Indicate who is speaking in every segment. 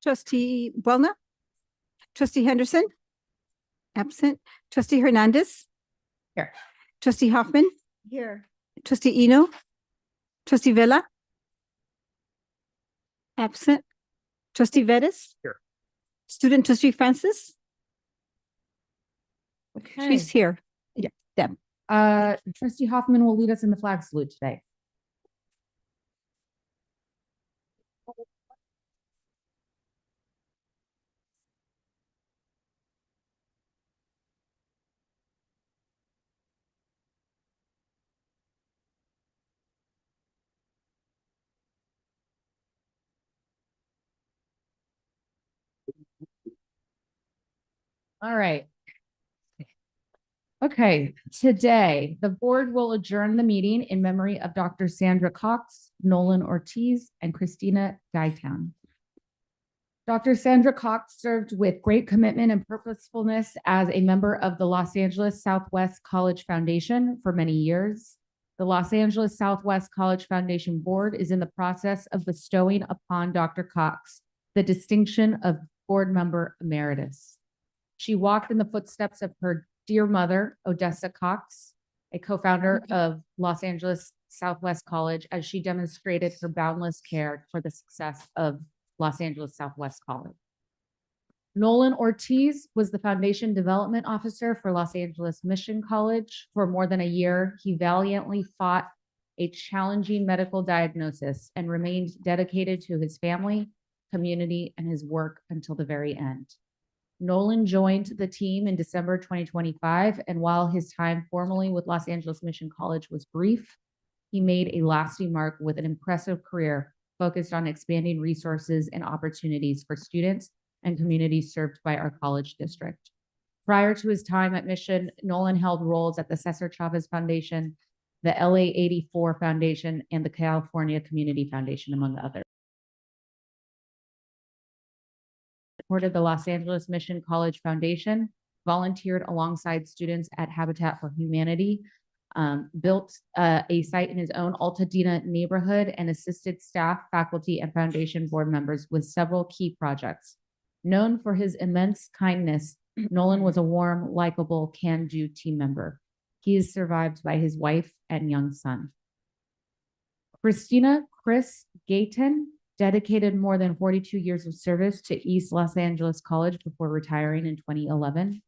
Speaker 1: Trustee Buelna, Trustee Henderson, absent. Trustee Hernandez.
Speaker 2: Here.
Speaker 1: Trustee Hoffman,
Speaker 2: Here.
Speaker 1: Trustee Eno, Trustee Vela, absent. Trustee Vettis.
Speaker 2: Here.
Speaker 1: Student Trustee Francis.
Speaker 2: Okay.
Speaker 1: She's here. Yeah, Deb.
Speaker 2: Trustee Hoffman will lead us in the flag salute today. All right. Okay, today the board will adjourn the meeting in memory of Dr. Sandra Cox, Nolan Ortiz, and Christina Guytown. Dr. Sandra Cox served with great commitment and purposefulness as a member of the Los Angeles Southwest College Foundation for many years. The Los Angeles Southwest College Foundation Board is in the process of bestowing upon Dr. Cox the distinction of board member emeritus. She walked in the footsteps of her dear mother, Odessa Cox, a co-founder of Los Angeles Southwest College, as she demonstrated her boundless care for the success of Los Angeles Southwest College. Nolan Ortiz was the Foundation Development Officer for Los Angeles Mission College. For more than a year, he valiantly fought a challenging medical diagnosis and remained dedicated to his family, community, and his work until the very end. Nolan joined the team in December 2025, and while his time formally with Los Angeles Mission College was brief, he made a lasting mark with an impressive career focused on expanding resources and opportunities for students and communities served by our college district. Prior to his time at Mission, Nolan held roles at the Cesar Chavez Foundation, the LA 84 Foundation, and the California Community Foundation, among others. Supported the Los Angeles Mission College Foundation, volunteered alongside students at Habitat for Humanity, built a site in his own Altadena neighborhood, and assisted staff, faculty, and foundation board members with several key projects. Known for his immense kindness, Nolan was a warm, likable, can-do team member. He is survived by his wife and young son. Christina Chris Gayton dedicated more than 42 years of service to East Los Angeles College before retiring in 2011.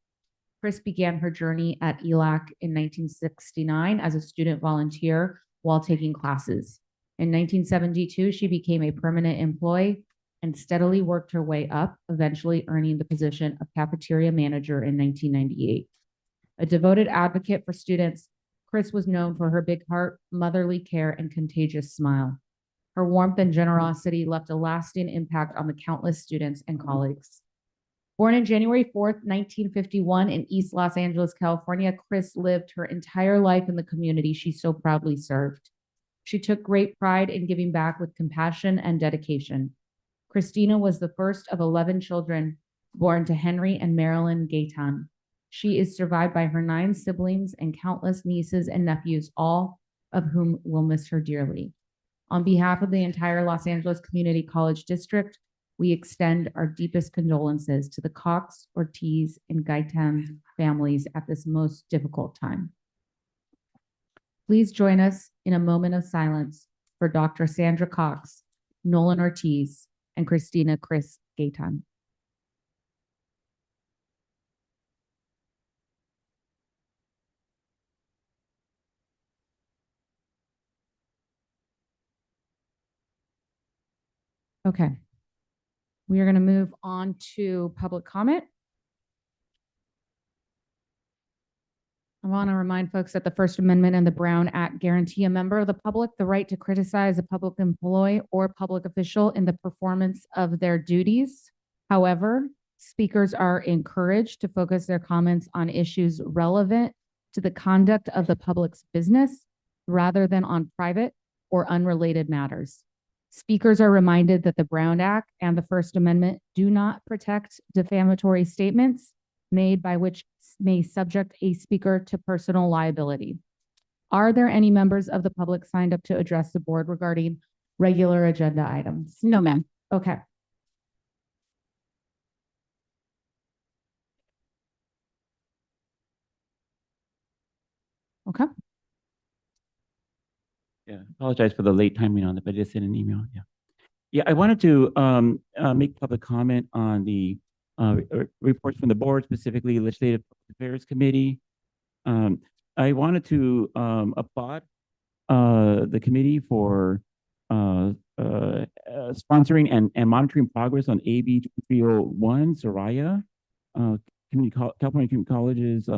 Speaker 2: Chris began her journey at ELAC in 1969 as a student volunteer while taking classes. In 1972, she became a permanent employee and steadily worked her way up, eventually earning the position of cafeteria manager in 1998. A devoted advocate for students, Chris was known for her big heart, motherly care, and contagious smile. Her warmth and generosity left a lasting impact on the countless students and colleagues. Born on January 4th, 1951 in East Los Angeles, California, Chris lived her entire life in the community she so proudly served. She took great pride in giving back with compassion and dedication. Christina was the first of 11 children born to Henry and Marilyn Gayton. She is survived by her 9 siblings and countless nieces and nephews, all of whom will miss her dearly. On behalf of the entire Los Angeles Community College District, we extend our deepest condolences to the Cox, Ortiz, and Guyton families at this most difficult time. Please join us in a moment of silence for Dr. Sandra Cox, Nolan Ortiz, and Christina Chris Gayton. Okay. We are going to move on to public comment. I want to remind folks that the First Amendment and the Brown Act guarantee a member of the public the right to criticize a public employee or public official in the performance of their duties. However, speakers are encouraged to focus their comments on issues relevant to the conduct of the public's business rather than on private or unrelated matters. Speakers are reminded that the Brown Act and the First Amendment do not protect defamatory statements made by which may subject a speaker to personal liability. Are there any members of the public signed up to address the board regarding regular agenda items?
Speaker 1: No, ma'am.
Speaker 2: Okay. Okay.
Speaker 3: Yeah, apologize for the late timing on it, but I just sent an email. Yeah. Yeah, I wanted to make public comment on the reports from the board, specifically Legislative Affairs Committee. I wanted to applaud the committee for sponsoring and monitoring progress on AB 2301, Soraya, California Community College's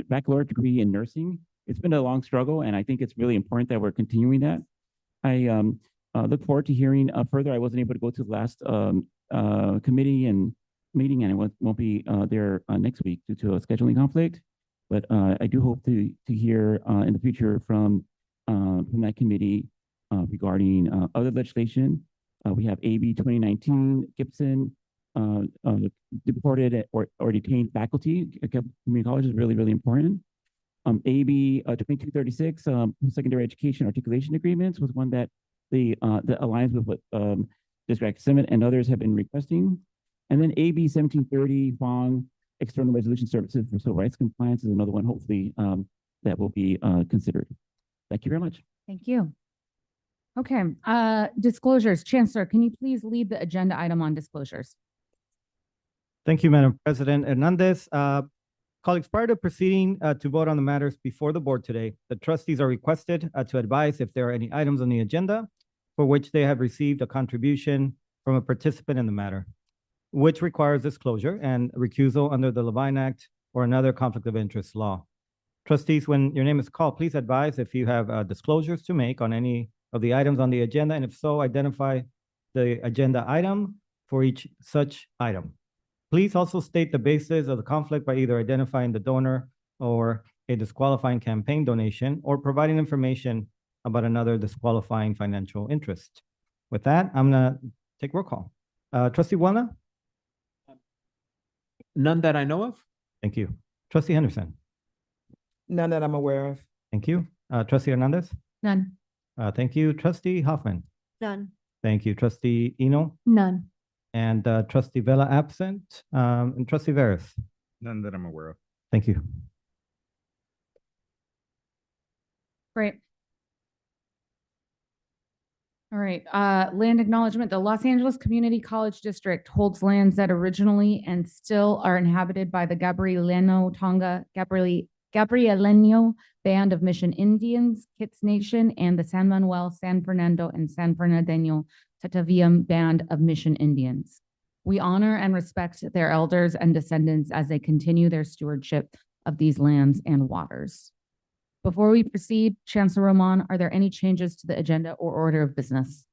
Speaker 3: baccalaureate degree in nursing. It's been a long struggle, and I think it's really important that we're continuing that. I look forward to hearing further. I wasn't able to go to the last committee and meeting, and I won't be there next week due to a scheduling conflict. But I do hope to hear in the future from that committee regarding other legislation. We have AB 2019 Gibson deported or detained faculty. Community college is really important. AB 2236 secondary education articulation agreements was one that that aligns with what District 7 and others have been requesting. And then AB 1730 Fong external resolution services for civil rights compliance is another one, hopefully, that will be considered. Thank you very much.
Speaker 2: Thank you. Okay, disclosures. Chancellor, can you please lead the agenda item on disclosures?
Speaker 4: Thank you, Madam President Hernandez. Colleagues, prior to proceeding to vote on the matters before the board today, the trustees are requested to advise if there are any items on the agenda for which they have received a contribution from a participant in the matter, which requires disclosure and recusal under the Levine Act or another conflict of interest law. Trustees, when your name is called, please advise if you have disclosures to make on any of the items on the agenda, and if so, identify the agenda item for each such item. Please also state the basis of the conflict by either identifying the donor or a disqualifying campaign donation or providing information about another disqualifying financial interest. With that, I'm gonna take roll call. Trustee Buona?
Speaker 5: None that I know of.
Speaker 4: Thank you. Trustee Henderson?
Speaker 5: None that I'm aware of.
Speaker 4: Thank you. Trustee Hernandez?
Speaker 2: None.
Speaker 4: Thank you. Trustee Hoffman?
Speaker 1: None.
Speaker 4: Thank you. Trustee Eno?
Speaker 2: None.
Speaker 4: And Trustee Vela absent. And Trustee Veras?
Speaker 5: None that I'm aware of.
Speaker 4: Thank you.
Speaker 2: Great. All right, land acknowledgement. The Los Angeles Community College District holds lands that originally and still are inhabited by the Gabrieleno Band of Mission Indians, Kits Nation, and the San Manuel, San Fernando, and San Fernandino Tataviam Band of Mission Indians. We honor and respect their elders and descendants as they continue their stewardship of these lands and waters. Before we proceed, Chancellor Roman, are there any changes to the agenda or order of business?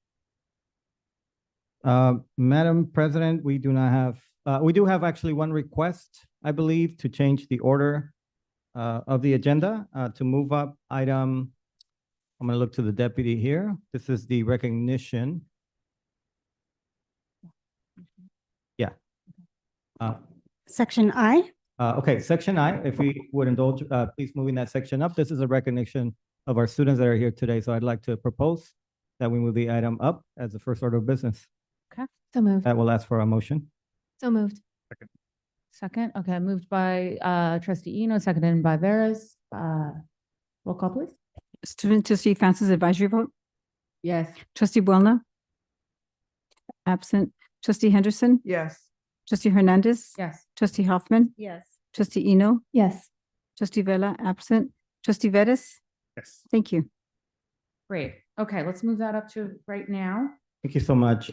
Speaker 4: Madam President, we do not have, we do have actually one request, I believe, to change the order of the agenda to move up item. I'm going to look to the deputy here. This is the recognition. Yeah.
Speaker 1: Section I.
Speaker 4: Okay, section I, if we would indulge, please moving that section up. This is a recognition of our students that are here today. So I'd like to propose that we move the item up as the first order of business.
Speaker 2: Okay, so moved.
Speaker 4: That will ask for a motion.
Speaker 2: So moved. Second, okay, moved by Trustee Eno, seconded by Veras. Roll call, please.
Speaker 1: Student trustee Francis advisory vote.
Speaker 2: Yes.
Speaker 1: Trustee Buona? Absent. Trustee Henderson?
Speaker 5: Yes.
Speaker 1: Trustee Hernandez?
Speaker 2: Yes.
Speaker 1: Trustee Hoffman?
Speaker 2: Yes.
Speaker 1: Trustee Eno?
Speaker 2: Yes.
Speaker 1: Trustee Vela absent. Trustee Veras?
Speaker 5: Yes.
Speaker 1: Thank you.
Speaker 2: Great. Okay, let's move that up to right now.
Speaker 4: Thank you so much.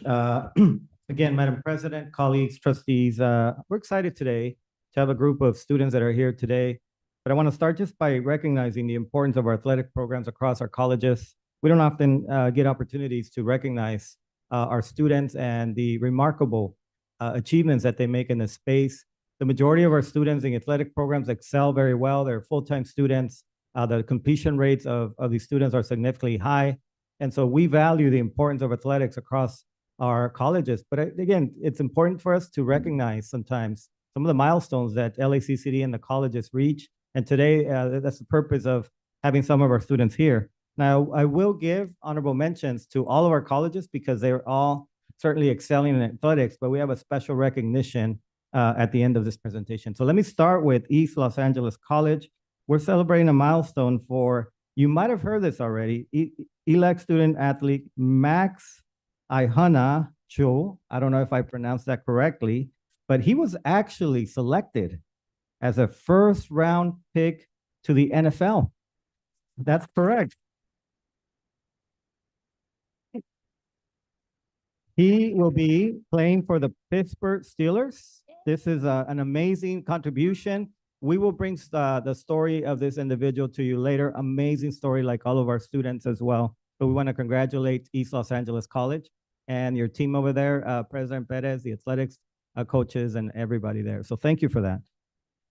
Speaker 4: Again, Madam President, colleagues, trustees, we're excited today to have a group of students that are here today. But I want to start just by recognizing the importance of our athletic programs across our colleges. We don't often get opportunities to recognize our students and the remarkable achievements that they make in this space. The majority of our students in athletic programs excel very well. They're full-time students. The completion rates of these students are significantly high. And so we value the importance of athletics across our colleges. But again, it's important for us to recognize sometimes some of the milestones that LACCD and the colleges reach. And today, that's the purpose of having some of our students here. Now, I will give honorable mentions to all of our colleges because they're all certainly excelling in athletics, but we have a special recognition at the end of this presentation. So let me start with East Los Angeles College. we're celebrating a milestone for, you might have heard this already, elect student athlete Max Ihana Cho. I don't know if I pronounced that correctly, but he was actually selected as a first round pick to the NFL. That's correct. He will be playing for the Pittsburgh Steelers. This is an amazing contribution. We will bring the story of this individual to you later. Amazing story, like all of our students as well. But we want to congratulate East Los Angeles College and your team over there, President Perez, the athletics coaches, and everybody there. So thank you for that.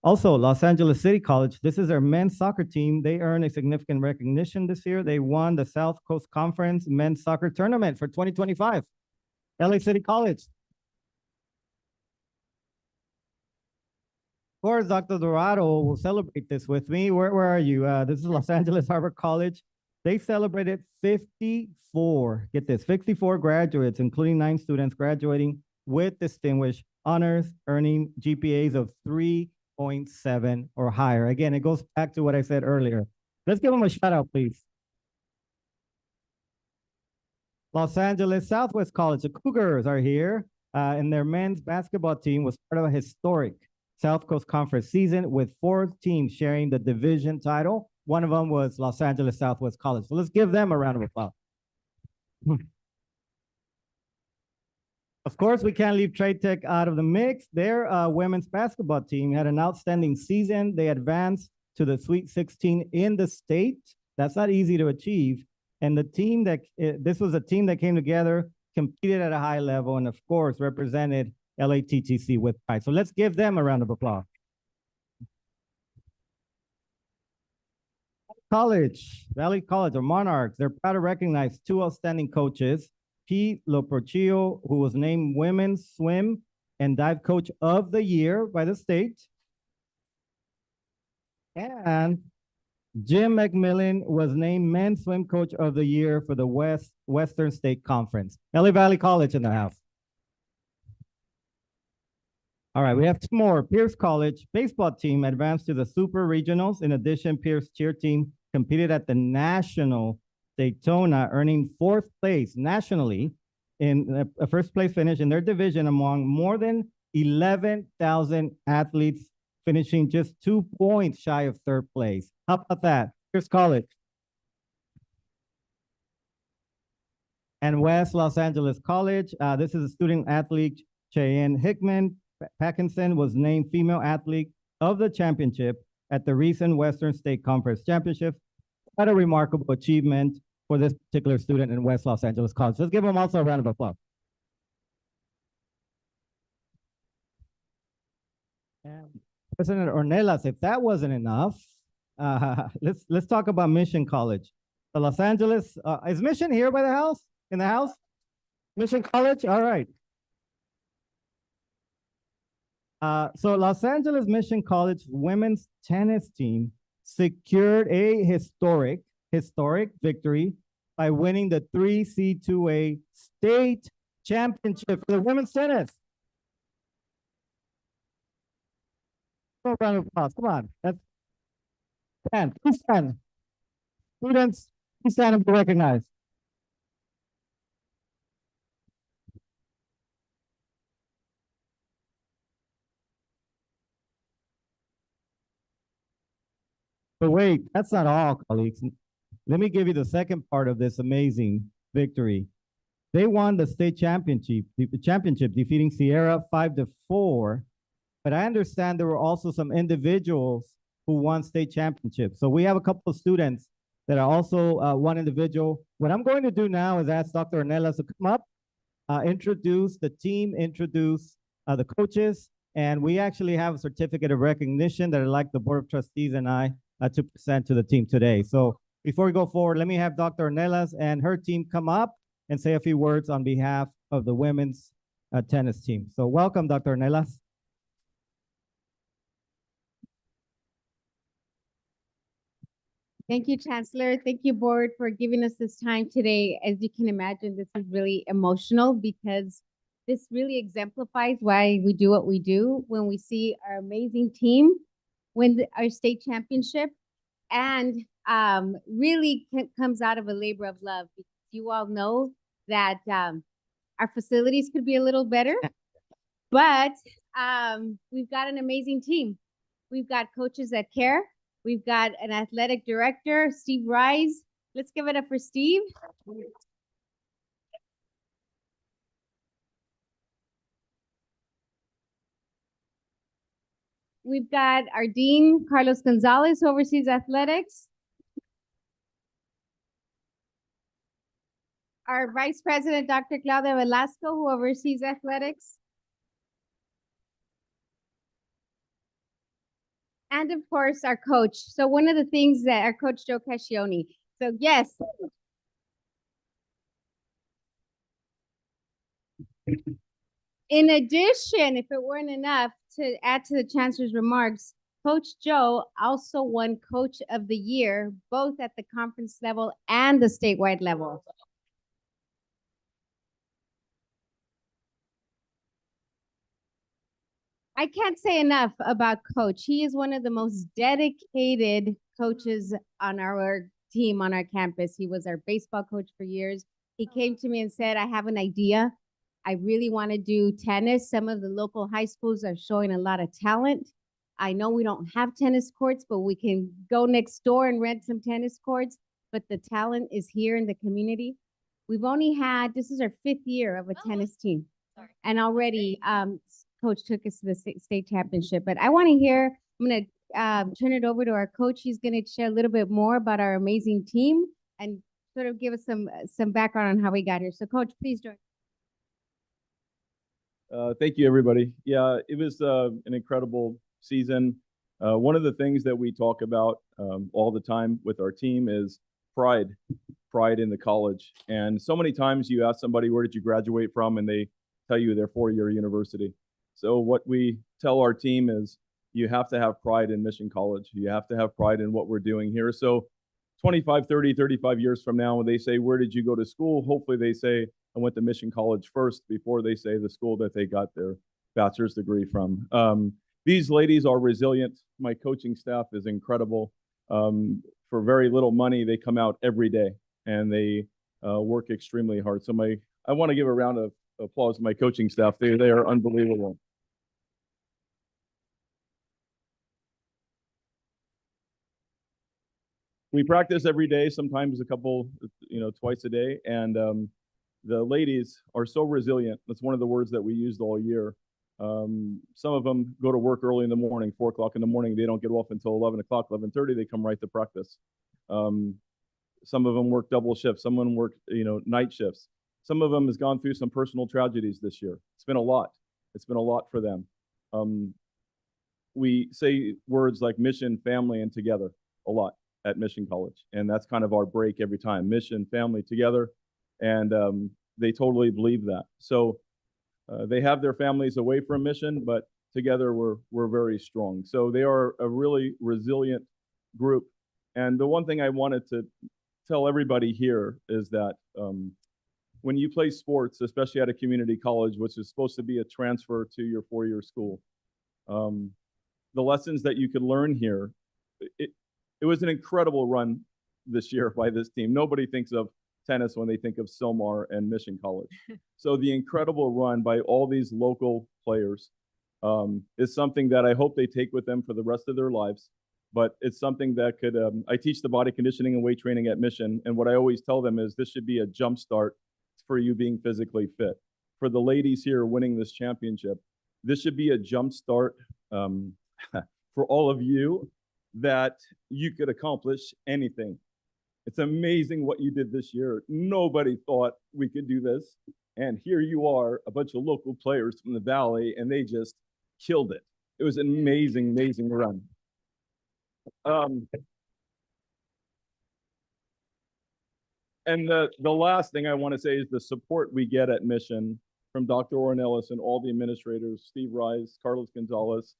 Speaker 4: Also, Los Angeles City College, this is their men's soccer team. They earned a significant recognition this year. They won the South Coast Conference men's soccer tournament for 2025. LA City College. Of course, Dr. Dorado will celebrate this with me. Where are you? This is Los Angeles Harbor College. They celebrated 54, get this, 54 graduates, including 9 students graduating with distinguished honors, earning GPAs of 3.7 or higher. Again, it goes back to what I said earlier. Let's give them a shout out, please. Los Angeles Southwest College, the Cougars are here, and their men's basketball team was part of a historic South Coast Conference season with 4 teams sharing the division title. One of them was Los Angeles Southwest College. So let's give them a round of applause. Of course, we can't leave Trade Tech out of the mix. Their women's basketball team had an outstanding season. They advanced to the Sweet 16 in the state. That's not easy to achieve. And the team this was a team that came together, competed at a high level, and of course, represented LATTC with pride. So let's give them a round of applause. Valley College, or Monarchs, they're proud to recognize 2 outstanding coaches, Pete Loporchio, who was named Women's Swim and Dive Coach of the Year by the state, and Jim McMillan was named Men's Swim Coach of the Year for the Western State Conference. LA Valley College in the house. All right, we have 2 more. Pierce College baseball team advanced to the Super Regionals. In addition, Pierce cheer team competed at the National Daytona, earning 4th place nationally in a first place finish in their division among more than 11,000 athletes, finishing just 2 points shy of 3rd place. How about that? Pierce College. And West Los Angeles College. This is a student athlete, Cheyenne Hickman Packinson was named Female Athlete of the Championship at the recent Western State Conference Championship. Quite a remarkable achievement for this particular student in West Los Angeles College. Let's give them also a round of applause. And President Ornelas, if that wasn't enough, let's talk about Mission College. The Los Angeles, is Mission here by the house? In the house? Mission College? All right. So Los Angeles Mission College women's tennis team secured a historic victory by winning the 3C2A state championship for the women's tennis. Round of applause. Come on. That's 10. Please stand. Students, please stand and be recognized. But wait, that's not all, colleagues. Let me give you the second part of this amazing victory. They won the state championship, defeating Sierra 5-4. But I understand there were also some individuals who won state championships. So we have a couple of students that are also one individual. What I'm going to do now is ask Dr. Ornelas to come up, introduce the team, introduce the coaches, and we actually have a certificate of recognition that I'd like the Board of Trustees and I to present to the team today. So before we go forward, let me have Dr. Ornelas and her team come up and say a few words on behalf of the women's tennis team. So welcome, Dr. Ornelas.
Speaker 6: Thank you, Chancellor. Thank you, Board, for giving us this time today. As you can imagine, this is really emotional because this really exemplifies why we do what we do when we see our amazing team win our state championship. and really comes out of a labor of love. Because you all know that our facilities could be a little better, but we've got an amazing team. We've got coaches that care. We've got an athletic director, Steve Rise. Let's give it up for Steve. We've got our dean, Carlos Gonzalez, who oversees athletics. Our vice president, Dr. Claudia Velasco, who oversees athletics. And of course, our coach. So one of the things that our coach, Joe Cascioni. So yes. In addition, if it weren't enough to add to the chancellor's remarks, Coach Joe also won Coach of the Year, both at the conference level and the statewide level. I can't say enough about Coach. He is one of the most dedicated coaches on our team, on our campus. He was our baseball coach for years. He came to me and said, I have an idea. I really want to do tennis. Some of the local high schools are showing a lot of talent. I know we don't have tennis courts, but we can go next door and rent some tennis courts. But the talent is here in the community. We've only had, this is our 5th year of a tennis team. And already Coach took us to the state championship. But I want to hear, I'm going to turn it over to our coach. He's going to share a little bit more about our amazing team and sort of give us some background on how we got here. So Coach, please join.
Speaker 7: Thank you, everybody. Yeah, it was an incredible season. One of the things that we talk about all the time with our team is pride in the college. And so many times you ask somebody, where did you graduate from? And they tell you their 4-year university. So what we tell our team is you have to have pride in Mission College. You have to have pride in what we're doing here. So 25, 30, 35 years from now, when they say, where did you go to school? Hopefully they say, I went to Mission College first before they say the school that they got their bachelor's degree from. These ladies are resilient. My coaching staff is incredible. For very little money, they come out every day and they work extremely hard. So I want to give a round of applause to my coaching staff. They are unbelievable. We practice every day, sometimes a couple, twice a day. And the ladies are so resilient. That's one of the words that we used all year. Some of them go to work early in the morning, 4 o'clock in the morning. They don't get off until 11 o'clock, 11:30. They come right to practice. Some of them work double shifts. Some of them work, night shifts. Some of them has gone through some personal tragedies this year. It's been a lot. It's been a lot for them. We say words like mission, family, and together a lot at Mission College. And that's kind of our break every time. Mission, family, together. And they totally believe that. So they have their families away from Mission, but together we're very strong. So they are a really resilient group. And the one thing I wanted to tell everybody here is that when you play sports, especially at a community college, which is supposed to be a transfer to your 4-year school, the lessons that you could learn here, it was an incredible run this year by this team. Nobody thinks of tennis when they think of Silmar and Mission College. So the incredible run by all these local players is something that I hope they take with them for the rest of their lives. But it's something that could, I teach the body conditioning and weight training at Mission. And what I always tell them is this should be a jump start for you being physically fit. For the ladies here winning this championship, this should be a jump start for all of you that you could accomplish anything. It's amazing what you did this year. Nobody thought we could do this. And here you are, a bunch of local players from the Valley, and they just killed it. It was an amazing, amazing run. And the last thing I want to say is the support we get at Mission from Dr. Ornelas and all the administrators, Steve Rise, Carlos Gonzalez.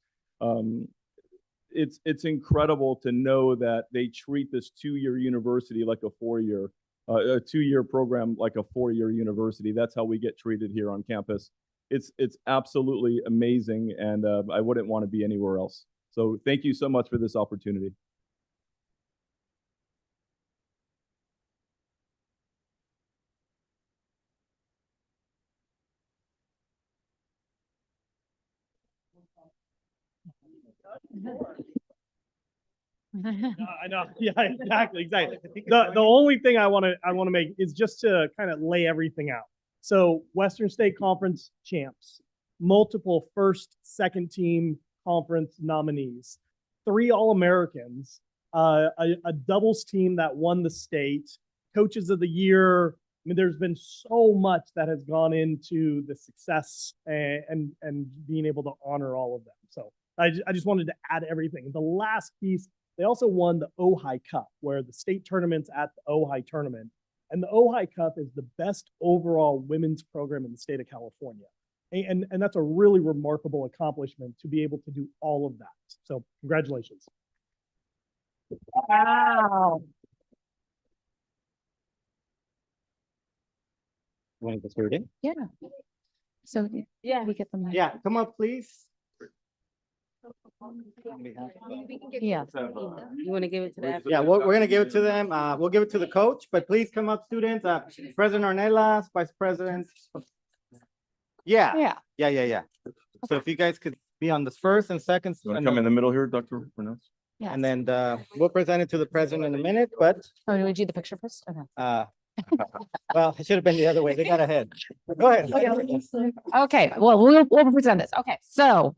Speaker 7: It's incredible to know that they treat this 2-year university like a 4-year, a 2-year program like a 4-year university. That's how we get treated here on campus. It's absolutely amazing, and I wouldn't want to be anywhere else. So thank you so much for this opportunity.
Speaker 8: I know. Yeah, exactly. The only thing I want to make is just to kind of lay everything out. So Western State Conference champs, multiple first, second team conference nominees, 3 All-Americans, a doubles team that won the state, coaches of the year. I mean, there's been so much that has gone into the success and being able to honor all of them. So I just wanted to add everything. The last piece, they also won the Ojai Cup, where the state tournament's at the Ojai tournament. And the Ojai Cup is the best overall women's program in the state of California. And that's a really remarkable accomplishment to be able to do all of that. So congratulations.
Speaker 2: Wow.
Speaker 4: Want to get started?
Speaker 2: Yeah. So,
Speaker 6: Yeah.
Speaker 2: we get them.
Speaker 4: Yeah, come up, please.
Speaker 2: Yeah.
Speaker 6: You want to give it to them?
Speaker 4: Yeah, we're gonna give it to them. We'll give it to the coach, but please come up, students. President Ornelas, Vice President. Yeah.
Speaker 2: Yeah.
Speaker 4: So if you guys could be on the first and second.
Speaker 7: You want to come in the middle here, Dr. Fernandez?
Speaker 2: Yes.
Speaker 4: And then we'll present it to the president in a minute, but
Speaker 2: Oh, do we do the picture first? Okay.
Speaker 4: well, it should have been the other way. They got ahead. Go ahead.
Speaker 2: Okay, well, we'll present this. Okay, so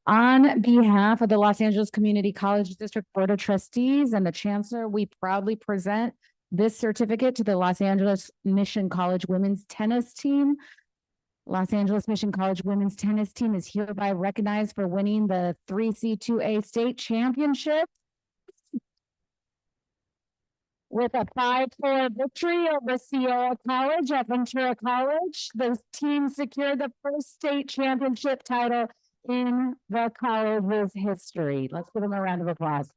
Speaker 2: on behalf of the Los Angeles Community College District Board of Trustees and the Chancellor, we proudly present this certificate to the Los Angeles Mission College Women's Tennis Team. Los Angeles Mission College Women's Tennis Team is hereby recognized for winning the 3C2A State Championship with a 5-4 victory over Sierra College at Ventura College. The team secured the first state championship title in the college's history. Let's give them a round of applause.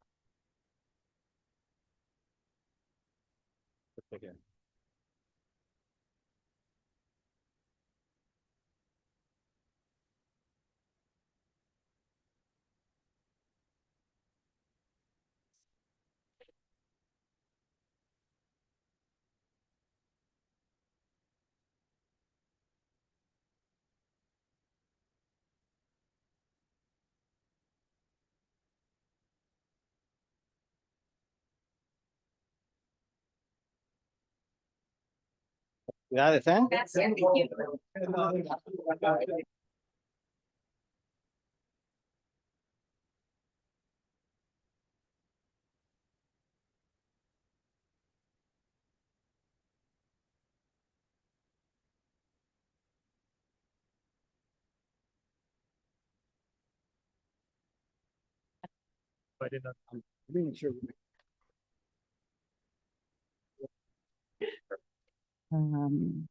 Speaker 4: Got it, Sam?
Speaker 2: Um,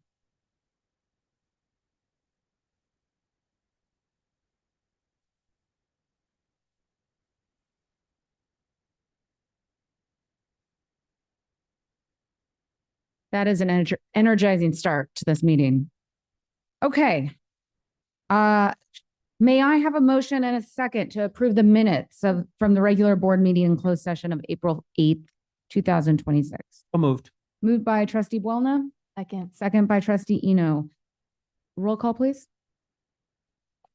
Speaker 2: That is an energizing start to this meeting. Okay. May I have a motion and a second to approve the minutes from the regular board meeting and closed session of April 8th, 2026?
Speaker 5: Moved.
Speaker 2: Moved by trustee Buelna. Second by trustee Eno. Roll call, please.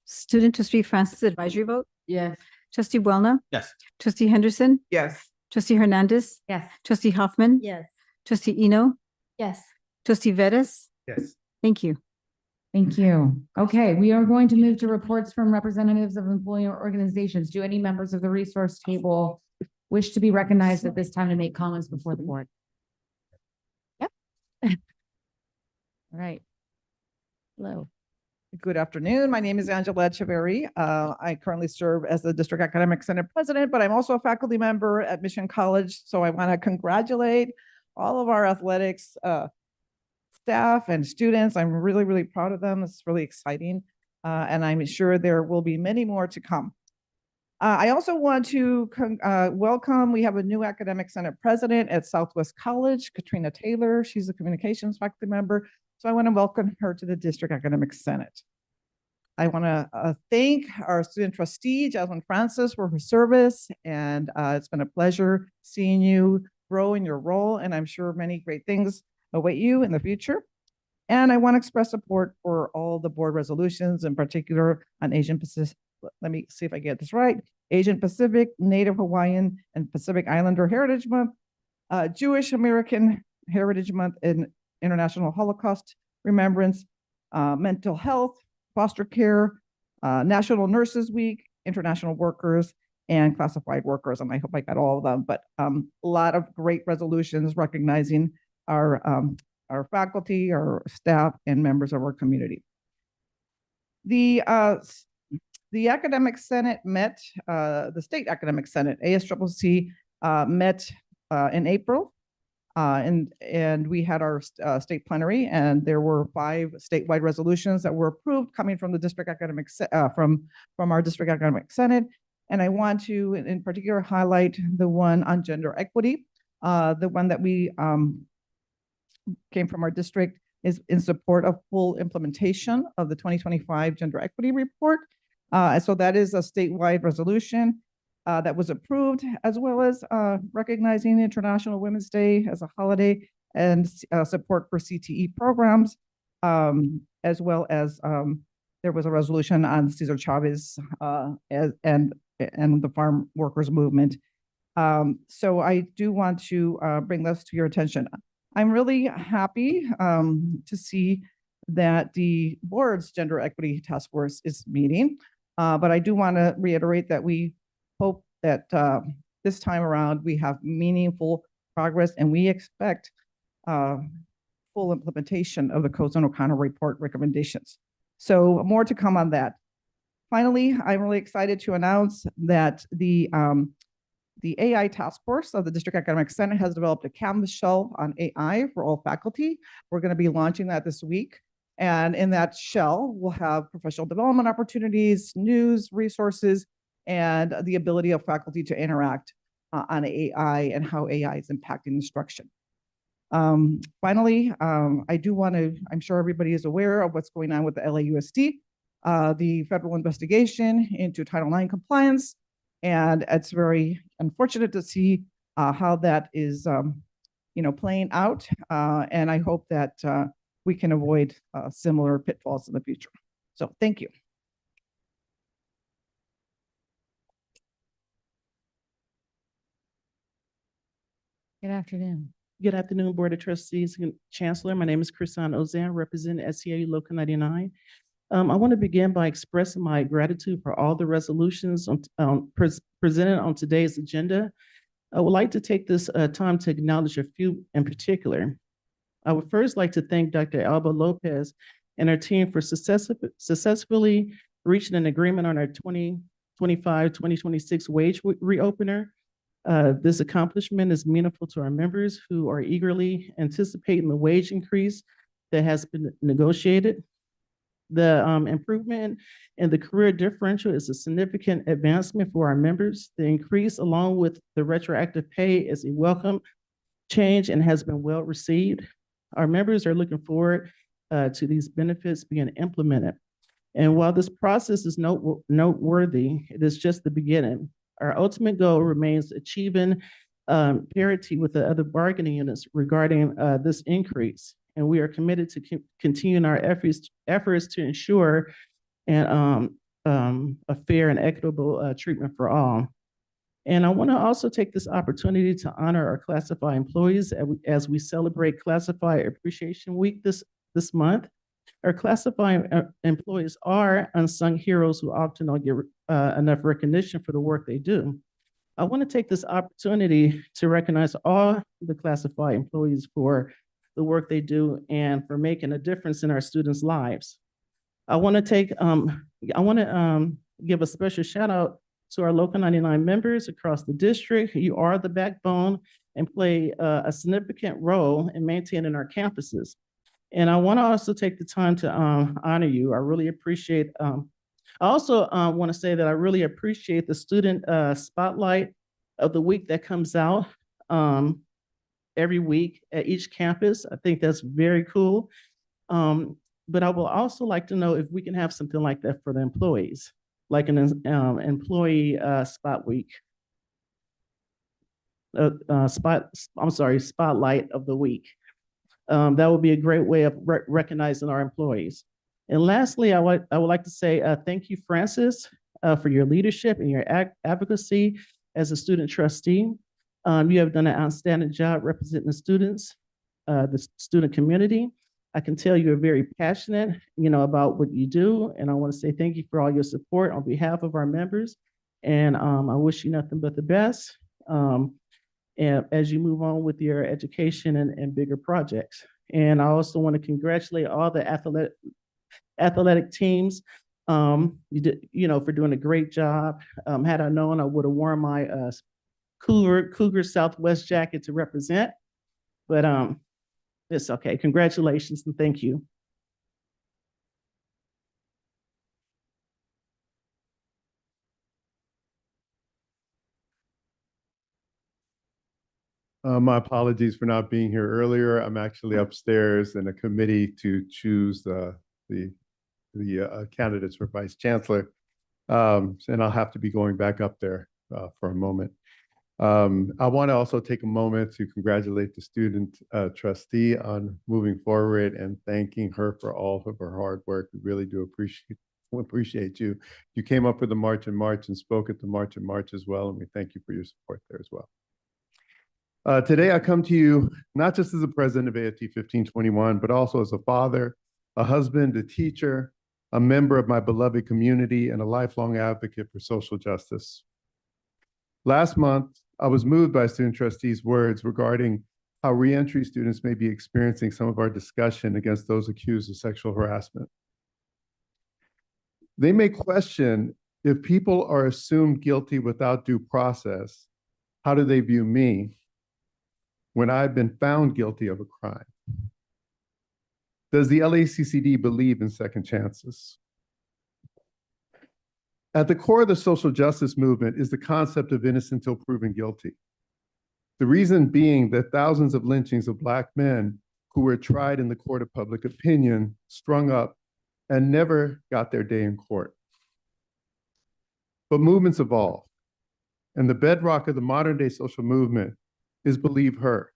Speaker 1: Student trustee Francis advisory vote.
Speaker 6: Yes.
Speaker 1: Trustee Buelna.
Speaker 5: Yes.
Speaker 1: Trustee Henderson.
Speaker 5: Yes.
Speaker 1: Trustee Hernandez.
Speaker 2: Yes.
Speaker 1: Trustee Hoffman.
Speaker 6: Yes.
Speaker 1: Trustee Eno.
Speaker 6: Yes.
Speaker 1: Trustee Vettis.
Speaker 5: Yes.
Speaker 1: Thank you.
Speaker 2: Thank you. Okay, we are going to move to reports from representatives of employer organizations. Do any members of the resource table wish to be recognized at this time to make comments before the board? Yep. All right. Hello.
Speaker 9: Good afternoon. My name is Angela Echeverry. I currently serve as the District Academic Senate President, but I'm also a faculty member at Mission College. So I want to congratulate all of our athletics staff and students. I'm really, really proud of them. It's really exciting. And I'm sure there will be many more to come. I also want to welcome, we have a new Academic Senate President at Southwest College, Katrina Taylor. She's a communications faculty member. So I want to welcome her to the District Academic Senate. I want to thank our student trustee, Jasmine Francis, for her service. And it's been a pleasure seeing you grow in your role. And I'm sure many great things await you in the future. And I want to express support for all the board resolutions, in particular on Asian let me see if I get this right, Asian Pacific, Native Hawaiian, and Pacific Islander Heritage Month, Jewish American Heritage Month, and International Holocaust Remembrance, mental health, foster care, National Nurses Week, International Workers, and classified workers. And I hope I got all of them, but a lot of great resolutions recognizing our faculty, our staff, and members of our community. The Academic Senate met, the State Academic Senate, ASCCC, met in April. And we had our state plenary, and there were 5 statewide resolutions that were approved coming from the district academic from our district academic senate. And I want to, in particular, highlight the one on gender equity. The one that we came from our district is in support of full implementation of the 2025 Gender Equity Report. So that is a statewide resolution that was approved, as well as recognizing International Women's Day as a holiday and support for CTE programs, as well as there was a resolution on Cesar Chavez and the farm workers movement. So I do want to bring this to your attention. I'm really happy to see that the board's Gender Equity Task Force is meeting, but I do want to reiterate that we hope that this time around we have meaningful progress, and we expect full implementation of the Cozen O'Connor report recommendations. So more to come on that. Finally, I'm really excited to announce that the AI task force of the District Academic Senate has developed a Canvas shell on AI for all faculty. We're going to be launching that this week. And in that shell, we'll have professional development opportunities, news, resources, and the ability of faculty to interact on AI and how AI is impacting instruction. Finally, I do want to, I'm sure everybody is aware of what's going on with the LAUSD, the federal investigation into Title IX compliance. And it's very unfortunate to see how that is, playing out. And I hope that we can avoid similar pitfalls in the future. So thank you.
Speaker 2: Good afternoon.
Speaker 10: Good afternoon, Board of Trustees and Chancellor. My name is Chrisan Ozan, representing SEIU Local 99. I want to begin by expressing my gratitude for all the resolutions presented on today's agenda. I would like to take this time to acknowledge a few in particular. I would first like to thank Dr. Alba Lopez and her team for successfully reaching an agreement on our 2025-2026 wage reopener. This accomplishment is meaningful to our members who are eagerly anticipating the wage increase that has been negotiated. The improvement in the career differential is a significant advancement for our members. The increase, along with the retroactive pay, is a welcome change and has been well received. Our members are looking forward to these benefits being implemented. And while this process is noteworthy, it is just the beginning. Our ultimate goal remains achieving parity with the other bargaining units regarding this increase. And we are committed to continuing our efforts to ensure a fair and equitable treatment for all. And I want to also take this opportunity to honor our classified employees as we celebrate Classified Appreciation Week this month. Our classified employees are unsung heroes who often don't get enough recognition for the work they do. I want to take this opportunity to recognize all the classified employees for the work they do and for making a difference in our students' lives. I want to give a special shout out to our Local 99 members across the district. You are the backbone and play a significant role in maintaining our campuses. And I want to also take the time to honor you. I really appreciate, I also want to say that I really appreciate the student spotlight of the week that comes out every week at each campus. I think that's very cool. But I will also like to know if we can have something like that for the employees, like an employee spot week. Spotlight of the week. That would be a great way of recognizing our employees. And lastly, I would like to say thank you, Francis for your leadership and your advocacy as a student trustee. You have done an outstanding job representing the students, the student community. I can tell you're very passionate, about what you do. And I want to say thank you for all your support on behalf of our members. And I wish you nothing but the best. And as you move on with your education and bigger projects. And I also want to congratulate all the athletic teams. You did, for doing a great job. Had I known, I would have worn my Cougar Southwest jacket to represent, but it's okay. Congratulations and thank you.
Speaker 11: My apologies for not being here earlier. I'm actually upstairs in a committee to choose the candidates for Vice Chancellor. And I'll have to be going back up there for a moment. I want to also take a moment to congratulate the student trustee on moving forward and thanking her for all of her hard work. We really do appreciate you. You came up with the March and March and spoke at the March and March as well, and we thank you for your support there as well. Today, I come to you not just as a president of AFT 1521, but also as a father, a husband, a teacher, a member of my beloved community, and a lifelong advocate for social justice. Last month, I was moved by student trustees' words regarding how reentry students may be experiencing some of our discussion against those accused of sexual harassment. They may question if people are assumed guilty without due process, how do they view me when I've been found guilty of a crime? Does the LACCD believe in second chances? At the core of the social justice movement is the concept of innocent until proven guilty. The reason being that thousands of lynchings of Black men who were tried in the court of public opinion strung up and never got their day in court. But movements evolve, and the bedrock of the modern day social movement is believe her.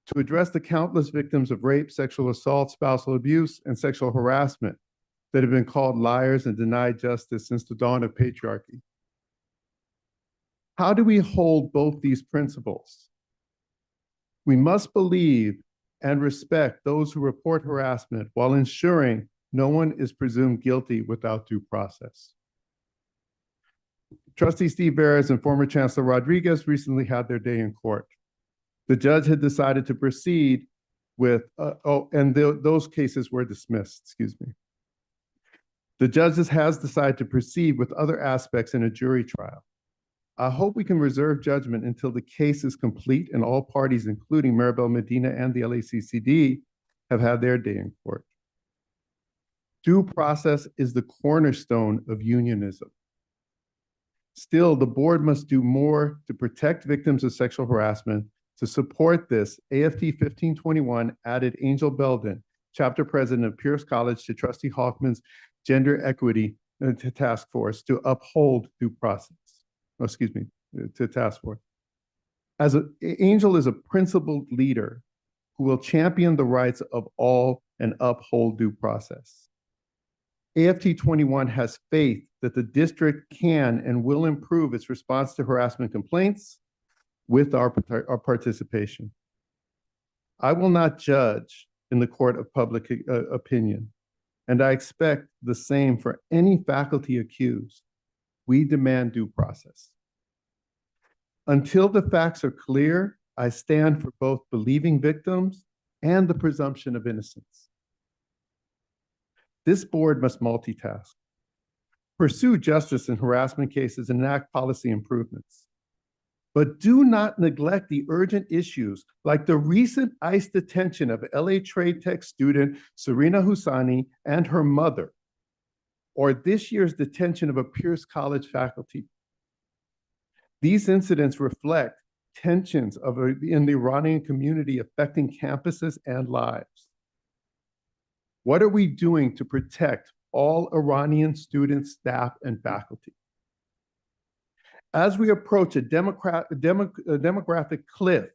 Speaker 11: To address the countless victims of rape, sexual assault, spousal abuse, and sexual harassment that have been called liars and denied justice since the dawn of patriarchy. How do we hold both these principles? We must believe and respect those who report harassment while ensuring no one is presumed guilty without due process. Trustee Steve Veras and former Chancellor Rodriguez recently had their day in court. The judge had decided to proceed with, those cases were dismissed, excuse me. The judge has decided to proceed with other aspects in a jury trial. I hope we can reserve judgment until the case is complete and all parties, including Maribel Medina and the LACCD, have had their day in court. Due process is the cornerstone of unionism. Still, the board must do more to protect victims of sexual harassment. To support this, AFT 1521 added Angel Belden, chapter president of Pierce College, to Trustee Hoffman's Gender Equity to Task Force to uphold due process. Oh, excuse me, to task force. Angel is a principled leader who will champion the rights of all and uphold due process. AFT 21 has faith that the district can and will improve its response to harassment complaints with our participation. I will not judge in the court of public opinion, and I expect the same for any faculty accused. We demand due process. Until the facts are clear, I stand for both believing victims and the presumption of innocence. This board must multitask, pursue justice in harassment cases, and enact policy improvements. But do not neglect the urgent issues like the recent ICE detention of LA Trade Tech student Serena Husani and her mother, or this year's detention of a Pierce College faculty. These incidents reflect tensions in the Iranian community affecting campuses and lives. What are we doing to protect all Iranian students, staff, and faculty? As we approach a demographic cliff,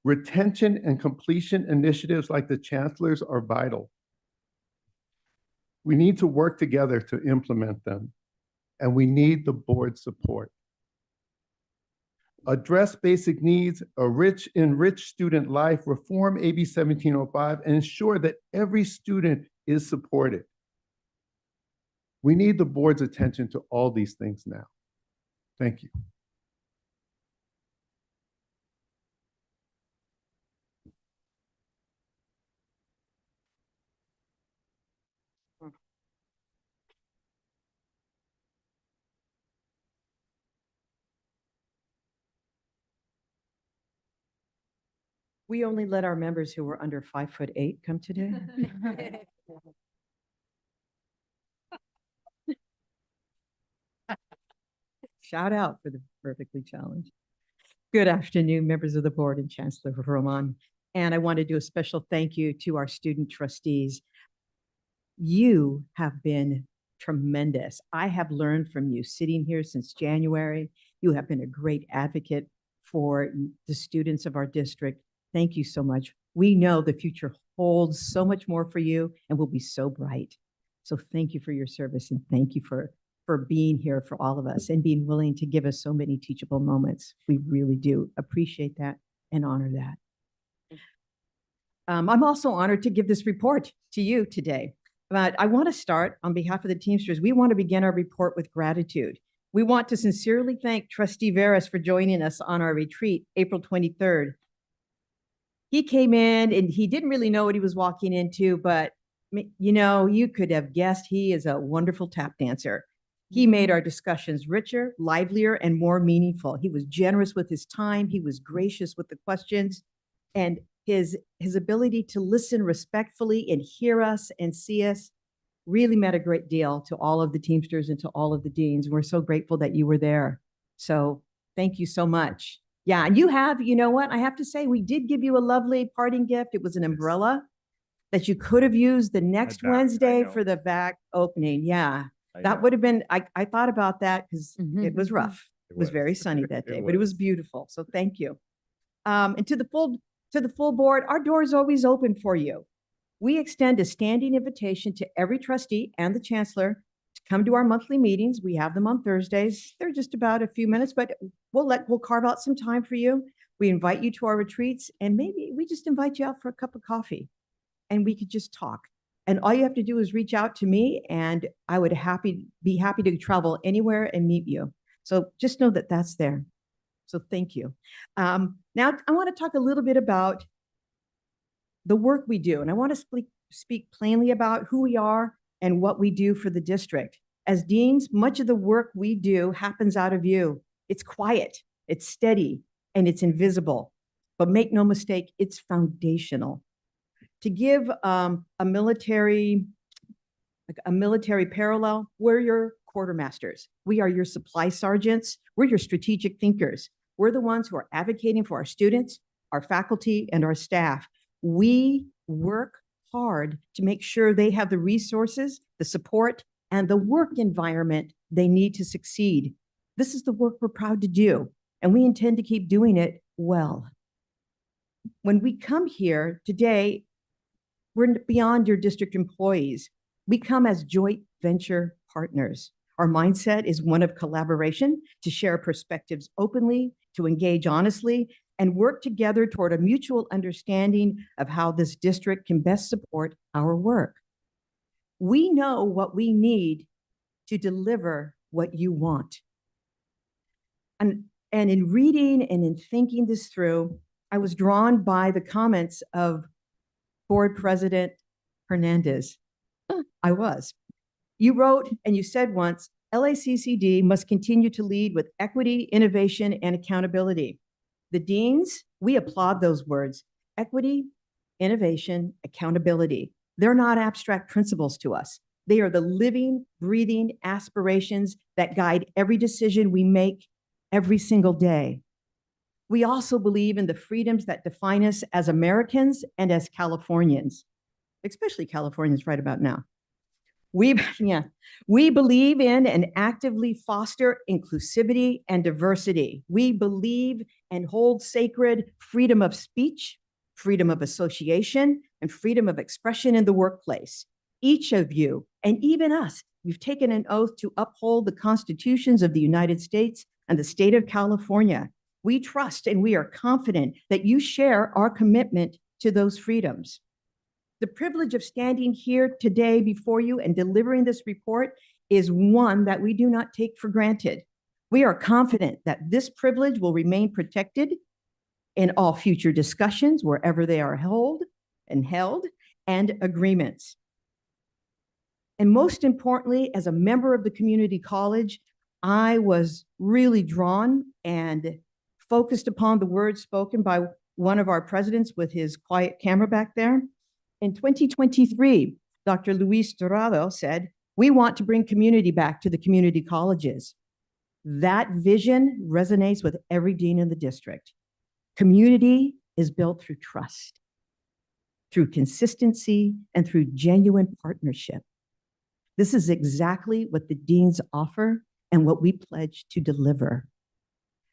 Speaker 11: retention and completion initiatives like the Chancellor's are vital. We need to work together to implement them. and we need the board's support. Address basic needs, enrich student life, reform AB 1705, and ensure that every student is supported. We need the board's attention to all these things now. Thank you.
Speaker 12: We only let our members who were under 5'8" come today. Shout out for the perfectly challenged. Good afternoon, members of the board and Chancellor Roman. And I want to do a special thank you to our student trustees. You have been tremendous. I have learned from you sitting here since January. You have been a great advocate for the students of our district. Thank you so much. We know the future holds so much more for you and will be so bright. So thank you for your service and thank you for being here for all of us and being willing to give us so many teachable moments. We really do appreciate that and honor that. I'm also honored to give this report to you today. But I want to start on behalf of the Teamsters. We want to begin our report with gratitude. We want to sincerely thank Trustee Veras for joining us on our retreat, April 23rd. He came in and he didn't really know what he was walking into, but you know, you could have guessed he is a wonderful tap dancer. He made our discussions richer, livelier, and more meaningful. He was generous with his time. He was gracious with the questions, and his ability to listen respectfully and hear us and see us really meant a great deal to all of the Teamsters and to all of the deans. We're so grateful that you were there. So thank you so much. Yeah, and you know what? I have to say, we did give you a lovely parting gift. It was an umbrella that you could have used the next Wednesday for the back opening. Yeah, that would have been, I thought about that because it was rough. It was very sunny that day, but it was beautiful. So thank you. And to the full board, our door is always open for you. We extend a standing invitation to every trustee and the chancellor to come to our monthly meetings. We have them on Thursdays. They're just about a few minutes, but we'll carve out some time for you. We invite you to our retreats, and maybe we just invite you out for a cup of coffee and we could just talk. And all you have to do is reach out to me, and I would be happy to travel anywhere and meet you. So just know that that's there. So thank you. Now I want to talk a little bit about the work we do. And I want to speak plainly about who we are and what we do for the district. As deans, much of the work we do happens out of you. It's quiet, it's steady, and it's invisible. But make no mistake, it's foundational. To give a military parallel, we're your quartermasters. We are your supply sergeants. We're your strategic thinkers. We're the ones who are advocating for our students, our faculty, and our staff. We work hard to make sure they have the resources, the support, and the work environment they need to succeed. This is the work we're proud to do, and we intend to keep doing it well. When we come here today, we're beyond your district employees. We come as joint venture partners. Our mindset is one of collaboration, to share perspectives openly, to engage honestly, and work together toward a mutual understanding of how this district can best support our work. We know what we need to deliver what you want. And in reading and in thinking this through, I was drawn by the comments of Board President Hernandez. I was. You wrote and you said once, LACCD must continue to lead with equity, innovation, and accountability. The deans, we applaud those words. Equity, innovation, accountability. They're not abstract principles to us. They are the living, breathing aspirations that guide every decision we make every single day. We also believe in the freedoms that define us as Americans and as Californians, especially Californians right about now. We believe in and actively foster inclusivity and diversity. We believe and hold sacred freedom of speech, freedom of association, and freedom of expression in the workplace. Each of you And even us, we've taken an oath to uphold the constitutions of the United States and the state of California. We trust and we are confident that you share our commitment to those freedoms. The privilege of standing here today before you and delivering this report is one that we do not take for granted. We are confident that this privilege will remain protected in all future discussions, wherever they are held, and agreements. And most importantly, as a member of the community college, I was really drawn and focused upon the words spoken by one of our presidents with his quiet camera back there. In 2023, Dr. Luis Dorado said, "We want to bring community back to the community colleges." That vision resonates with every dean in the district. Community is built through trust, through consistency, and through genuine partnership. This is exactly what the deans offer and what we pledge to deliver.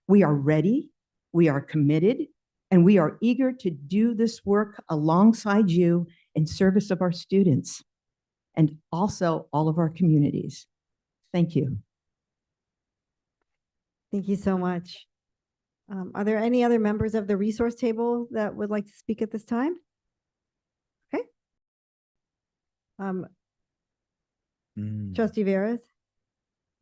Speaker 12: We are ready, we are committed, and we are eager to do this work alongside you in service of our students and also all of our communities. Thank you.
Speaker 1: Thank you so much. Are there any other members of the resource table that would like to speak at this time? Okay. Trustee Veras,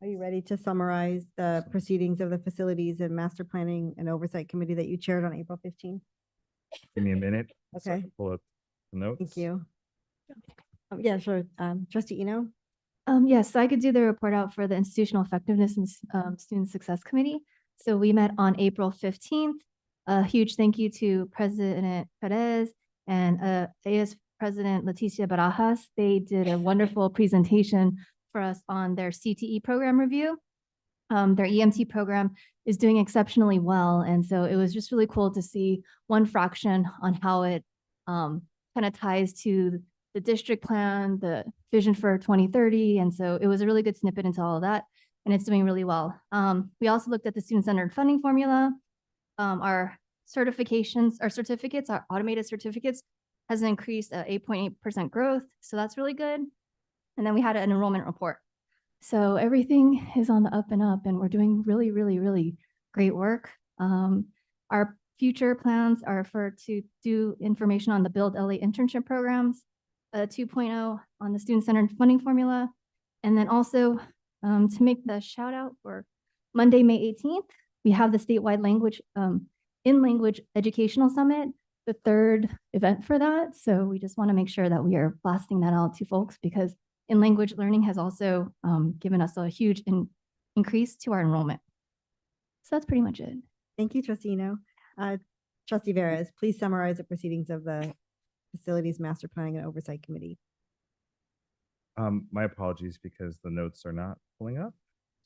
Speaker 1: are you ready to summarize the proceedings of the Facilities and Master Planning and Oversight Committee that you chaired on April 15th?
Speaker 5: Give me a minute. so I
Speaker 1: Okay.
Speaker 5: can Pull up the notes.
Speaker 1: Thank you. Yeah, sure. Trustee Eno?
Speaker 13: Yes, so I could do the report out for the Institutional Effectiveness and Student Success Committee. So we met on April 15th. A huge thank you to President Perez and AS President Leticia Barajas. They did a wonderful presentation for us on their CTE program review. Their EMT program is doing exceptionally well. And so it was just really cool to see one fraction on how it kind of ties to the district plan, the vision for 2030. And so it was a really good snippet into all of that, and it's doing really well. We also looked at the student-centered funding formula. Our certificates, our automated certificates has increased 8.8% growth. So that's really good. And then we had an enrollment report. So everything is on the up and up, and we're doing really, really, really great work. Our future plans are to do information on the Build LA internship programs, 2.0 on the student-centered funding formula, and then also to make the shout out for Monday, May 18th, we have the statewide in-language educational summit, the third event for that. So we just want to make sure that we are blasting that out to folks, because in-language learning has also given us a huge increase to our enrollment. So that's pretty much it.
Speaker 1: Thank you, Trustee Eno. Trustee Veras, please summarize the proceedings of the Facilities Master Planning and Oversight Committee.
Speaker 5: My apologies because the notes are not pulling up.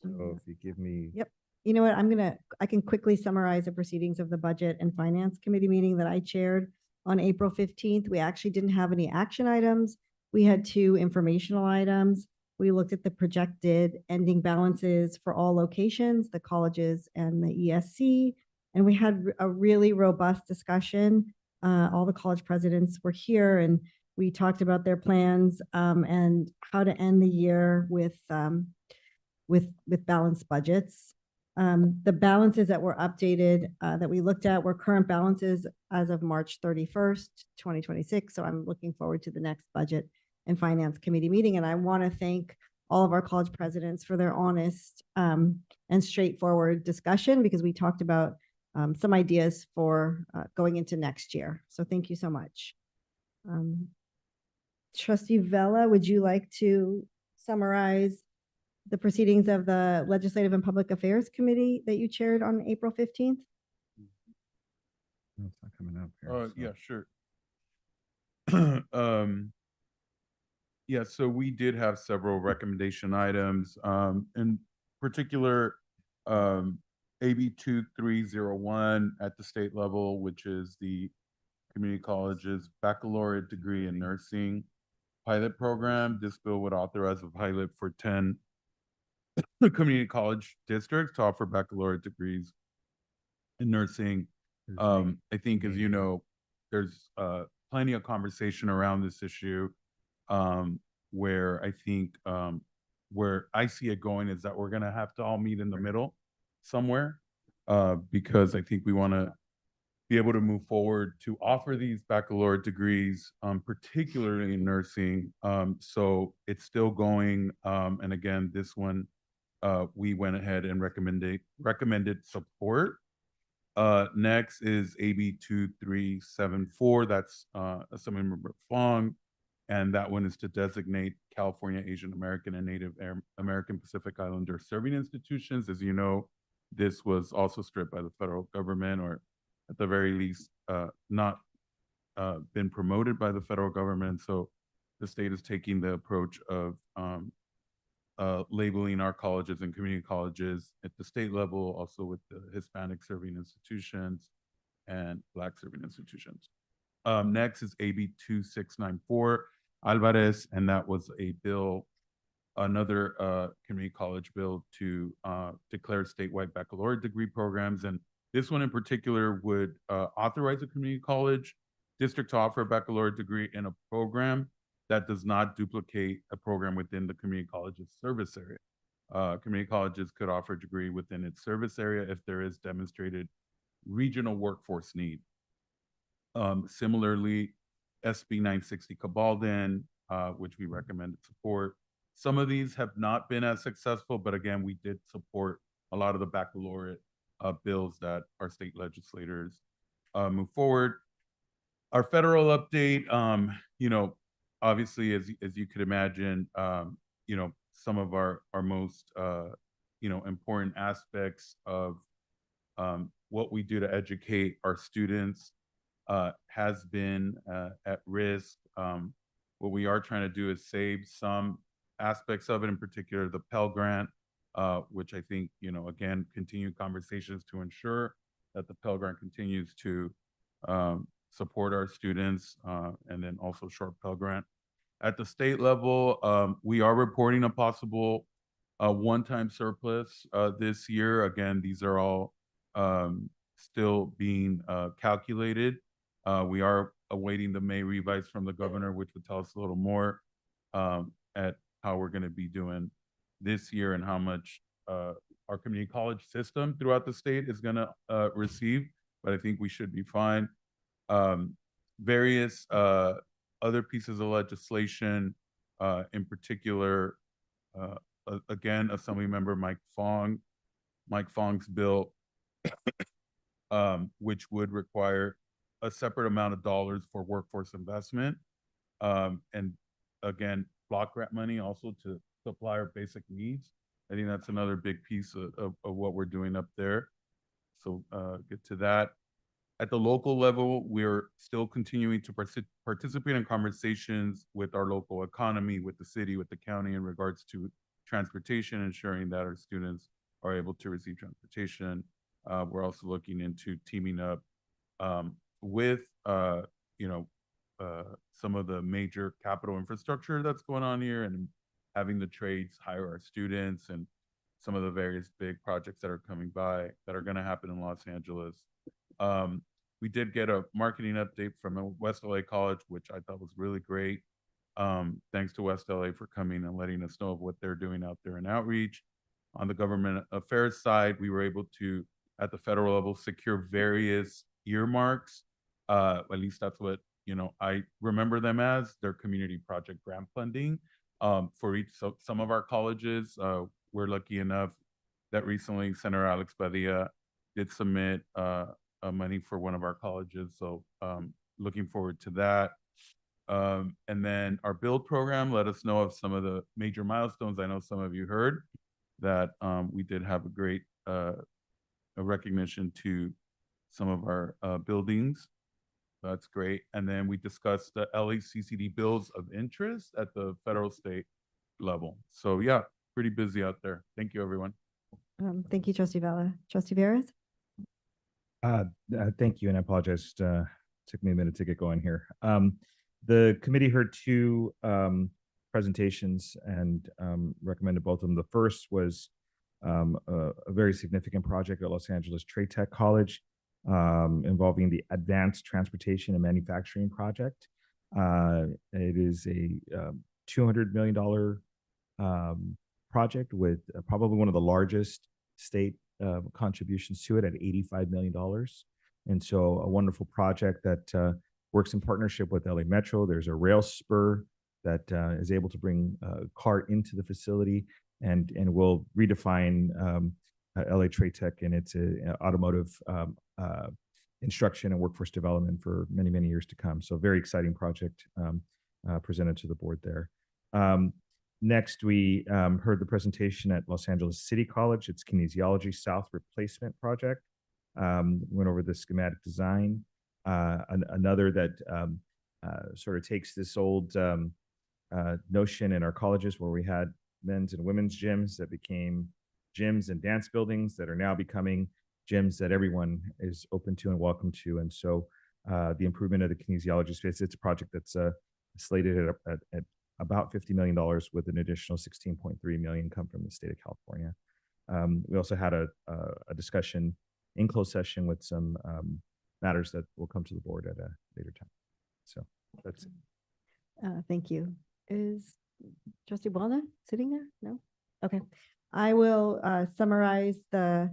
Speaker 5: So if you give me.
Speaker 1: Yep. You know what, I can quickly summarize the proceedings of the Budget and Finance Committee meeting that I chaired on April 15th. We actually didn't have any action items. We had 2 informational items. We looked at the projected ending balances for all locations, the colleges and the ESC, and we had a really robust discussion. All the college presidents were here, and we talked about their plans and how to end the year with balanced budgets. The balances that were updated that we looked at were current balances as of March 31st, 2026. So I'm looking forward to the next Budget and Finance Committee meeting. And I want to thank all of our college presidents for their honest and straightforward discussion, because we talked about some ideas for going into next year. So thank you so much. Trustee Vella, would you like to summarize the proceedings of the Legislative and Public Affairs Committee that you chaired on April 15th?
Speaker 5: No, it's not coming up here.
Speaker 14: Yeah, sure. Yeah, so we did have several recommendation items, in particular, AB 2301 at the state level, which is the community college's baccalaureate degree in nursing pilot program. This bill would authorize a pilot for 10 community college districts to offer baccalaureate degrees in nursing. I think, as you know, there's plenty of conversation around this issue. where I think where I see it going is that we're gonna have to all meet in the middle somewhere, because I think we want to be able to move forward to offer these baccalaureate degrees, particularly in nursing. So it's still going. And again, this one, we went ahead and recommended support. Next is AB 2374. That's Assemblymember Fong. And that one is to designate California, Asian American, and Native American Pacific Islander serving institutions. As you know, this was also stripped by the federal government, or at the very least, not been promoted by the federal government. So the state is taking the approach of labeling our colleges and community colleges at the state level, also with the Hispanic serving institutions and Black serving institutions. Next is AB 2694 Alvarez, and that was a bill, another community college bill to declare statewide baccalaureate degree programs. And this one in particular would authorize a community college district to offer a baccalaureate degree in a program that does not duplicate a program within the community college's service area. Community colleges could offer a degree within its service area if there is demonstrated regional workforce need. Similarly, SB 960 Cabalden, which we recommended support. Some of these have not been as successful, but again, we did support a lot of the baccalaureate bills that our state legislators move forward. Our federal update, you know, obviously, as you could imagine, you know, some of our most, you know, important aspects of what we do to educate our students has been at risk. What we are trying to do is save some aspects of it, in particular the Pell Grant, which I think, you know, again, continue conversations to ensure that the Pell Grant continues to support our students, and then also short Pell Grant. At the state level, we are reporting a possible one-time surplus this year. Again, these are all still being calculated. We are awaiting the May revise from the governor, which would tell us a little more at how we're going to be doing this year and how much our community college system throughout the state is going to receive. But I think we should be fine. Various other pieces of legislation, in particular, again, Assemblymember Mike Fong's bill, which would require a separate amount of dollars for workforce investment. And again, block grant money also to supply our basic needs. I think that's another big piece of what we're doing up there. So get to that. At the local level, we're still continuing to participate in conversations with our local economy, with the city, with the county in regards to transportation, ensuring that our students are able to receive transportation. We're also looking into teaming up with, you know, some of the major capital infrastructure that's going on here, and having the trades hire our students, and some of the various big projects that are coming by that are going to happen in Los Angeles. We did get a marketing update from West LA College, which I thought was really great. Thanks to West LA for coming and letting us know of what they're doing out there in outreach. On the government affairs side, we were able to, at the federal level, secure various earmarks. At least that's what, you know, I remember them as, their community project grant funding for each. So some of our colleges, we're lucky enough that recently Senator Alex Padilla did submit money for one of our colleges. So looking forward to that. And then our build program let us know of some of the major milestones. I know some of you heard that we did have a great a recognition to some of our buildings. That's great. And then we discussed the LACCD bills of interest at the federal state level. So yeah, pretty busy out there. Thank you, everyone.
Speaker 1: Thank you, Trustee Vela. Trustee Veras?
Speaker 5: Thank you, and I apologize. Took me a minute to get going here. The committee heard two presentations and recommended both of them. The first was a very significant project at Los Angeles Trade Tech College involving the Advanced Transportation and Manufacturing Project. It is a $200 million project with probably one of the largest state contributions to it at $85 million. And so a wonderful project that works in partnership with LA Metro. There's a rail spur that is able to bring CART into the facility and will redefine LA Trade Tech and its automotive instruction and workforce development for many, many years to come. So very exciting project presented to the board there. Next, we heard the presentation at Los Angeles City College. It's Kinesiology South Replacement Project. Went over the schematic design. Another that sort of takes this old notion in our colleges where we had men's and women's gyms that became gyms and dance buildings that are now becoming gyms that everyone is open to and welcome to. And so the improvement of the kinesiology space, it's a project that's slated at about $50 million with an additional $16.3 million come from the state of California. We also had a discussion in closed session with some matters that will come to the board at a later time. So that's it.
Speaker 1: Thank you. Is Trustee Walna sitting there? No? Okay. I will summarize the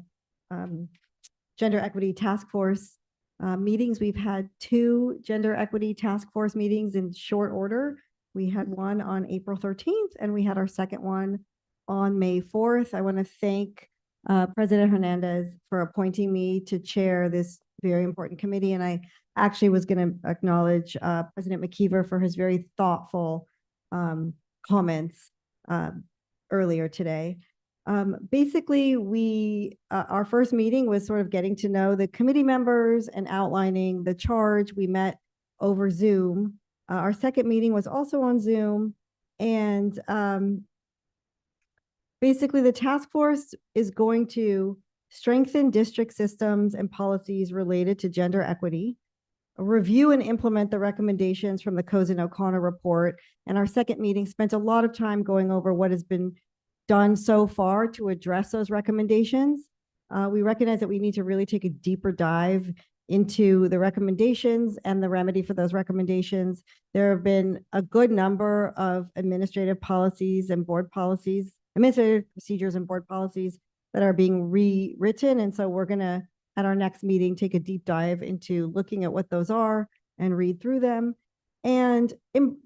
Speaker 1: Gender Equity Task Force meetings. We've had 2 Gender Equity Task Force meetings in short order. We had one on April 13th, and we had our second one on May 4th. I want to thank President Hernandez for appointing me to chair this very important committee. And I actually was going to acknowledge President McKeever for his very thoughtful comments earlier today. Basically, our first meeting was sort of getting to know the committee members and outlining the charge. We met over Zoom. Our second meeting was also on Zoom. And basically, the task force is going to strengthen district systems and policies related to gender equity, review and implement the recommendations from the Cozen O'Connor report. And our second meeting spent a lot of time going over what has been done so far to address those recommendations. We recognize that we need to really take a deeper dive into the recommendations and the remedy for those recommendations. There have been a good number of administrative policies and board policies, administrative procedures and board policies that are being rewritten. And so we're going to, at our next meeting, take a deep dive into looking at what those are and read through them. And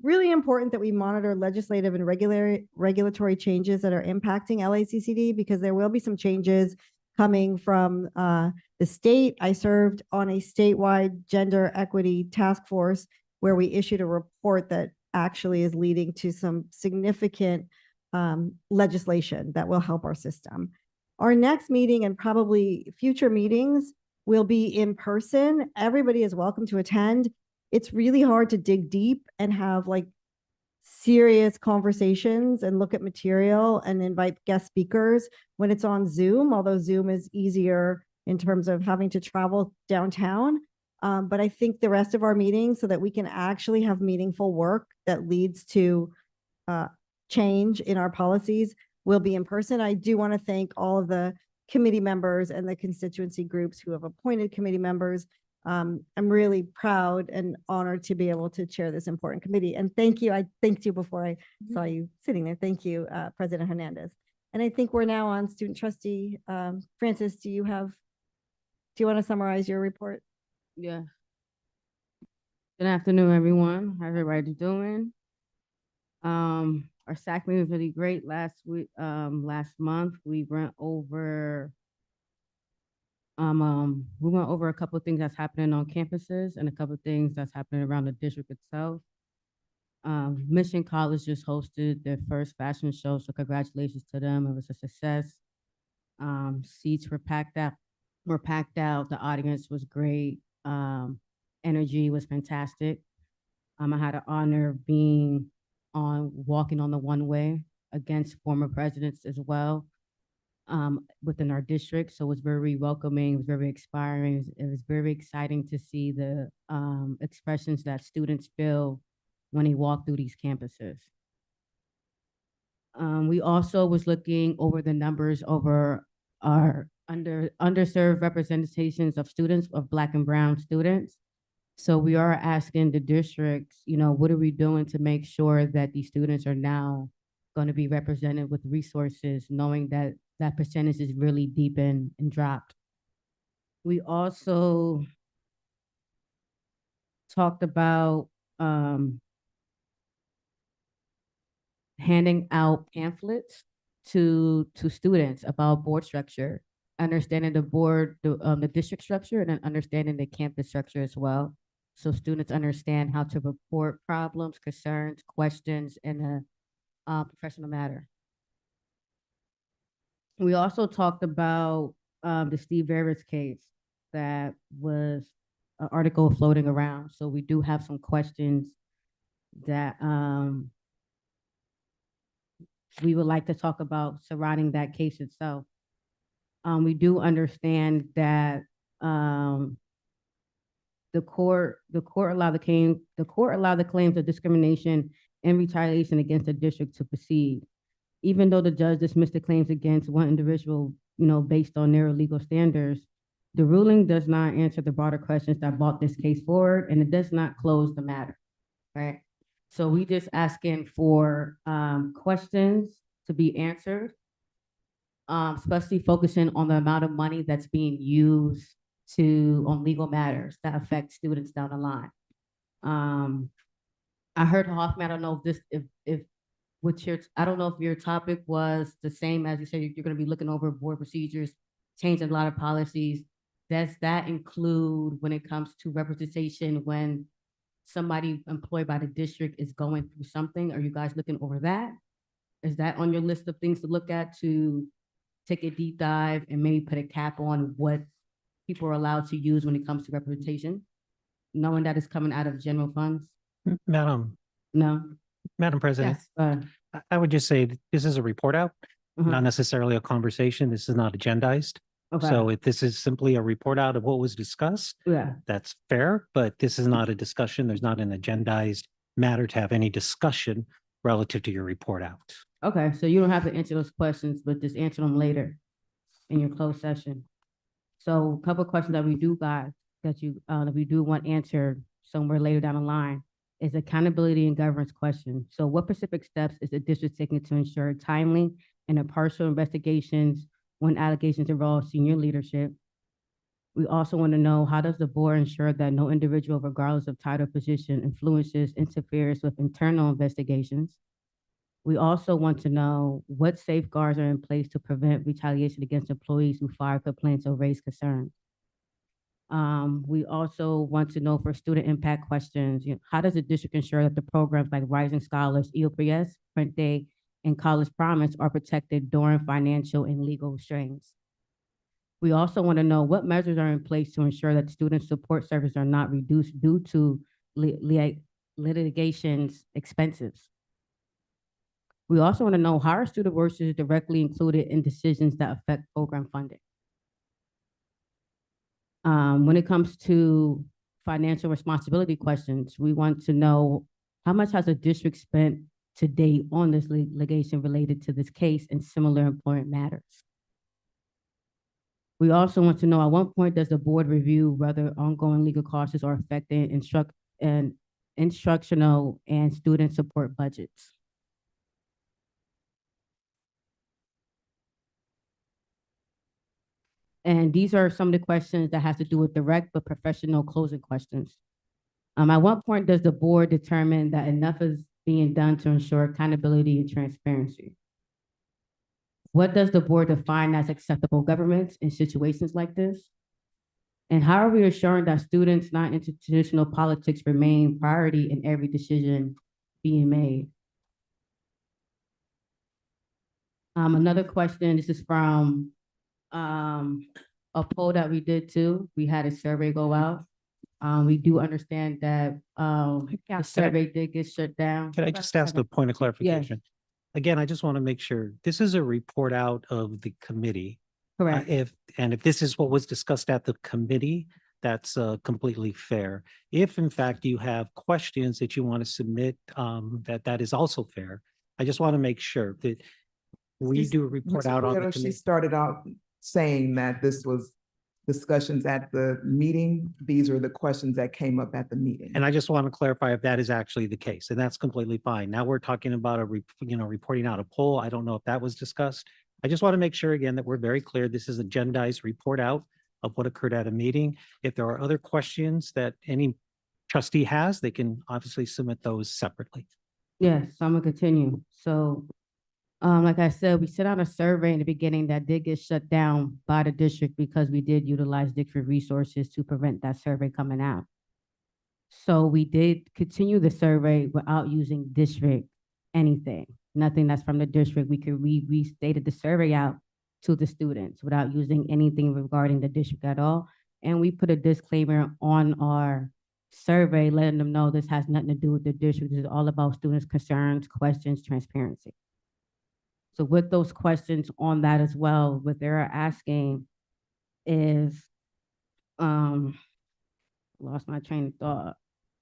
Speaker 1: really important that we monitor legislative and regulatory changes that are impacting LACCD, because there will be some changes coming from the state. I served on a statewide gender equity task force where we issued a report that actually is leading to some significant legislation that will help our system. Our next meeting and probably future meetings will be in person. Everybody is welcome to attend. It's really hard to dig deep and have like serious conversations and look at material and invite guest speakers when it's on Zoom, although Zoom is easier in terms of having to travel downtown. But I think the rest of our meetings, so that we can actually have meaningful work that leads to change in our policies, will be in person. I do want to thank all of the committee members and the constituency groups who have appointed committee members. I'm really proud and honored to be able to chair this important committee. And thank you. I thanked you before I saw you sitting there. Thank you, President Hernandez. And I think we're now on student trustee. Francis, do you want to summarize your report?
Speaker 15: Yeah. Good afternoon, everyone. How everybody doing? Our SAC meeting was really great last month. We went over a couple of things that's happening on campuses and a couple of things that's happening around the district itself. Mission College just hosted their first fashion show, so congratulations to them. It was a success. Seats were packed out. The audience was great. Energy was fantastic. I had an honor of walking on the one-way against former presidents as well. Within our district. So it was very welcoming, it was very inspiring. It was very exciting to see the expressions that students feel when they walk through these campuses. We also was looking over the numbers over our underserved representations of students, of Black and Brown students. So we are asking the districts, what are we doing to make sure that these students are now going to be represented with resources, knowing that that percentage is really deep and dropped. We also talked about handing out pamphlets to students about board structure, understanding the district structure, and then understanding the campus structure as well. So students understand how to report problems, concerns, questions in a professional manner. We also talked about the Steve Harris case that was an article floating around. So we do have some questions that we would like to talk about surrounding that case itself. We do understand that the court allowed the claims of discrimination and retaliation against the district to proceed, even though the judge dismissed the claims against one individual, based on narrow legal standards. The ruling does not answer the broader questions that brought this case forward, and it does not close the matter, right? So we just asking for questions to be answered, especially focusing on the amount of money that's being used on legal matters that affect students down the line. I heard Hoffman, I don't know I don't know if your topic was the same as you said, you're going to be looking over board procedures, changing a lot of policies. Does that include when it comes to representation when somebody employed by the district is going through something? Are you guys looking over that? Is that on your list of things to look at, to take a deep dive and maybe put a cap on what people are allowed to use when it comes to representation, knowing that it's coming out of general funds?
Speaker 16: Madam President,
Speaker 15: Yes.
Speaker 16: I would just say that this is a report out,
Speaker 15: Uh-huh.
Speaker 16: not necessarily a conversation. This is not agendized.
Speaker 15: Okay.
Speaker 16: So if this is simply a report out of what was discussed,
Speaker 15: Yeah.
Speaker 16: that's fair, but this is not a discussion. There's not an agendized matter to have any discussion relative to your report out.
Speaker 15: Okay, so you don't have to answer those questions, but just answer them later in your closed session. So a couple of questions that we do got that we do want answered somewhere later down the line is accountability and governance question. So what specific steps is the district taking to ensure timely and impartial investigations when allegations involve senior leadership? We also want to know, how does the board ensure that no individual, regardless of title or position, influences, interferes with internal investigations? We also want to know what safeguards are in place to prevent retaliation against employees who file complaints or raise concerns. We also want to know, for student impact questions, how does the district ensure that the programs like Rising Scholars, EOPS, Print Day, and College Promise are protected during financial and legal strains? We also want to know what measures are in place to ensure that student support services are not reduced due to litigation's expenses. We also want to know, how are student voices directly included in decisions that affect program funding? When it comes to financial responsibility questions, we want to know, how much has the district spent to date on this litigation related to this case and similar employment matters? We also want to know, at what point does the board review whether ongoing legal costs are affecting instructional and student support budgets? And these are some of the questions that has to do with direct but professional closing questions. At what point does the board determine that enough is being done to ensure accountability and transparency? What does the board define as acceptable governance in situations like this? And how are we assuring that students, not into traditional politics, remain priority in every decision being made? Another question, this is from a poll that we did too. We had a survey go out. We do understand that the survey did get shut down.
Speaker 16: Can I just ask a point of clarification? Again, I just want to make sure this is a report out of the committee.
Speaker 15: Correct.
Speaker 16: If this is what was discussed at the committee, that's completely fair. If in fact you have questions that you want to submit, that is also fair. I just want to make sure that we do a report
Speaker 17: Mr.
Speaker 16: out on the
Speaker 17: Guerrero, she
Speaker 16: committee.
Speaker 17: started out saying that this was discussions at the meeting. These are the questions that came up at the meeting.
Speaker 16: And I just want to clarify if that is actually the case, and that's completely fine. Now we're talking about reporting out a poll. I don't know if that was discussed. I just want to make sure again that we're very clear. This is agendized report out of what occurred at a meeting. If there are other questions that any trustee has, they can obviously submit those separately.
Speaker 15: Yes, so I'm gonna continue. So, like I said, we sent out a survey in the beginning that did get shut down by the district because we did utilize district resources to prevent that survey coming out. So we did continue the survey without using district anything, nothing that's from the district. We restated the survey out to the students without using anything regarding the district at all. And we put a disclaimer on our survey, letting them know this has nothing to do with the district. This is all about students' concerns, questions, transparency. So with those questions on that as well, what they're asking is, lost my train of thought.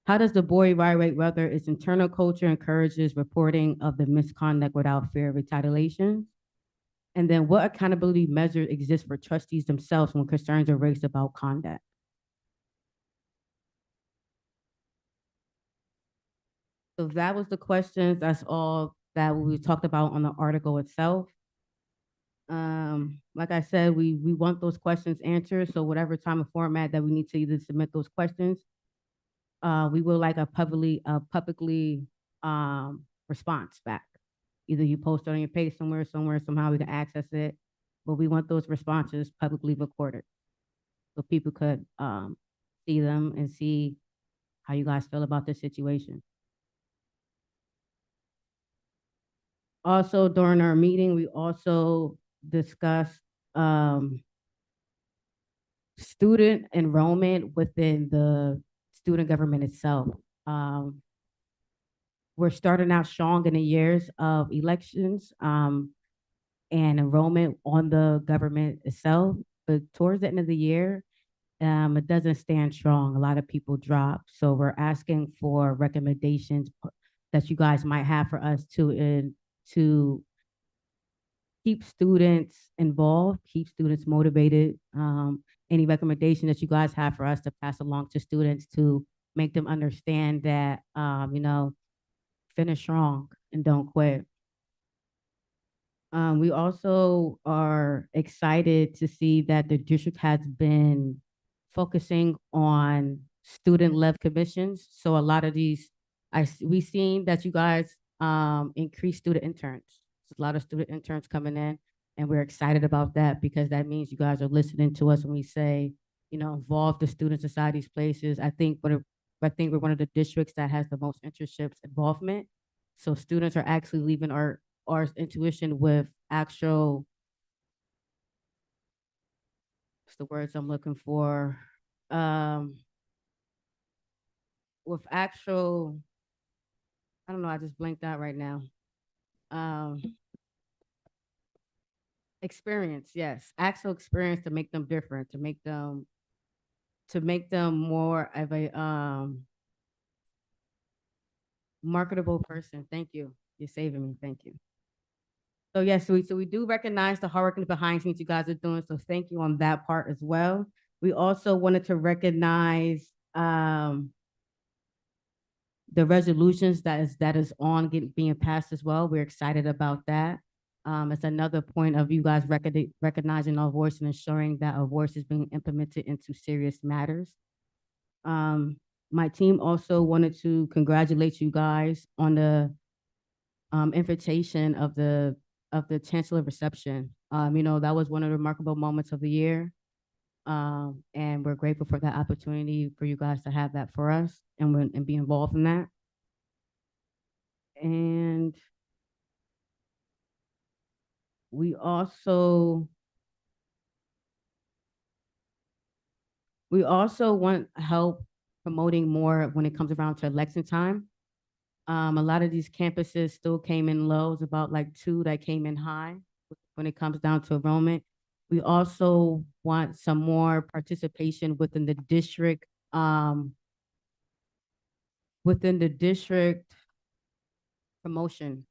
Speaker 15: How does the board evaluate whether its internal culture encourages reporting of the misconduct without fear of retaliation? And then what accountability measures exist for trustees themselves when concerns are raised about conduct? So that was the questions. That's all that we talked about on the article itself. Like I said, we want those questions answered. So whatever time and format that we need to either submit those questions, we will like a publicly response back. Either you post it on your page somewhere, somehow we can access it, but we want those responses publicly recorded so people could see them and see how you guys feel about this situation. Also, during our meeting, we also discussed student enrollment within the student government itself. We're starting out strong in the years of elections and enrollment on the government itself, but towards the end of the year, it doesn't stand strong. A lot of people drop. So we're asking for recommendations that you guys might have for us to keep students involved, keep students motivated. Any recommendation that you guys have for us to pass along to students to make them understand that, finish strong and don't quit. We also are excited to see that the district has been focusing on student-led commissions. So a lot of these, we've seen that you guys increase student interns. There's a lot of student interns coming in, and we're excited about that because that means you guys are listening to us when we say, involve the students inside these places. I think we're one of the districts that has the most internships involvement. So students are actually leaving our intuition with actual, what's the words I'm looking for? With actual, I don't know, I just blanked out right now. Experience, yes, actual experience to make them different, to make them more of a marketable person. Thank you. You're saving me. Thank you. So yes, so we do recognize the hard work and behind the scenes you guys are doing. So thank you on that part as well. We also wanted to recognize the resolutions that is on being passed as well. We're excited about that. It's another point of you guys recognizing our voice and ensuring that our voice is being implemented into serious matters. My team also wanted to congratulate you guys on the invitation of the Chancellor reception. That was one of the remarkable moments of the year. And we're grateful for that opportunity for you guys to have that for us and be involved in that. And we also want help promoting more when it comes around to election time. A lot of these campuses still came in low. It's about like 2 that came in high when it comes down to enrollment. We also want some more participation within the district promotion.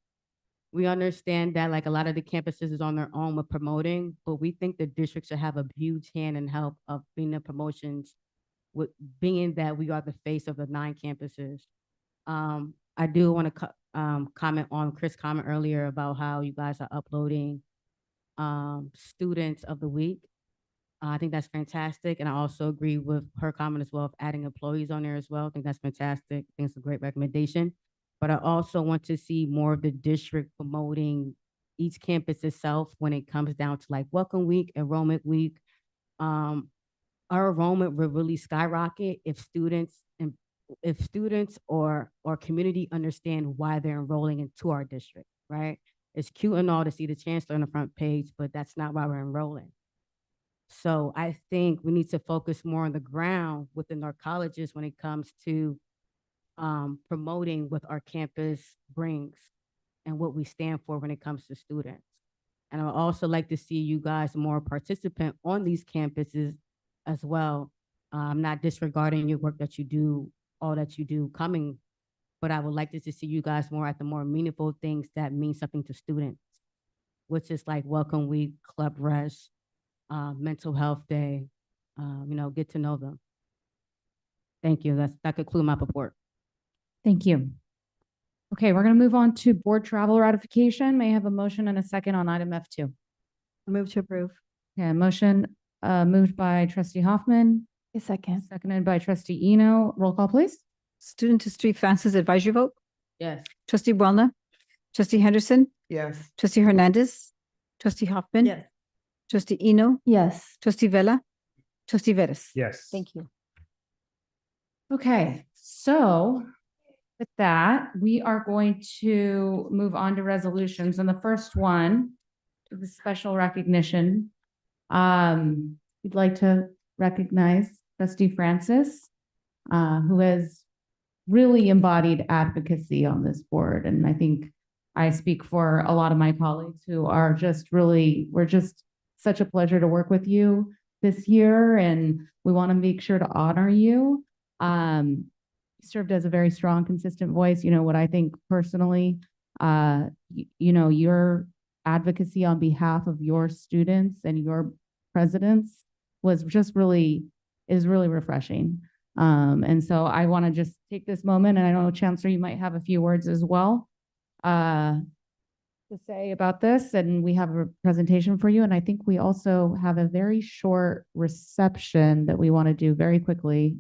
Speaker 15: We understand that like a lot of the campuses is on their own with promoting, but we think the district should have a huge hand in help of being the promotions with being that we are the face of the 9 campuses. I do want to comment on Chris' comment earlier about how you guys are uploading students of the week. I think that's fantastic. And I also agree with her comment as well of adding employees on there as well. I think that's fantastic. I think it's a great recommendation. But I also want to see more of the district promoting each campus itself when it comes down to like welcome week, enrollment week. Our enrollment will really skyrocket if students or community understand why they're enrolling into our district, right? It's cute and all to see the chancellor on the front page, but that's not why we're enrolling. So I think we need to focus more on the ground within our colleges when it comes to promoting what our campus brings and what we stand for when it comes to students. And I would also like to see you guys more participant on these campuses as well. I'm not disregarding your work that you do, all that you do coming, but I would like to see you guys more at the more meaningful things that mean something to students, which is like Welcome Week, Club Rush, Mental Health Day, get to know them. Thank you. That concludes my report.
Speaker 2: Thank you. Okay, we're going to move on to board travel ratification. May I have a motion and a second on item F2?
Speaker 1: Move to approve.
Speaker 2: Okay, a motion moved by trustee Hoffman.
Speaker 13: A second.
Speaker 2: Seconded by trustee Eno. Roll call, please.
Speaker 18: Student trustee Francis advisory vote.
Speaker 15: Yes.
Speaker 18: Trustee Bronner. Trustee Henderson.
Speaker 17: Yes.
Speaker 18: Trustee Hernandez. Trustee Hoffman.
Speaker 1: Yes.
Speaker 18: Trustee Eno.
Speaker 13: Yes.
Speaker 18: Trustee Vella. Trustee Veras.
Speaker 5: Yes.
Speaker 18: Thank you.
Speaker 2: Okay, so with that, we are going to move on to resolutions. And the first one is the special recognition. We'd like to recognize trustee Francis, who has really embodied advocacy on this board. And I think I speak for a lot of my colleagues who are we're just such a pleasure to work with you this year. And we want to make sure to honor you. Served as a very strong, consistent voice. You know what I think personally, your advocacy on behalf of your students and your presidents is really refreshing. And so I want to just take this moment, and I know Chancellor, you might have a few words as well to say about this, and we have a presentation for you. And I think we also have a very short reception that we want to do very quickly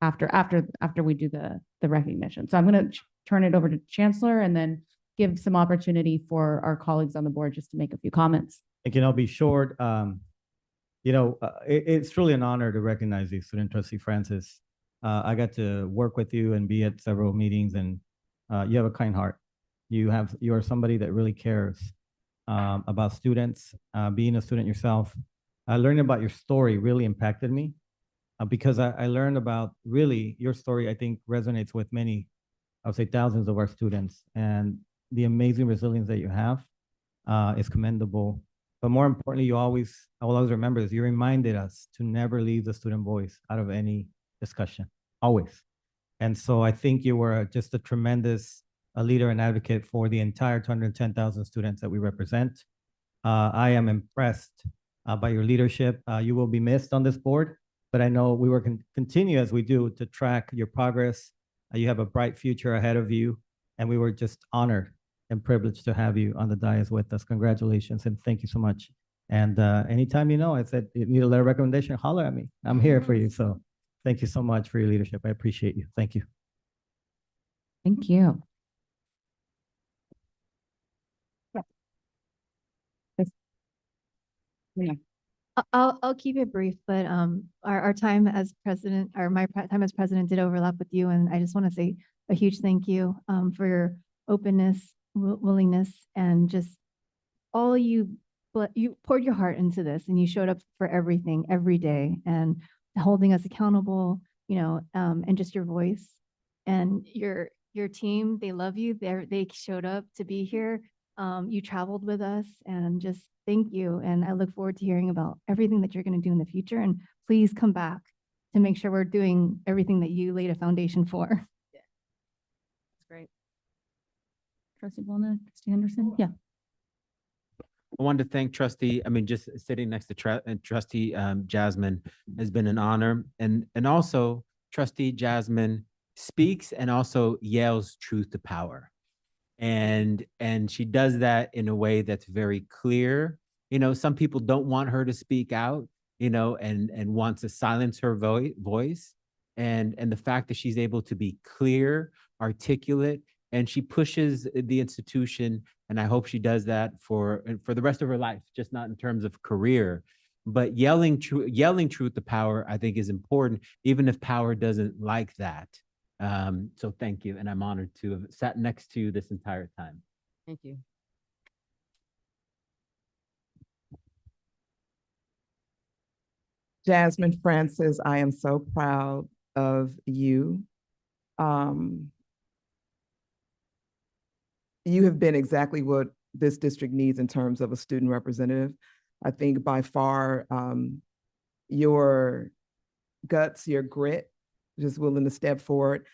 Speaker 2: after we do the recognition. So I'm going to turn it over to Chancellor and then give some opportunity for our colleagues on the board just to make a few comments.
Speaker 4: And I'll be short. It's truly an honor to recognize you, student trustee Francis. I got to work with you and be at several meetings, and you have a kind heart. You are somebody that really cares about students. Being a student yourself, learning about your story really impacted me. Because I learned about really your story, I think resonates with many, I would say thousands of our students, and the amazing resilience that you have is commendable. But more importantly, I will always remember this. You reminded us to never leave the student voice out of any discussion, always. And so I think you were just a tremendous leader and advocate for the entire 210,000 students that we represent. I am impressed by your leadership. You will be missed on this board. But I know we will continue as we do to track your progress. You have a bright future ahead of you, and we were just honored and privileged to have you on the dais with us. Congratulations, and thank you so much. And anytime I said you need a letter of recommendation, holler at me. I'm here for you. So thank you so much for your leadership. I appreciate you. Thank you.
Speaker 2: Thank you.
Speaker 13: Yeah. I'll keep it brief, but our time as president, or my time as president, did overlap with you, and I just want to say a huge thank you for your openness, willingness, and just all you poured your heart into this, and you showed up for everything every day, and holding us accountable, and just your voice and your team. They love you. They showed up to be here. You traveled with us, and just thank you. And I look forward to hearing about everything that you're going to do in the future. And please come back to make sure we're doing everything that you laid a foundation for.
Speaker 2: That's great. Trustee Boulna, trustee Henderson? Yeah.
Speaker 19: I wanted to thank just sitting next to trustee Jasmine has been an honor. And also trustee Jasmine speaks and also yells truth to power. And she does that in a way that's very clear. You know, some people don't want her to speak out, you know, and want to silence her voice. And the fact that she's able to be clear, articulate, and she pushes the institution, and I hope she does that for the rest of her life, just not in terms of career. But yelling truth to power, I think, is important, even if power doesn't like that. So thank you, and I'm honored to have sat next to you this entire time.
Speaker 15: Thank you.
Speaker 17: Jasmine Francis, I am so proud of you. You have been exactly what this district needs in terms of a student representative. I think by far your guts, your grit, just willing to step forward.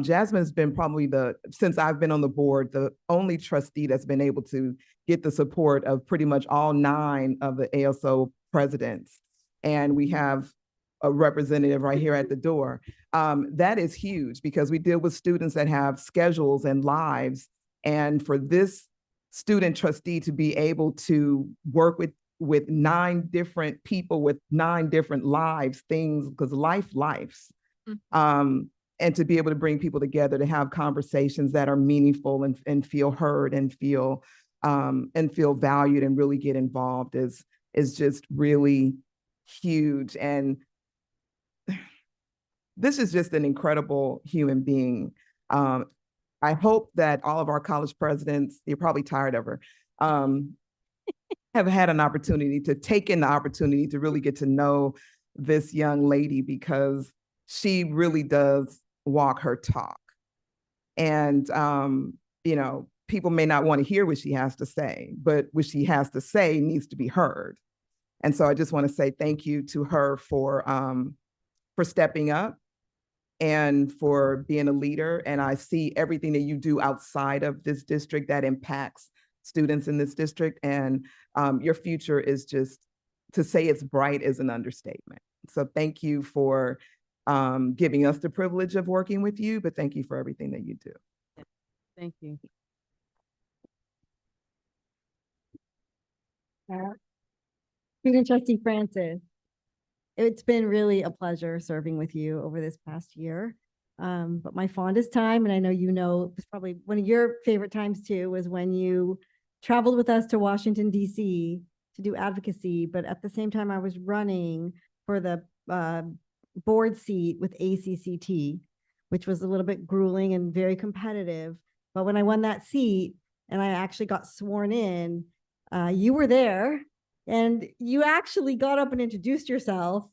Speaker 17: Jasmine has been probably since I've been on the board, the only trustee that's been able to get the support of pretty much all 9 of the ASO presidents. And we have a representative right here at the door. That is huge because we deal with students that have schedules and lives. And for this student trustee to be able to work with 9 different people with 9 different lives, things, because lives. And to be able to bring people together to have conversations that are meaningful and feel heard and feel valued and really get involved is just really huge. And this is just an incredible human being. I hope that all of our college presidents, you're probably tired of her, have had an opportunity to take in the opportunity to really get to know this young lady, because she really does walk her talk. And, you know, people may not want to hear what she has to say, but what she has to say needs to be heard. And so I just want to say thank you to her for stepping up and for being a leader. And I see everything that you do outside of this district that impacts students in this district. And your future is just, to say it's bright is an understatement. So thank you for giving us the privilege of working with you, but thank you for everything that you do.
Speaker 15: Thank you.
Speaker 1: Student trustee Francis, it's been really a pleasure serving with you over this past year. But my fondest time, and I know you know, it's probably one of your favorite times too, was when you traveled with us to Washington, D.C. to do advocacy. But at the same time, I was running for the board seat with ACCT, which was a little bit grueling and very competitive. But when I won that seat and I actually got sworn in, you were there. And you actually got up and introduced yourself,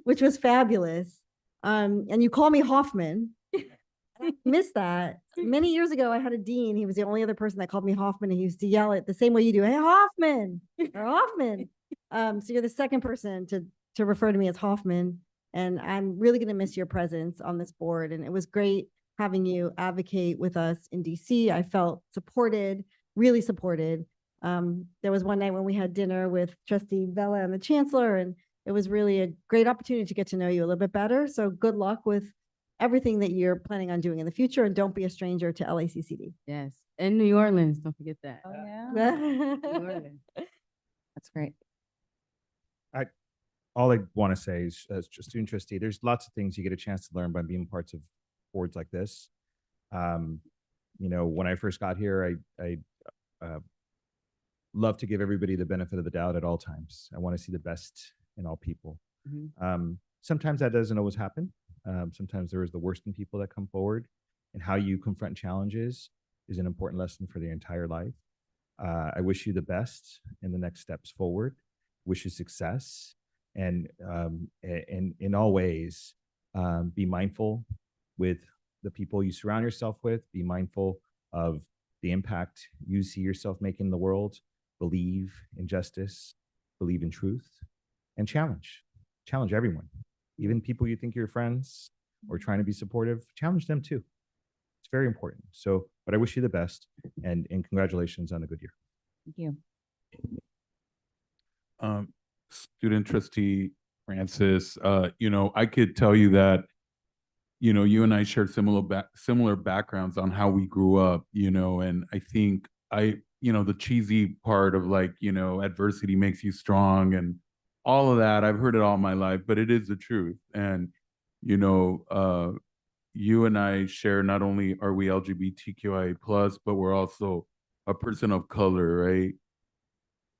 Speaker 1: which was fabulous. And you call me Hoffman. I missed that. Many years ago, I had a dean. He was the only other person that called me Hoffman, and he used to yell it the same way you do. Hey, Hoffman, or Hoffman. So you're the second person to refer to me as Hoffman. And I'm really going to miss your presence on this board. And it was great having you advocate with us in DC. I felt supported, really supported. There was one night when we had dinner with Trustee Vela and the Chancellor, and it was really a great opportunity to get to know you a little bit better. So good luck with everything that you're planning on doing in the future, and don't be a stranger to LACCD.
Speaker 15: Yes, and New Orleans, don't forget that.
Speaker 2: Oh, yeah.
Speaker 15: New Orleans.
Speaker 2: That's great.
Speaker 5: All I want to say is, as a student trustee, there's lots of things you get a chance to learn by being parts of boards like this. You know, when I first got here, I love to give everybody the benefit of the doubt at all times. I want to see the best in all people. Sometimes that doesn't always happen. Sometimes there is the worst in people that come forward, and how you confront challenges is an important lesson for their entire life. I wish you the best in the next steps forward. Wish you success, and in all ways, be mindful with the people you surround yourself with. Be mindful of the impact you see yourself making in the world. Believe in justice, believe in truth, and challenge everyone, even people you think you're friends or trying to be supportive. Challenge them too. It's very important. So, but I wish you the best and congratulations on a good year.
Speaker 2: Thank you.
Speaker 14: Student trustee Francis, I could tell you that, you and I share similar backgrounds on how we grew up, and I think the cheesy part of like, adversity makes you strong and all of that, I've heard it all my life, but it is the truth. And, you and I share, not only are we LGBTQIA plus, but we're also a person of color, right?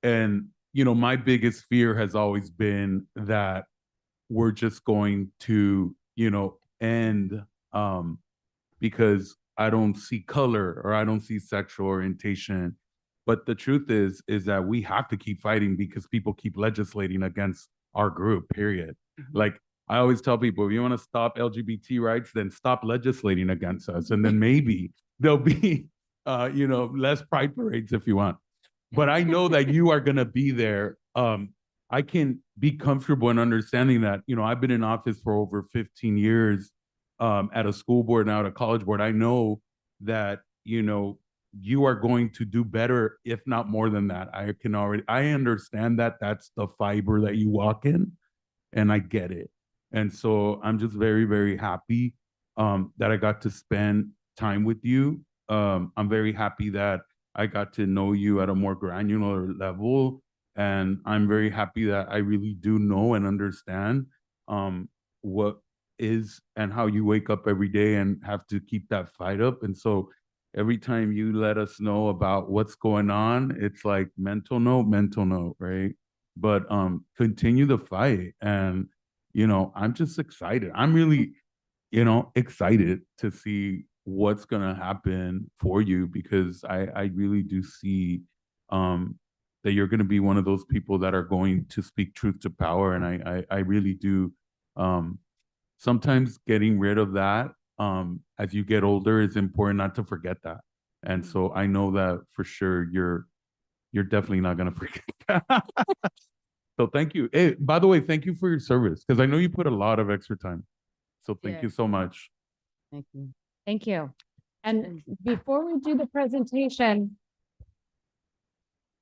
Speaker 14: And, my biggest fear has always been that we're just going to, end because I don't see color or I don't see sexual orientation. But the truth is that we have to keep fighting because people keep legislating against our group, period. Like I always tell people, if you want to stop LGBT rights, then stop legislating against us. And then maybe there'll be, less pride parades if you want. But I know that you are going to be there. I can be comfortable in understanding that, I've been in office for over 15 years at a school board, now at a college board. I know that, you are going to do better, if not more than that. I understand that that's the fiber that you walk in, and I get it. And so I'm just very, very happy that I got to spend time with you. I'm very happy that I got to know you at a more granular level. And I'm very happy that I really do know and understand what is and how you wake up every day and have to keep that fight up. And so every time you let us know about what's going on, it's like mental note, right? But continue the fight. And, I'm just excited. I'm really, excited to see what's going to happen for you, because I really do see that you're going to be one of those people that are going to speak truth to power. And I really do. Sometimes getting rid of that as you get older is important, not to forget that. And so I know that for sure you're definitely not going to forget that. So thank you. Hey, by the way, thank you for your service, because I know you put a lot of extra time. So thank you so much.
Speaker 15: Thank you.
Speaker 2: Thank you. And before we do the presentation,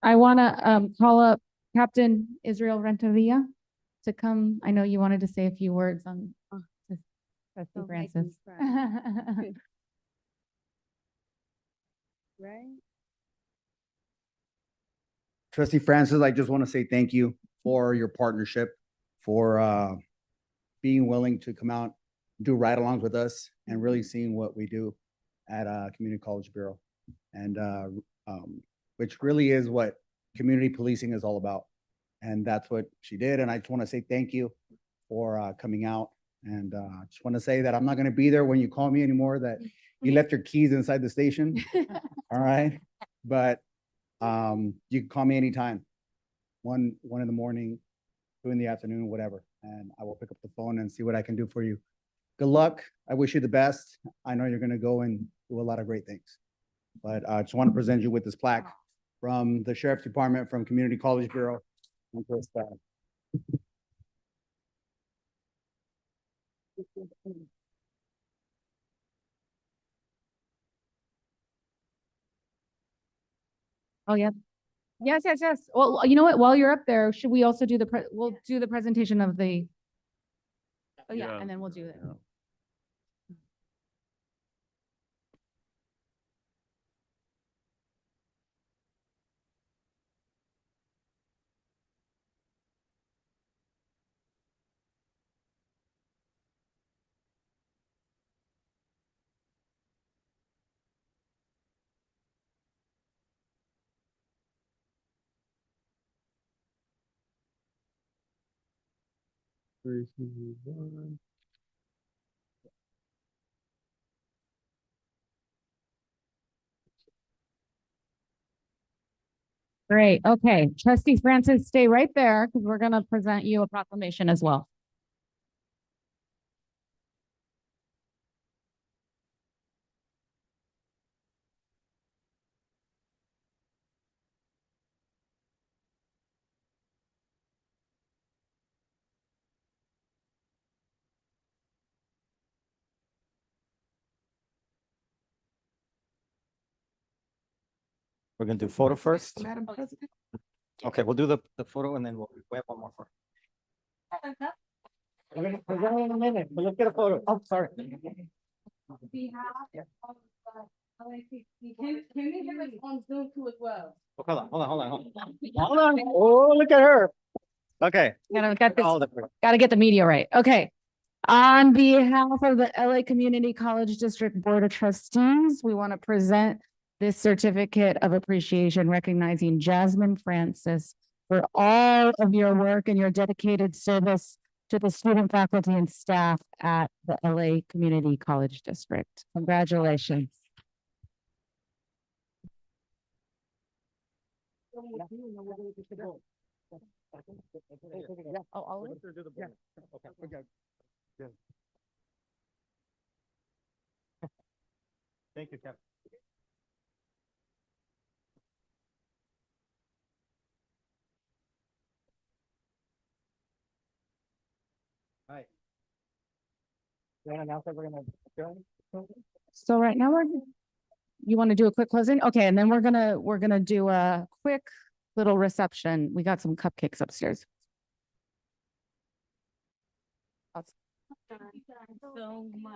Speaker 2: I want to call up Captain Israel Renteria to come. I know you wanted to say a few words on Trustee Francis.
Speaker 6: Right?
Speaker 20: Trustee Francis, I just want to say thank you for your partnership, for being willing to come out, do ride-alongs with us, and really seeing what we do at Community College Bureau, and which really is what community policing is all about. And that's what she did. And I just want to say thank you for coming out. And just want to say that I'm not going to be there when you call me anymore, that you left your keys inside the station. All right. But you can call me anytime, one in the morning, 2 in the afternoon, whatever. And I will pick up the phone and see what I can do for you. Good luck. I wish you the best. I know you're going to go and do a lot of great things. But I just want to present you with this plaque from the Sheriff's Department, from Community College Bureau. And just,
Speaker 2: Oh, yeah. Yes, yes, yes. Well, you know what? While you're up there, should we also do we'll do the presentation of the, oh yeah,
Speaker 14: Yeah.
Speaker 2: and then we'll do it. Great. Okay. Trustee Francis, stay right there because we're going to present you a proclamation as well.
Speaker 4: We're gonna do photo first.
Speaker 12: Madam President.
Speaker 4: Okay, we'll do the photo and then we have one more photo. We're gonna in a minute, but let's get a photo. Oh, sorry.
Speaker 2: Can you hear us on Zoom too as well?
Speaker 4: Hold on. Hold on. Oh, look at her. Okay.
Speaker 2: Gotta get the media right. Okay. On behalf of the LA Community College District Board of Trustees, we want to present this certificate of appreciation recognizing Jasmine Francis for all of your work and your dedicated service to the student, faculty, and staff at the LA Community College District. Congratulations. Oh, all of it?
Speaker 4: Okay, we're good. Good. Thank you, Kevin. All right. You want to announce that we're gonna adjourn?
Speaker 2: So right now you want to do a quick closing? Okay, and then we're gonna do a quick little reception. We got some cupcakes upstairs.
Speaker 15: So much.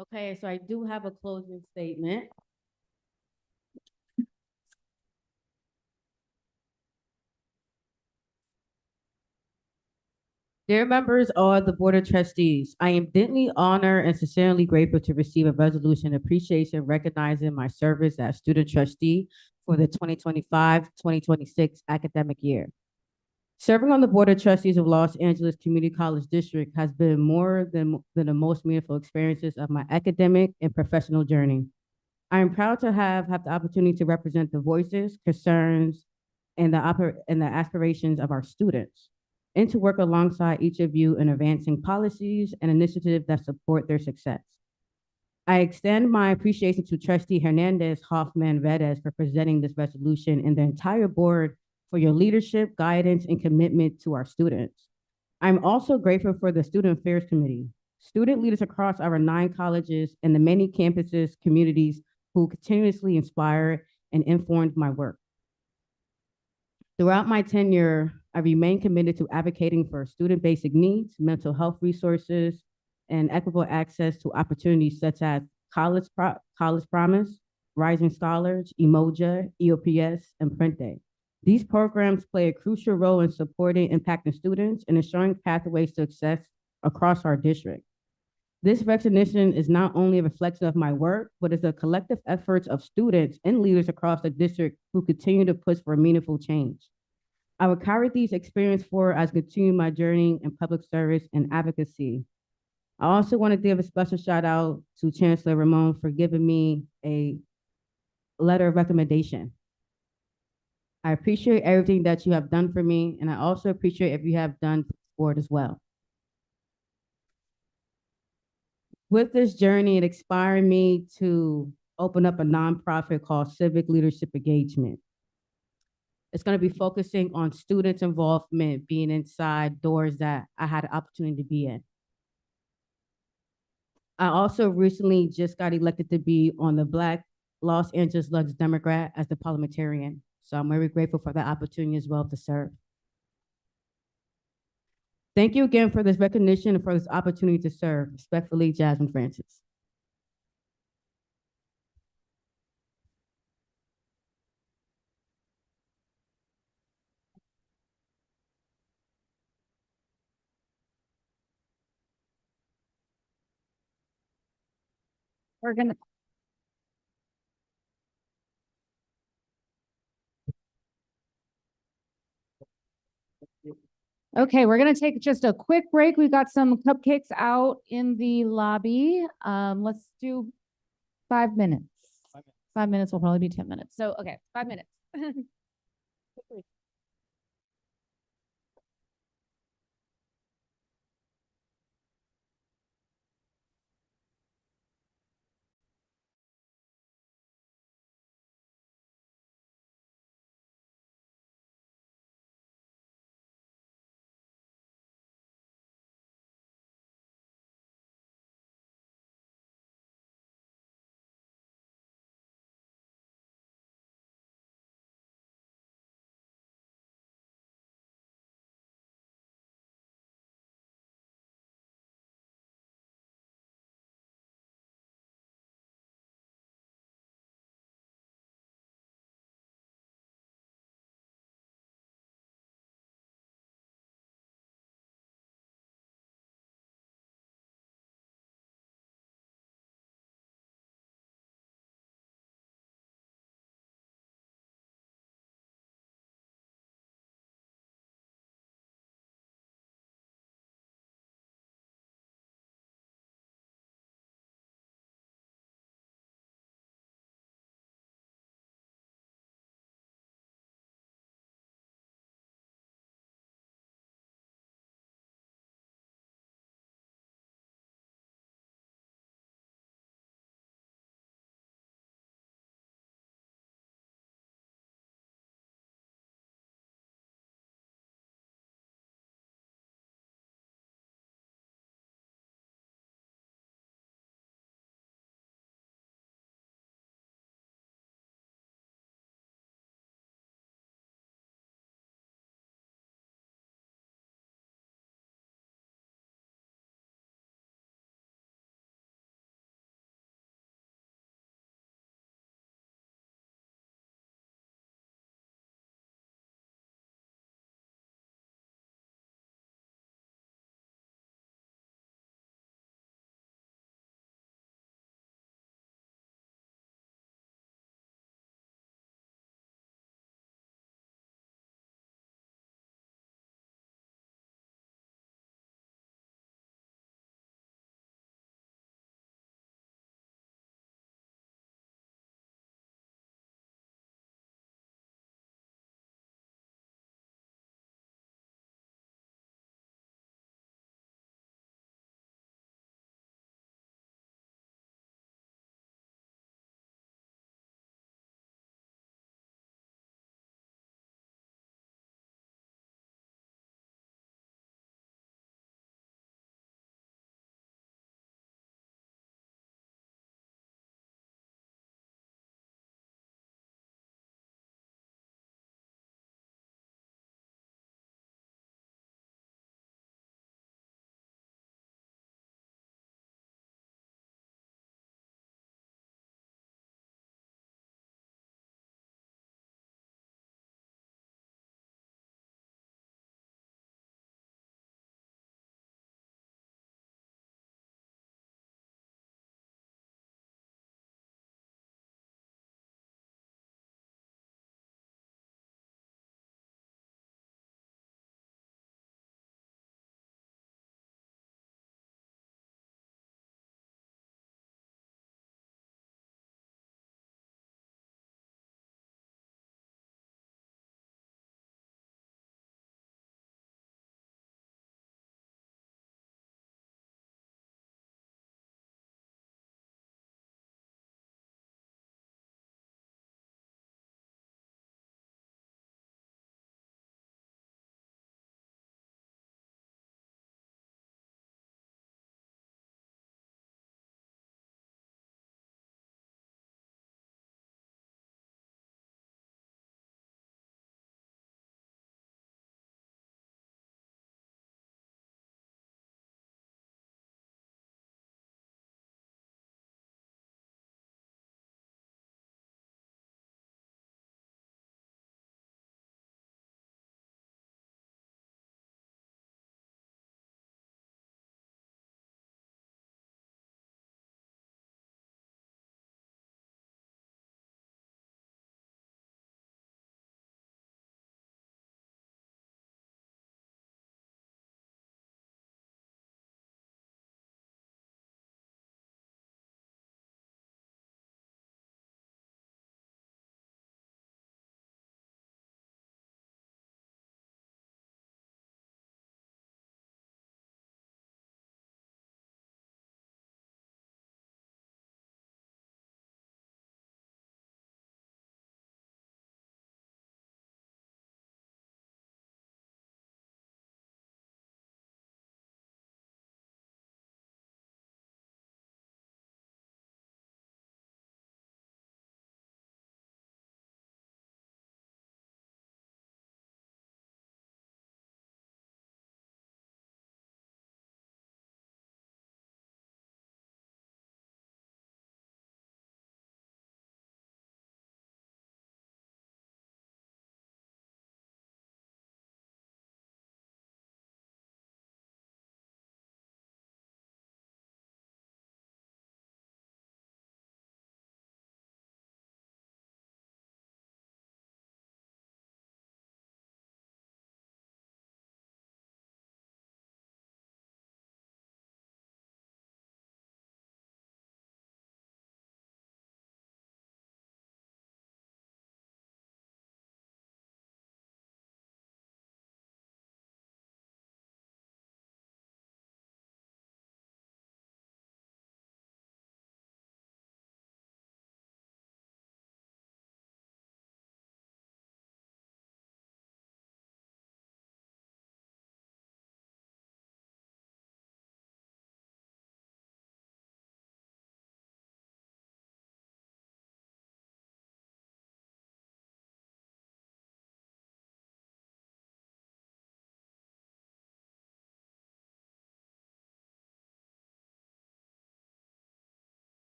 Speaker 15: Okay, so I do have a closing statement. Dear members of the Board of Trustees, I am deeply honored and sincerely grateful to receive a resolution appreciation recognizing my service as student trustee for the 2025-2026 academic year. Serving on the Board of Trustees of Los Angeles Community College District has been more than the most meaningful experiences of my academic and professional journey. I am proud to have the opportunity to represent the voices, concerns, and the aspirations of our students, and to work alongside each of you in advancing policies and initiatives that support their success. I extend my appreciation to Trustee Hernandez Hoffman Vedez for presenting this resolution and the entire board for your leadership, guidance, and commitment to our students. I'm also grateful for the Student Affairs Committee, student leaders across our 9 colleges and the many campuses, communities who continuously inspired and informed my work. Throughout my tenure, I remain committed to advocating for student basic needs, mental health resources, and equitable access to opportunities such as College Promise, Rising Scholars, Emoja, EOPS, and Print Day. These programs play a crucial role in supporting impacting students and ensuring pathways to success across our district. This recognition is not only a reflection of my work, but is a collective effort of students and leaders across the district who continue to push for meaningful change. I will carry these experiences forward as I continue my journey in public service and advocacy. I also want to give a special shout out to Chancellor Ramon for giving me a letter of recommendation. I appreciate everything that you have done for me, and I also appreciate if you have done for the board as well. With this journey, it inspired me to open up a nonprofit called Civic Leadership Engagement. It's going to be focusing on students' involvement, being inside doors that I had an opportunity to be in. I also recently just got elected to be on the Black Los Angeles Lux Democrat as the parliamentarian. So I'm very grateful for that opportunity as well to serve. Thank you again for this recognition and for this opportunity to serve. Respectfully, Jasmine Francis.
Speaker 2: We're gonna. Okay, we're gonna take just a quick break. We got some cupcakes out in the lobby. Let's do 5 minutes. 5 minutes will probably be 10 minutes. So, okay, 5 minutes.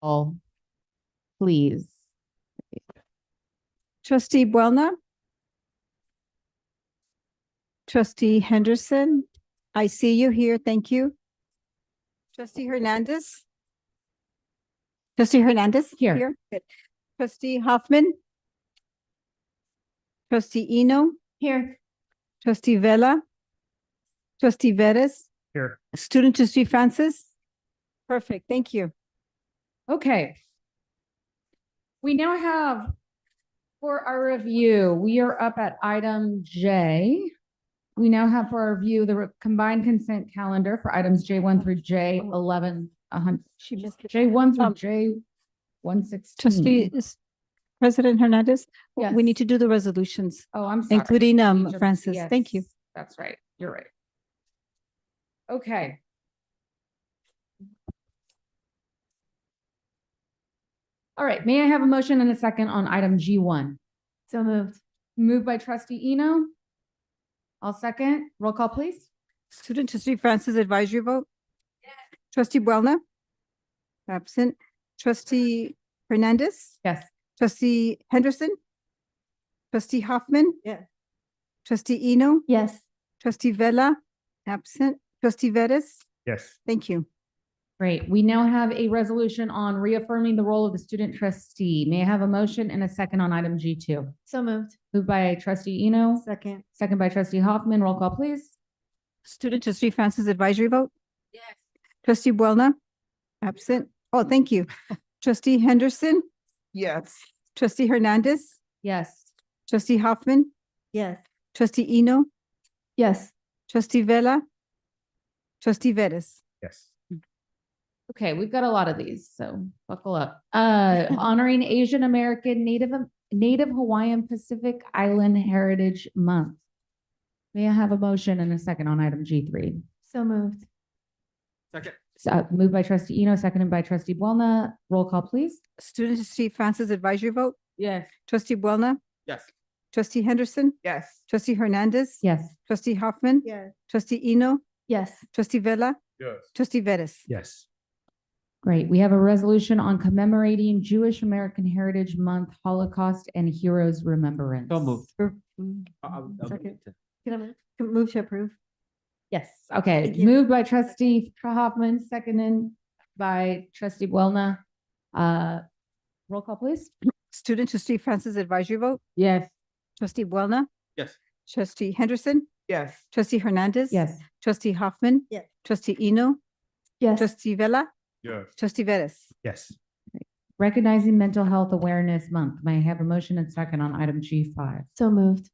Speaker 2: call, please.
Speaker 18: Trustee Boulna. Trustee Henderson, I see you here. Thank you. Trustee Hernandez. Trustee Hernandez?
Speaker 2: Here.
Speaker 18: Good. Trustee Hoffman. Trustee Eno.
Speaker 2: Here.
Speaker 18: Trustee Vella. Trustee Vettis.
Speaker 8: Here.
Speaker 18: Student trustee Francis. Perfect. Thank you.
Speaker 2: Okay. We now have, for our review, we are up at item J. We now have for our review the combined consent calendar for items J1 through J11, J1 through J116.
Speaker 18: Trustee President Hernandez,
Speaker 2: Yes.
Speaker 18: we need to do the resolutions,
Speaker 2: Oh, I'm sorry.
Speaker 18: including
Speaker 2: These are-
Speaker 18: Francis. Thank you.
Speaker 2: yes, That's right. You're right. Okay. All right. May I have a motion and a second on item G1?
Speaker 13: So moved.
Speaker 2: Moved by trustee Eno. I'll second. Roll call, please.
Speaker 18: Student trustee Francis advisory vote. Trustee Boulna. Absent. Trustee Hernandez.
Speaker 2: Yes.
Speaker 18: Trustee Henderson. Trustee Hoffman.
Speaker 1: Yes.
Speaker 18: Trustee Eno.
Speaker 13: Yes.
Speaker 18: Trustee Vella. Absent. Trustee Vettis.
Speaker 8: Yes.
Speaker 18: Thank you.
Speaker 2: Great. We now have a resolution on reaffirming the role of the student trustee. May I have a motion and a second on item G2?
Speaker 13: So moved.
Speaker 2: Moved by trustee Eno,
Speaker 1: Second.
Speaker 2: second by trustee Hoffman. Roll call, please.
Speaker 18: Student trustee Francis advisory vote. Yes. Trustee Boulna. Absent. Oh, thank you. Trustee Henderson.
Speaker 17: Yes.
Speaker 18: Trustee Hernandez.
Speaker 2: Yes.
Speaker 18: Trustee Hoffman.
Speaker 1: Yes.
Speaker 18: Trustee Eno.
Speaker 13: Yes.
Speaker 18: Trustee Vella. Trustee Vettis.
Speaker 8: Yes.
Speaker 2: Okay, we've got a lot of these, so buckle up. Honoring Asian American, Native Hawaiian Pacific Island Heritage Month. May I have a motion and a second on item G3?
Speaker 13: So moved.
Speaker 16: Second.
Speaker 2: Moved by trustee Eno, seconded by trustee Boulna. Roll call, please.
Speaker 18: Student trustee Francis advisory vote.
Speaker 2: Yes.
Speaker 18: Trustee Boulna.
Speaker 16: Yes.
Speaker 18: Trustee Henderson.
Speaker 17: Yes.
Speaker 18: Trustee Hernandez.
Speaker 2: Yes.
Speaker 18: Trustee Hoffman.
Speaker 1: Yes.
Speaker 18: Trustee Eno.
Speaker 13: Yes.
Speaker 18: Trustee Vella.
Speaker 14: Yes.
Speaker 18: Trustee Vettis.
Speaker 8: Yes.
Speaker 2: Great. We have a resolution on commemorating Jewish American Heritage Month, Holocaust and Heroes Remembrance.
Speaker 16: So moved.
Speaker 1: Second. Can I move to approve?
Speaker 2: Yes. Okay.
Speaker 1: Thank you.
Speaker 2: Moved by trustee Hoffman, seconded by trustee Boulna. Roll call, please.
Speaker 18: Student trustee Francis advisory vote.
Speaker 2: Yes.
Speaker 18: Trustee Boulna.
Speaker 16: Yes.
Speaker 18: Trustee Henderson.
Speaker 17: Yes.
Speaker 18: Trustee Hernandez.
Speaker 2: Yes.
Speaker 18: Trustee Hoffman.
Speaker 1: Yes.
Speaker 18: Trustee Eno.
Speaker 13: Yes.
Speaker 18: Trustee Vella.
Speaker 14: Yes.
Speaker 18: Trustee Vettis.
Speaker 8: Yes.
Speaker 2: Recognizing Mental Health Awareness Month. May I have a motion and second on item G5?
Speaker 13: So moved.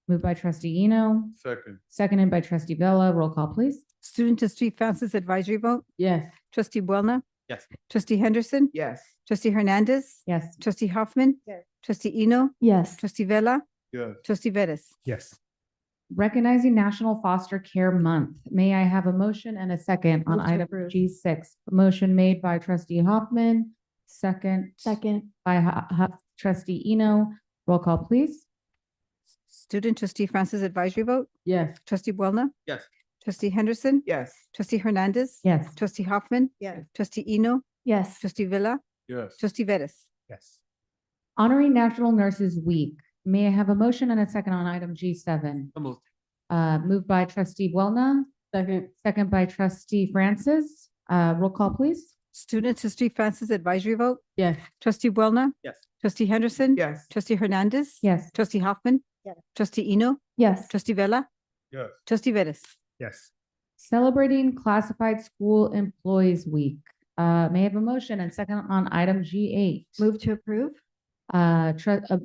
Speaker 2: Moved by trustee Eno,
Speaker 14: Second.
Speaker 2: seconded by trustee Vella. Roll call, please.
Speaker 18: Student trustee Francis advisory vote.
Speaker 2: Yes.
Speaker 18: Trustee Boulna.
Speaker 16: Yes.
Speaker 18: Trustee Henderson.
Speaker 17: Yes.
Speaker 18: Trustee Hernandez.
Speaker 2: Yes.
Speaker 18: Trustee Hoffman.
Speaker 1: Yes.
Speaker 18: Trustee Eno.
Speaker 13: Yes.
Speaker 18: Trustee Vella.
Speaker 14: Yes.
Speaker 18: Trustee Vettis.
Speaker 8: Yes.
Speaker 2: Recognizing National Foster Care Month. May I have a motion and a second on
Speaker 1: Move to
Speaker 2: item
Speaker 1: approve.
Speaker 2: G6? Motion made by trustee Hoffman, second by trustee Eno. Roll call, please.
Speaker 18: Student trustee Francis advisory vote.
Speaker 2: Yes.
Speaker 18: Trustee Boulna.
Speaker 16: Yes.
Speaker 18: Trustee Henderson.
Speaker 17: Yes.
Speaker 18: Trustee Hernandez.
Speaker 2: Yes.
Speaker 18: Trustee Hoffman.
Speaker 1: Yes.
Speaker 18: Trustee Eno.
Speaker 13: Yes.
Speaker 18: Trustee Villa.
Speaker 14: Yes.
Speaker 18: Trustee Vettis.
Speaker 8: Yes.
Speaker 2: Honoring National Nurses Week. May I have a motion and a second on item G7?
Speaker 16: So moved.
Speaker 2: Moved by trustee Boulna. Second by trustee Francis. Roll call, please.
Speaker 18: Student trustee Francis advisory vote.
Speaker 2: Yes.
Speaker 18: Trustee Boulna.
Speaker 16: Yes.
Speaker 18: Trustee Henderson.
Speaker 17: Yes.
Speaker 18: Trustee Hernandez.
Speaker 2: Yes.
Speaker 18: Trustee Hoffman.
Speaker 1: Yes.
Speaker 18: Trustee Eno.
Speaker 13: Yes.
Speaker 18: Trustee Vella.
Speaker 14: Yes.
Speaker 18: Trustee Vettis.
Speaker 8: Yes.
Speaker 2: Celebrating Classified School Employees Week. May I have a motion and second on item G8?
Speaker 1: Move to approve?
Speaker 2: A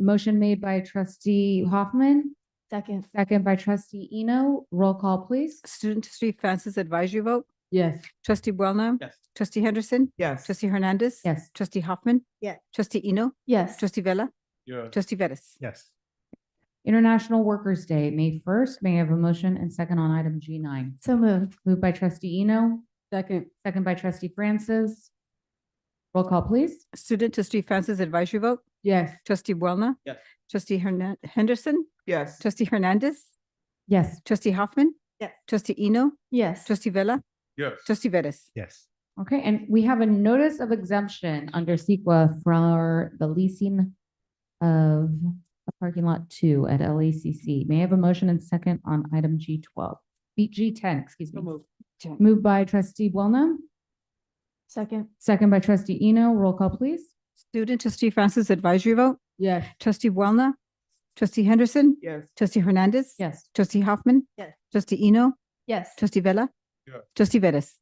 Speaker 2: motion made by trustee Hoffman,
Speaker 13: Second.
Speaker 2: second by trustee Eno. Roll call, please.
Speaker 18: Student trustee Francis advisory vote.
Speaker 2: Yes.
Speaker 18: Trustee Boulna.
Speaker 16: Yes.
Speaker 18: Trustee Henderson.
Speaker 17: Yes.
Speaker 18: Trustee Hernandez.
Speaker 2: Yes.
Speaker 18: Trustee Hoffman.
Speaker 1: Yes.
Speaker 18: Trustee Eno.
Speaker 13: Yes.
Speaker 18: Trustee Vella.
Speaker 14: Yes.
Speaker 18: Trustee Vettis.
Speaker 8: Yes.
Speaker 2: International Workers' Day, May 1st. May I have a motion and second on item G9?
Speaker 13: So moved.
Speaker 2: Moved by trustee Eno. Second by trustee Francis. Roll call, please.
Speaker 18: Student trustee Francis advisory vote.
Speaker 2: Yes.
Speaker 18: Trustee Boulna.
Speaker 16: Yes.
Speaker 18: Trustee Henderson.
Speaker 17: Yes.
Speaker 18: Trustee Hernandez.
Speaker 2: Yes.
Speaker 18: Trustee Hoffman.
Speaker 1: Yes.
Speaker 18: Trustee Eno.
Speaker 13: Yes.
Speaker 18: Trustee Vella.
Speaker 14: Yes.
Speaker 18: Trustee Vettis.
Speaker 8: Yes.
Speaker 2: Okay, and we have a notice of exemption under CEQA for the leasing of a parking lot 2 at LACC. May I have a motion and second on item G12? G10, excuse me. Moved by trustee Buona,
Speaker 13: Second.
Speaker 2: second by trustee Eno. Roll call, please.
Speaker 18: Student trustee Francis advisory vote,
Speaker 2: Yes.
Speaker 18: trustee Boulna, trustee Henderson,
Speaker 8: Yes.
Speaker 18: trustee Hernandez.
Speaker 2: Yes.
Speaker 18: Trustee Hoffman.
Speaker 13: Yes.
Speaker 18: Trustee Eno,
Speaker 13: Yes.
Speaker 18: trustee Vella.
Speaker 14: Yes.
Speaker 18: Trustee Vettis.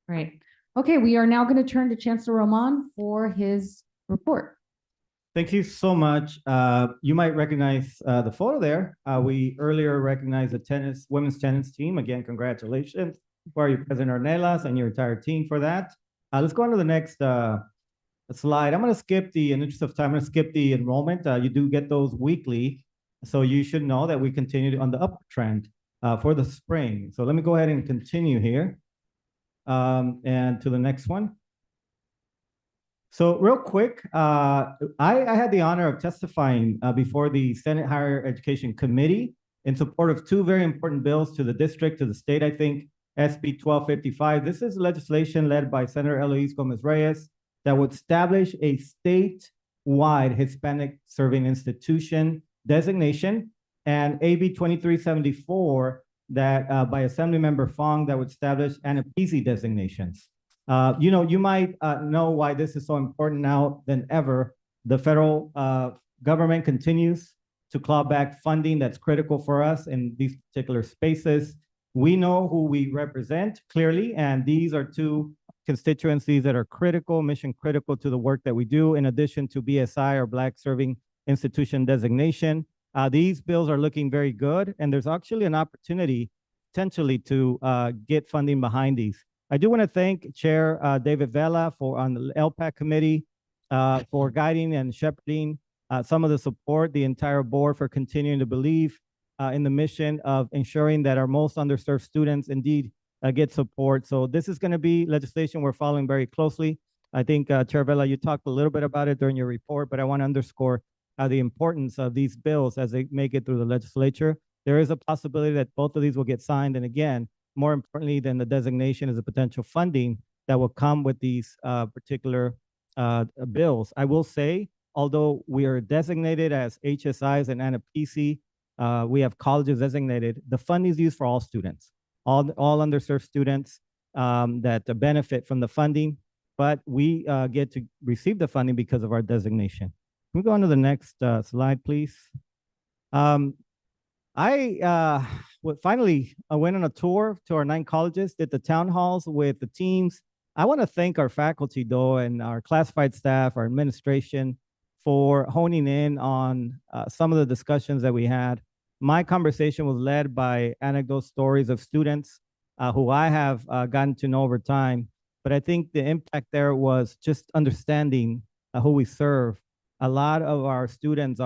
Speaker 2: Great. Okay, we are now going to turn to Chancellor Roman for his report.
Speaker 4: Thank you so much. You might recognize the photo there. We earlier recognized the women's tennis team. Again, congratulations for you, President Ornelas, and your entire team for that. Let's go on to the next slide. I'm going to skip in the interest of time, I'm going to skip the enrollment. You do get those weekly. So you should know that we continue on the upward trend for the spring. So let me go ahead and continue here. And to the next one. So real quick, I had the honor of testifying before the Senate Higher Education Committee in support of two very important bills to the district, to the state, I think, SB 1255. This is legislation led by Senator Eloise Gomez-Reyes that would establish a statewide Hispanic serving institution designation, and AB 2374 that by Assemblymember Fong that would establish ANAPISI designations. You might know why this is so important now than ever. The federal government continues to claw back funding that's critical for us in these particular spaces. We know who we represent clearly, and these are two constituencies that are critical, mission critical to the work that we do, in addition to BSI, or Black Serving Institution designation. These bills are looking very good, and there's actually an opportunity potentially to get funding behind these. I do want to thank Chair David Vela on the LPAC committee for guiding and shepherding some of the support, the entire board for continuing to believe in the mission of ensuring that our most underserved students indeed get support. So this is going to be legislation we're following very closely. I think Chair Vela, you talked a little bit about it during your report, but I want to underscore the importance of these bills as they make it through the legislature. There is a possibility that both of these will get signed, and again, more importantly than the designation is the potential funding that will come with these particular bills. I will say, although we are designated as HSIs and ANAPISI, we have colleges designated, the funding is used for all students, all underserved students that benefit from the funding, but we get to receive the funding because of our designation. Can we go on to the next slide, please? I finally went on a tour to our 9 colleges, did the town halls with the teams. I want to thank our faculty, though, and our classified staff, our administration, for honing in on some of the discussions that we had. My conversation was led by anecdote stories of students who I have gotten to know over time. But I think the impact there was just understanding who we serve. A lot of our students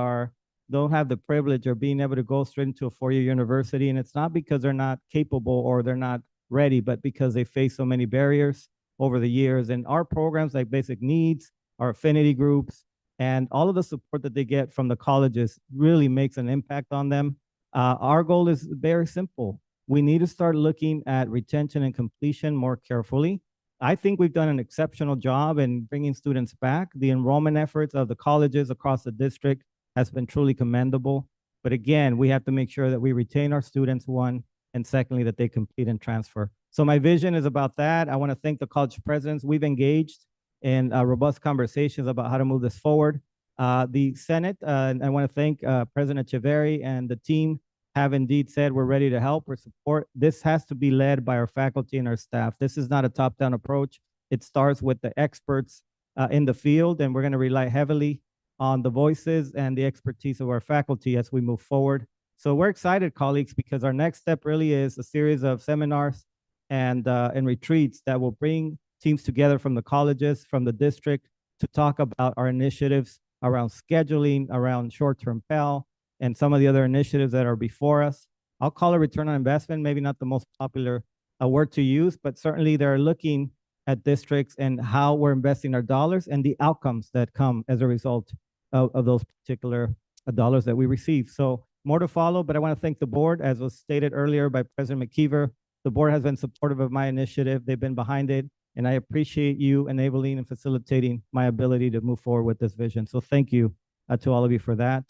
Speaker 4: don't have the privilege of being able to go straight into a 4-year university. And it's not because they're not capable or they're not ready, but because they face so many barriers over the years. And our programs like Basic Needs, our affinity groups, and all of the support that they get from the colleges really makes an impact on them. Our goal is very simple. We need to start looking at retention and completion more carefully. I think we've done an exceptional job in bringing students back. The enrollment efforts of the colleges across the district has been truly commendable. But again, we have to make sure that we retain our students, one, and secondly, that they complete and transfer. So my vision is about that. I want to thank the college presidents. We've engaged in robust conversations about how to move this forward. The Senate, and I want to thank President Echeverry and the team have indeed said we're ready to help or support. This has to be led by our faculty and our staff. This is not a top-down approach. It starts with the experts in the field, and we're going to rely heavily on the voices and the expertise of our faculty as we move forward. So we're excited, colleagues, because our next step really is a series of seminars and retreats that will bring teams together from the colleges, from the district, to talk about our initiatives around scheduling, around short-term Pell, and some of the other initiatives that are before us. I'll call it return on investment, maybe not the most popular word to use, but certainly they're looking at districts and how we're investing our dollars and the outcomes that come as a result of those particular dollars that we receive. So more to follow, but I want to thank the board. As was stated earlier by President McKeever, the board has been supportive of my initiative. They've been behind it, And I appreciate you enabling and facilitating my ability to move forward with this vision. So thank you to all of you for that.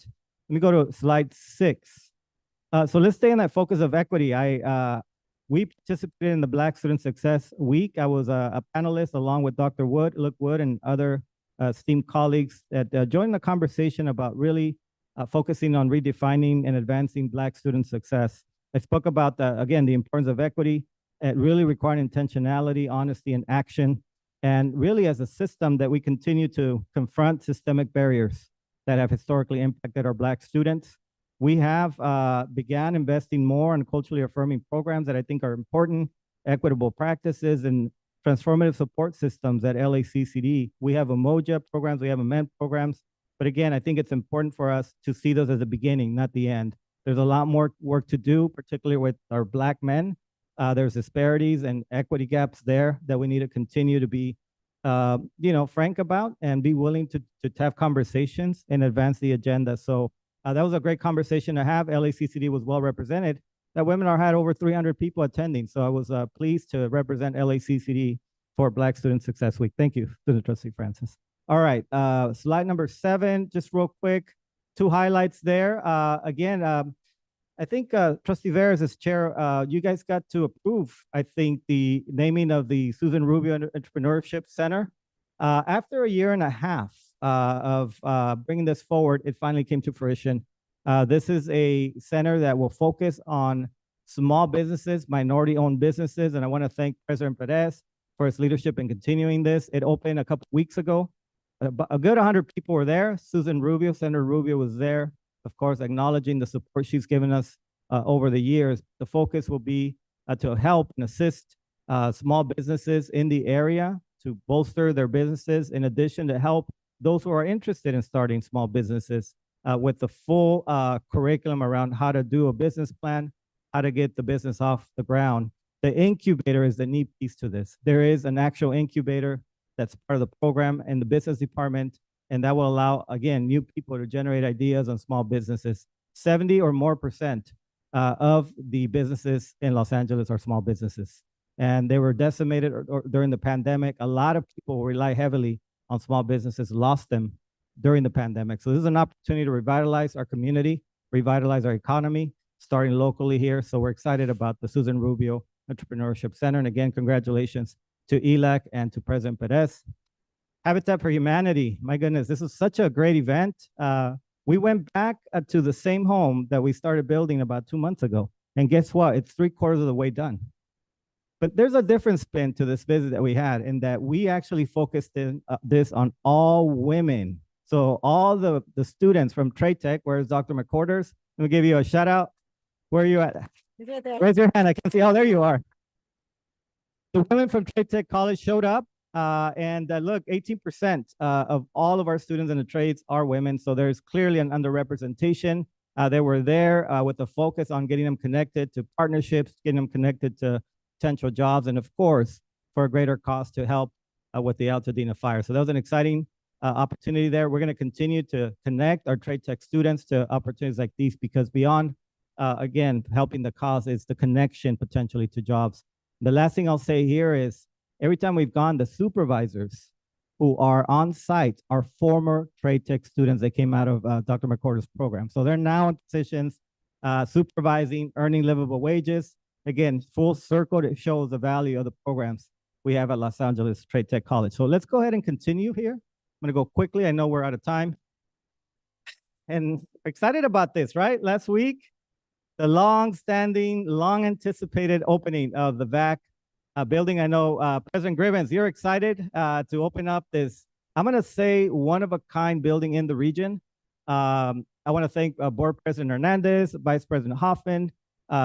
Speaker 4: Let me go to slide 6. So let's stay in that focus of equity. We participated in the Black Student Success Week. I was a panelist along with Dr. Luke Wood, and other esteemed colleagues that joined the conversation about really focusing on redefining and advancing Black student success. I spoke about, again, the importance of equity, really requiring intentionality, honesty, and action, and really as a system that we continue to confront systemic barriers that have historically impacted our Black students. We have began investing more in culturally affirming programs that I think are important, equitable practices, and transformative support systems at LACCD. We have Umoja programs, we have MENT programs, but again, I think it's important for us to see those as the beginning, not the end. There's a lot more work to do, particularly with our Black men. There's disparities and equity gaps there that we need to continue to be, frank about and be willing to have conversations and advance the agenda. So that was a great conversation to have. LACCD was well represented. That webinar had over 300 people attending. So I was pleased to represent LACCD for Black Student Success Week. Thank you, Student Trustee Francis. All right, slide number 7, just real quick, 2 highlights there. Again, I think Trustee Veras as chair, you guys got to approve, I think, the naming of the Susan Rubio Entrepreneurship Center. After a year and a half of bringing this forward, it finally came to fruition. This is a center that will focus on small businesses, minority-owned businesses, and I want to thank President Perez for his leadership in continuing this. It opened a couple weeks ago. A good 100 people were there. Susan Rubio, Senator Rubio was there, of course, acknowledging the support she's given us over the years. The focus will be to help and assist small businesses in the area to bolster their businesses, in addition to help those who are interested in starting small businesses with the full curriculum around how to do a business plan, how to get the business off the ground. The incubator is the neat piece to this. There is an actual incubator that's part of the program in the business department, and that will allow, again, new people to generate ideas on small businesses. 70% or more of the businesses in Los Angeles are small businesses, and they were decimated during the pandemic. A lot of people rely heavily on small businesses, lost them during the pandemic. So this is an opportunity to revitalize our community, revitalize our economy, starting locally here. So we're excited about the Susan Rubio Entrepreneurship Center. And again, congratulations to ELAC and to President Perez. Habitat for Humanity, my goodness, this was such a great event. We went back to the same home that we started building about 2 months ago. And guess what? It's 3/4 of the way done. But there's a different spin to this visit that we had, in that we actually focused in this on all women. So all the students from Trade Tech, where's Dr. McCorders? Let me give you a shout out. Where are you at? Raise your hand. I can see. Oh, there you are. The women from Trade Tech College showed up, and look, 18% of all of our students in the trades are women. So there's clearly an underrepresentation. They were there with a focus on getting them connected to partnerships, getting them connected to potential jobs, and of course, for a greater cost to help with the Altadena fire. So that was an exciting opportunity there. We're going to continue to connect our Trade Tech students to opportunities like these, because beyond, again, helping the cause is the connection potentially to jobs. The last thing I'll say here is, every time we've gone, the supervisors who are on site are former Trade Tech students that came out of Dr. McCorders' program. So they're now in positions supervising, earning livable wages. Again, full circle, that shows the value of the programs we have at Los Angeles Trade Tech College. So let's go ahead and continue here. I'm gonna go quickly. I know we're out of time. And excited about this, right? Last week, the long-standing, long-anticipated opening of the VAC building. I know President Gribbons, you're excited to open up this, I'm gonna say, one-of-a-kind building in the region. I wanna thank Board President Hernandez, Vice President Hoffman,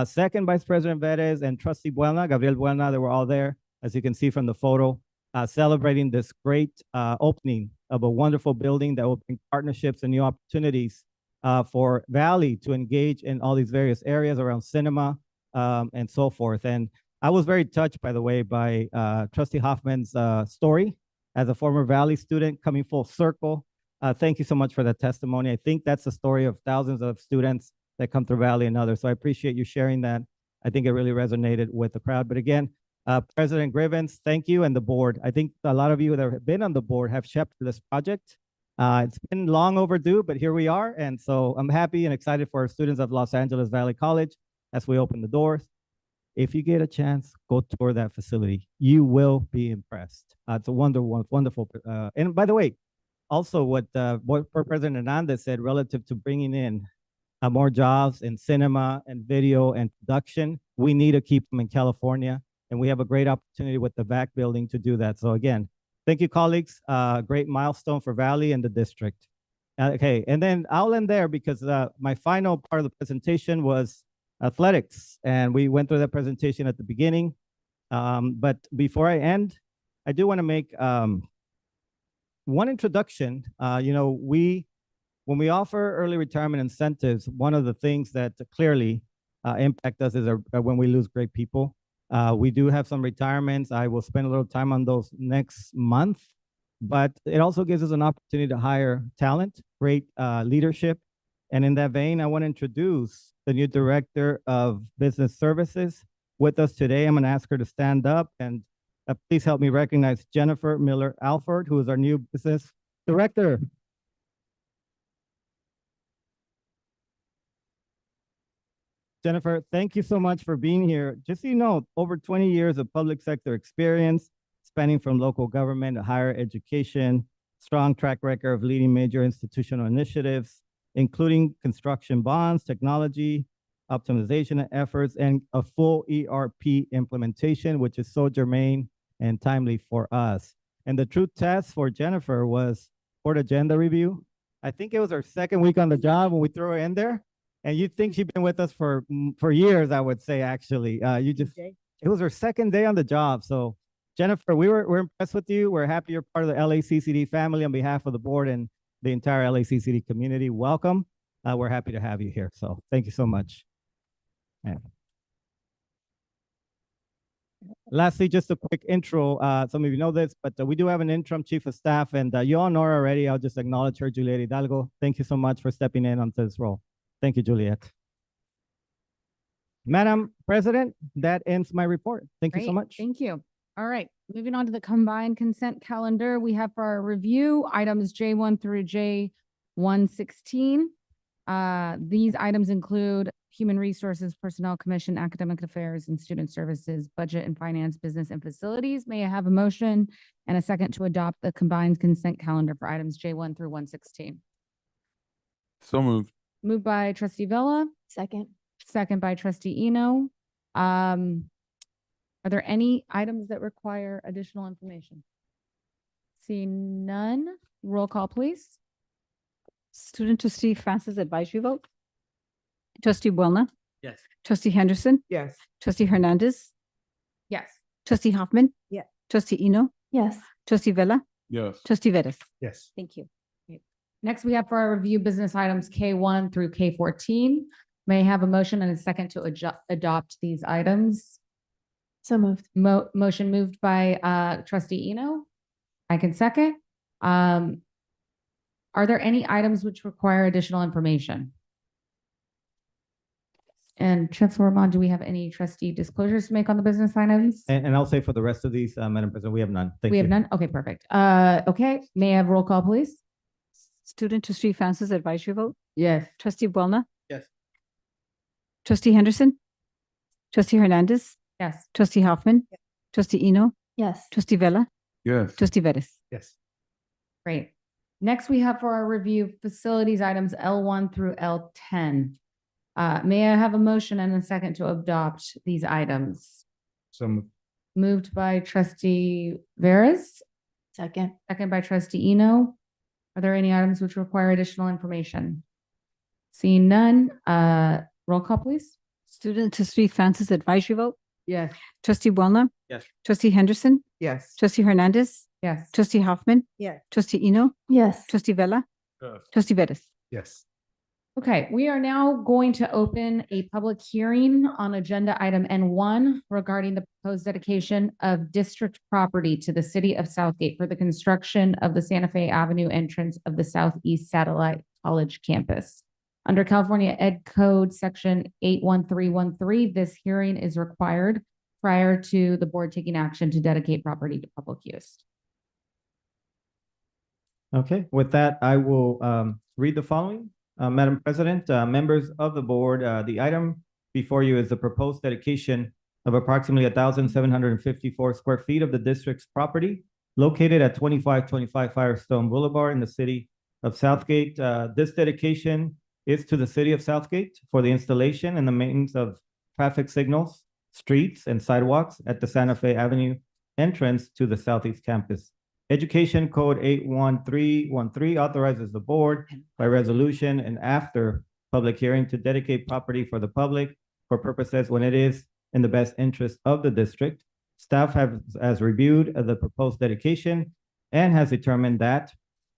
Speaker 4: Second Vice President Veres, and Trustee Buelna, Gabriel Buelna. They were all there, as you can see from the photo, celebrating this great opening of a wonderful building that will bring partnerships and new opportunities for Valley to engage in all these various areas around cinema and so forth. And I was very touched, by the way, by Trustee Hoffman's story as a former Valley student coming full circle. Thank you so much for that testimony. I think that's the story of thousands of students that come through Valley and others. So I appreciate you sharing that. I think it really resonated with the crowd. But again, President Grivens, thank you, and the board. I think a lot of you that have been on the board have shepherded this project. It's been long overdue, but here we are. And so I'm happy and excited for our students of Los Angeles Valley College as we open the doors. If you get a chance, go tour that facility. You will be impressed. It's a wonderful. And by the way, also what President Hernandez said relative to bringing in more jobs in cinema and video and production, we need to keep them in California. And we have a great opportunity with the VAC building to do that. So again, thank you, colleagues. Great milestone for Valley and the district. Okay, and then I'll end there because my final part of the presentation was athletics, and we went through that presentation at the beginning. But before I end, I do want to make one introduction. When we offer early retirement incentives, one of the things that clearly impact us is when we lose great people. We do have some retirements. I will spend a little time on those next month, but it also gives us an opportunity to hire talent, great leadership. And in that vein, I want to introduce the new Director of Business Services with us today. I'm going to ask her to stand up and please help me recognize Jennifer Miller Alford, who is our new Business Director. Jennifer, thank you so much for being here. Just so you know, over 20 years of public sector experience, spanning from local government to higher education, strong track record of leading major institutional initiatives, including construction bonds, technology, optimization efforts, and a full ERP implementation, which is so germane and timely for us. And the true test for Jennifer was board agenda review. I think it was her second week on the job when we threw her in there. And you'd think she'd been with us for years, I would say, actually. It was her second day on the job. So Jennifer, we're impressed with you. We're happy you're part of the LACCD family on behalf of the board and the entire LACCD community. Welcome. We're happy to have you here. So thank you so much. Yeah. Lastly, just a quick intro. Some of you know this, but we do have an interim chief of staff, and you all know her already. I'll just acknowledge her, Juliet Hidalgo. Thank you so much for stepping in onto this role. Thank you, Juliet. Madam President, that ends my report. Thank you so
Speaker 2: Great,
Speaker 12: much.
Speaker 2: Thank you. All right, moving on to the combined consent calendar. We have for our review items J1 through J116. These items include Human Resources, Personnel Commission, Academic Affairs, and Student Services, Budget and Finance, Business and Facilities. May I have a motion and a second to adopt the combined consent calendar for items J1 through 116?
Speaker 14: So moved.
Speaker 2: Moved by Trustee Vella.
Speaker 13: Second.
Speaker 2: Second by Trustee Eno. Are there any items that require additional information? Seeing none, roll call, please.
Speaker 18: Student trustee Francis advisory vote. Trustee Buelna.
Speaker 16: Yes.
Speaker 18: Trustee Henderson.
Speaker 17: Yes.
Speaker 18: Trustee Hernandez.
Speaker 2: Yes.
Speaker 18: Trustee Hoffman.
Speaker 17: Yes.
Speaker 18: Trustee Eno.
Speaker 13: Yes.
Speaker 18: Trustee Vella.
Speaker 14: Yes.
Speaker 18: Trustee Vettis.
Speaker 4: Yes.
Speaker 18: Thank you.
Speaker 2: Next, we have for our review business items K1 through K14. May I have a motion and a second to adopt these items?
Speaker 13: So moved.
Speaker 2: Motion moved by Trustee Eno. I can second. Are there any items which require additional information? And Chancellor Rahman, do we have any trustee disclosures to make on the business items?
Speaker 4: And I'll say for the rest of these, Madam President, we have none. Thank
Speaker 2: We
Speaker 4: you.
Speaker 2: have none? Okay, perfect. Okay, may I have roll call, please?
Speaker 18: Student trustee Francis advisory vote.
Speaker 2: Yes.
Speaker 18: Trustee Buelna.
Speaker 16: Yes.
Speaker 18: Trustee Henderson. Trustee Hernandez.
Speaker 2: Yes.
Speaker 18: Trustee Hoffman. Trustee Eno.
Speaker 13: Yes.
Speaker 18: Trustee Vella.
Speaker 14: Yes.
Speaker 18: Trustee Vettis.
Speaker 4: Yes.
Speaker 2: Great. Next, we have for our review facilities items L1 through L10. May I have a motion and a second to adopt these items?
Speaker 4: So
Speaker 2: Moved by Trustee Veras,
Speaker 13: Second.
Speaker 2: second by Trustee Eno. Are there any items which require additional information? Seeing none, roll call, please.
Speaker 18: Student trustee Francis advisory vote.
Speaker 2: Yes.
Speaker 18: Trustee Buelna.
Speaker 16: Yes.
Speaker 18: Trustee Henderson.
Speaker 17: Yes.
Speaker 18: Trustee Hernandez.
Speaker 2: Yes.
Speaker 18: Trustee Hoffman.
Speaker 17: Yes.
Speaker 18: Trustee Eno.
Speaker 13: Yes.
Speaker 18: Trustee Vella.
Speaker 14: Yes.
Speaker 18: Trustee Vettis.
Speaker 4: yes.
Speaker 2: Okay, we are now going to open a public hearing on agenda item N1 regarding the proposed dedication of district property to the city of Southgate for the construction of the Santa Fe Avenue entrance of the Southeast Satellite College campus. Under California Ed Code Section 81313, this hearing is required prior to the board taking action to dedicate property to public use.
Speaker 4: Okay, with that, I will read the following. Madam President, members of the board, the item before you is the proposed dedication of approximately 1,754 square feet of the district's property located at 2525 Firestone Boulevard in the city of Southgate. This dedication is to the city of Southgate for the installation and the maintenance of traffic signals, streets, and sidewalks at the Santa Fe Avenue entrance to the Southeast Campus. Education Code 81313 authorizes the board by resolution and after public hearing to dedicate property for the public for purposes when it is in the best interest of the district. Staff has reviewed the proposed dedication and has determined that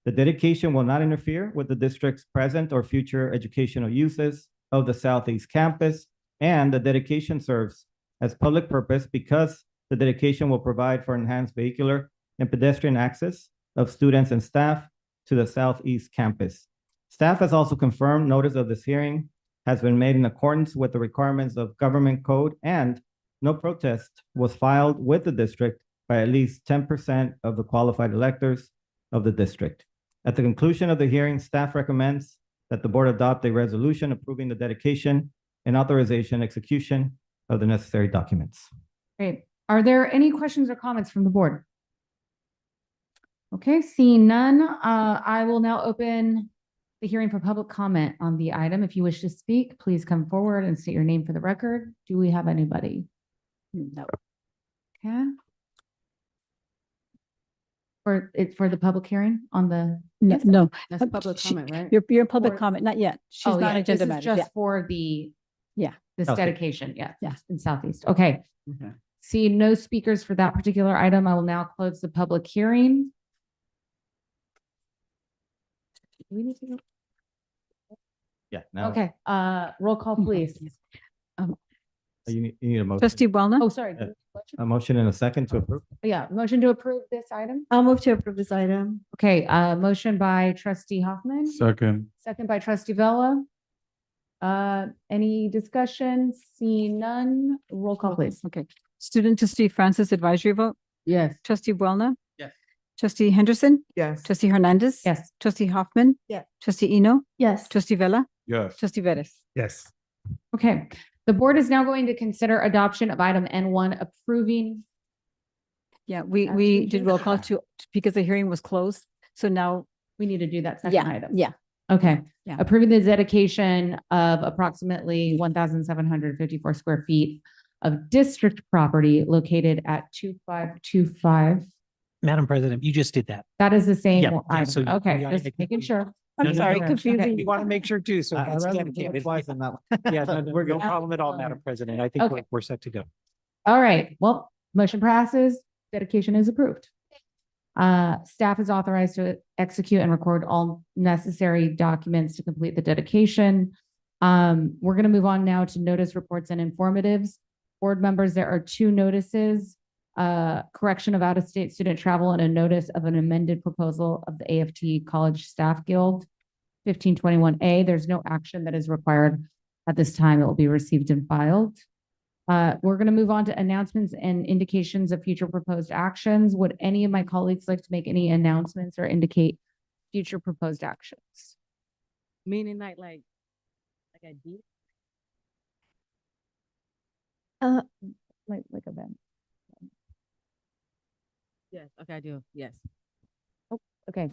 Speaker 4: the dedication will not interfere with the district's present or future educational uses of the Southeast Campus, and the dedication serves as public purpose because the dedication will provide for enhanced vehicular and pedestrian access of students and staff to the Southeast Campus. Staff has also confirmed notice of this hearing has been made in accordance with the requirements of government code, and no protest was filed with the district by at least 10% of the qualified electors of the district. At the conclusion of the hearing, staff recommends that the board adopt a resolution approving the dedication and authorization execution of the necessary documents.
Speaker 2: Great. Are there any questions or comments from the board? Okay, seeing none, I will now open the hearing for public comment on the item. If you wish to speak, please come forward and state your name for the record. Do we have anybody? No. Okay. For the public hearing on the.
Speaker 18: No, no.
Speaker 15: That's public comment, right?
Speaker 18: You're in public
Speaker 2: Or-
Speaker 18: comment, not yet. She's
Speaker 2: Oh,
Speaker 18: not
Speaker 2: yeah,
Speaker 18: agenda
Speaker 2: this is
Speaker 18: matters.
Speaker 2: just
Speaker 18: Yeah.
Speaker 2: for the,
Speaker 18: Yeah.
Speaker 2: this
Speaker 4: Okay.
Speaker 2: dedication, yeah.
Speaker 18: Yeah.
Speaker 2: In Southeast, okay.
Speaker 18: Okay.
Speaker 2: See no speakers for that particular item. I will now close the public hearing. Do we need to go?
Speaker 4: Yeah, now.
Speaker 2: Okay, roll call, please.
Speaker 4: You need a motion.
Speaker 18: Trustee Boulna?
Speaker 2: Oh, sorry.
Speaker 4: Yeah. A motion and a second to approve.
Speaker 2: Yeah, motion to approve this item.
Speaker 1: I'll move to approve this item.
Speaker 2: Okay, motion by trustee Hoffman,
Speaker 14: Second.
Speaker 2: second by trustee Vella. Any discussion? Seeing none, roll call, please.
Speaker 18: Okay. Student trustee Francis advisory vote?
Speaker 15: Yes.
Speaker 18: Trustee Boulna?
Speaker 16: Yes.
Speaker 18: Trustee Henderson?
Speaker 17: Yes.
Speaker 18: Trustee Hernandez?
Speaker 2: Yes.
Speaker 18: Trustee Hoffman?
Speaker 1: Yes.
Speaker 18: Trustee Eno?
Speaker 13: Yes.
Speaker 18: Trustee Vella?
Speaker 14: Yes.
Speaker 18: Trustee Vettis?
Speaker 4: Yes.
Speaker 2: Okay, the board is now going to consider adoption of item N1, approving.
Speaker 18: Yeah, we did roll call to, because the hearing was closed. So now,
Speaker 2: We need to do that second
Speaker 18: yeah,
Speaker 2: item.
Speaker 18: yeah.
Speaker 2: Okay,
Speaker 18: Yeah.
Speaker 2: approving the dedication of approximately 1,754 square feet of district property located at 2525.
Speaker 16: Madam President, you just did that.
Speaker 2: That is the same
Speaker 16: Yeah, yeah, so
Speaker 2: item.
Speaker 16: you-
Speaker 2: Okay,
Speaker 16: you-
Speaker 2: just making sure.
Speaker 16: No,
Speaker 18: I'm
Speaker 16: no,
Speaker 18: sorry,
Speaker 16: no,
Speaker 18: confusing.
Speaker 16: We want to make sure too, so
Speaker 4: I'd
Speaker 16: that's
Speaker 4: rather do it
Speaker 16: dedicated.
Speaker 4: twice on that one.
Speaker 16: Yeah, no,
Speaker 4: We're
Speaker 16: no
Speaker 4: good.
Speaker 16: problem at all, Madam President. I think
Speaker 2: Okay.
Speaker 16: we're set to go.
Speaker 2: All right, well, motion passes, dedication is approved. Staff is authorized to execute and record all necessary documents to complete the dedication. We're going to move on now to notice reports and informatives. Board members, there are two notices, correction of out-of-state student travel and a notice of an amended proposal of the AFT College Staff Guild, 1521A. There's no action that is required at this time. It will be received and filed. We're going to move on to announcements and indications of future proposed actions. Would any of my colleagues like to make any announcements or indicate future proposed actions?
Speaker 15: Meaning like a deed?
Speaker 2: Like event.
Speaker 15: Yes, okay, I do, yes.
Speaker 2: Okay,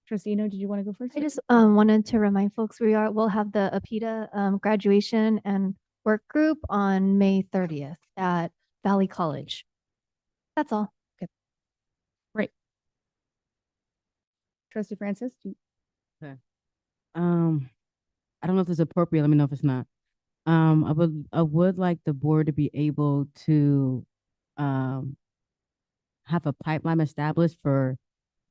Speaker 2: Trustino, did you want to go first?
Speaker 13: I just wanted to remind folks we'll have the APITA graduation and work group on May 30th at Valley College. That's all. Okay.
Speaker 2: Great. Trustee Francis?
Speaker 15: Okay. I don't know if it's appropriate. Let me know if it's not. I would like the board to be able to have a pipeline established for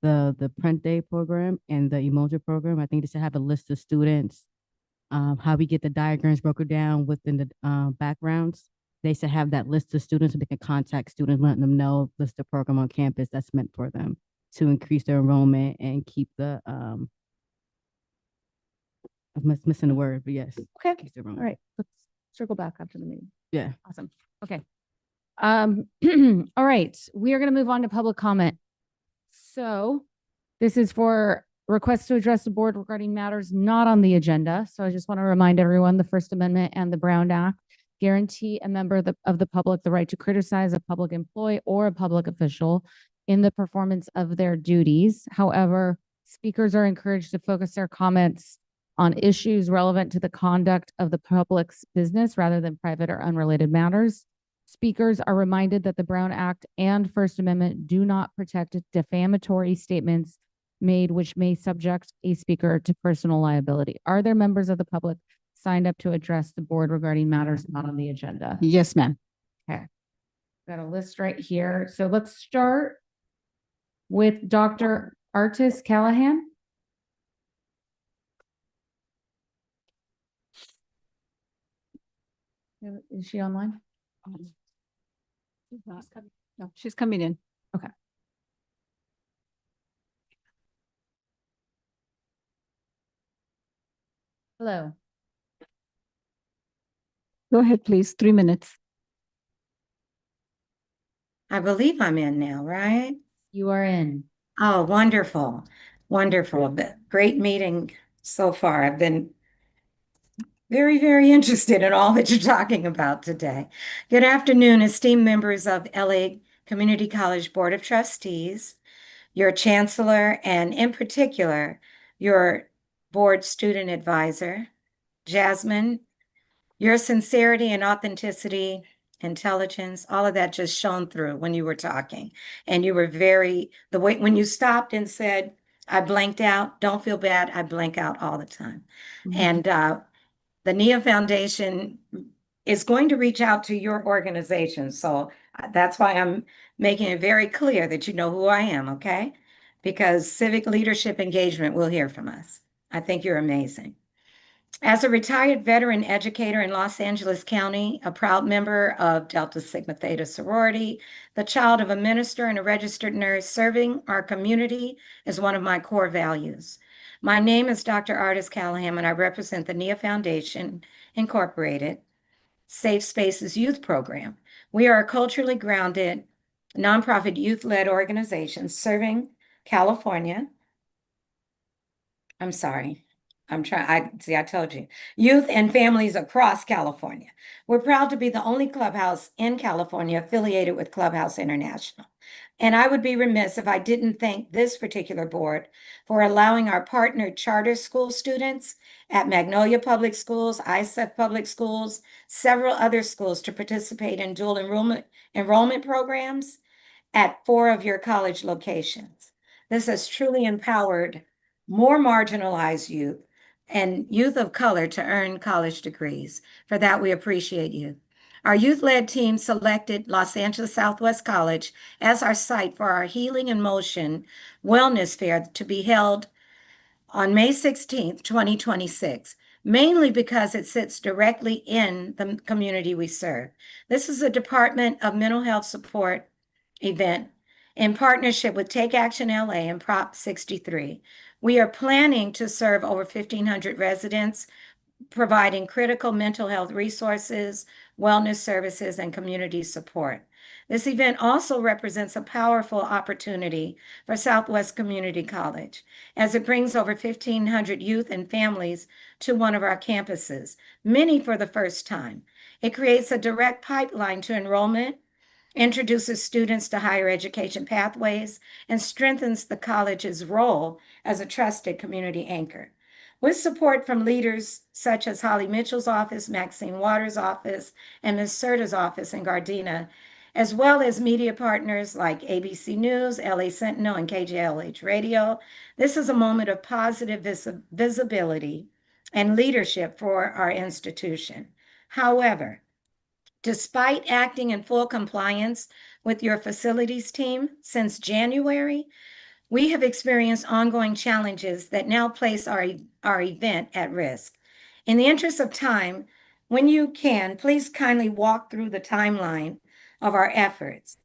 Speaker 15: the print day program and the emoji program. I think they should have a list of students, how we get the diagrams broken down within the backgrounds. They should have that list of students so they can contact students, letting them know list the program on campus that's meant for them to increase their enrollment and keep the I'm missing the word, but yes.
Speaker 2: Okay.
Speaker 15: Keep their
Speaker 2: All
Speaker 15: enrollment.
Speaker 2: right, let's circle back after the meeting.
Speaker 15: Yeah.
Speaker 2: Awesome. Okay. All right, we are going to move on to public comment. So this is for requests to address the board regarding matters not on the agenda. So I just want to remind everyone, the First Amendment and the Brown Act guarantee a member of the public the right to criticize a public employee or a public official in the performance of their duties. However, speakers are encouraged to focus their comments on issues relevant to the conduct of the public's business rather than private or unrelated matters. Speakers are reminded that the Brown Act and First Amendment do not protect defamatory statements made which may subject a speaker to personal liability. Are there members of the public signed up to address the board regarding matters not on the agenda?
Speaker 18: Yes, ma'am.
Speaker 2: Okay. Got a list right here. So let's start with Dr. Artis Callahan. Is she online?
Speaker 18: No, she's coming in.
Speaker 2: Okay. Hello.
Speaker 18: Go ahead, please. 3 minutes.
Speaker 21: I believe I'm in now, right?
Speaker 2: You are in.
Speaker 21: Oh, wonderful. Wonderful. Great meeting so far. I've been very, very interested in all that you're talking about today. Good afternoon, esteemed members of LA Community College Board of Trustees, your Chancellor, and in particular, your board student advisor, Jasmine. Your sincerity and authenticity, intelligence, all of that just shone through when you were talking. And you were the way, when you stopped and said, I blanked out, don't feel bad, I blank out all the time. And the NIA Foundation is going to reach out to your organization. So that's why I'm making it very clear that you know who I am, okay? Because civic leadership engagement will hear from us. I think you're amazing. As a retired veteran educator in Los Angeles County, a proud member of Delta Sigma Theta sorority, the child of a minister and a registered nurse, serving our community is one of my core values. My name is Dr. Artis Callahan, and I represent the NIA Foundation, Incorporated, Safe Spaces Youth Program. We are a culturally grounded, nonprofit youth-led organization serving California. I'm sorry. I told you. Youth and families across California. We're proud to be the only clubhouse in California affiliated with Clubhouse International. And I would be remiss if I didn't thank this particular board for allowing our partner charter school students at Magnolia Public Schools, ISEF Public Schools, several other schools to participate in dual enrollment programs at 4 of your college locations. This has truly empowered more marginalized youth and youth of color to earn college degrees. For that, we appreciate you. Our youth-led team selected Los Angeles Southwest College as our site for our Healing in Motion Wellness Fair to be held on May 16th, 2026, mainly because it sits directly in the community we serve. This is a Department of Mental Health Support event in partnership with Take Action LA and Prop 63. We are planning to serve over 1,500 residents, providing critical mental health resources, wellness services, and community support. This event also represents a powerful opportunity for Southwest Community College, as it brings over 1,500 youth and families to one of our campuses, many for the first time. It creates a direct pipeline to enrollment, introduces students to higher education pathways, and strengthens the college's role as a trusted community anchor. With support from leaders such as Holly Mitchell's office, Maxine Waters' office, and Ms. Serta's office in Gardena, as well as media partners like ABC News, LA Sentinel, and KJLH Radio, this is a moment of positive visibility and leadership for our institution. However, despite acting in full compliance with your facilities team since January, we have experienced ongoing challenges that now place our event at risk. In the interest of time, when you can, please kindly walk through the timeline of our efforts.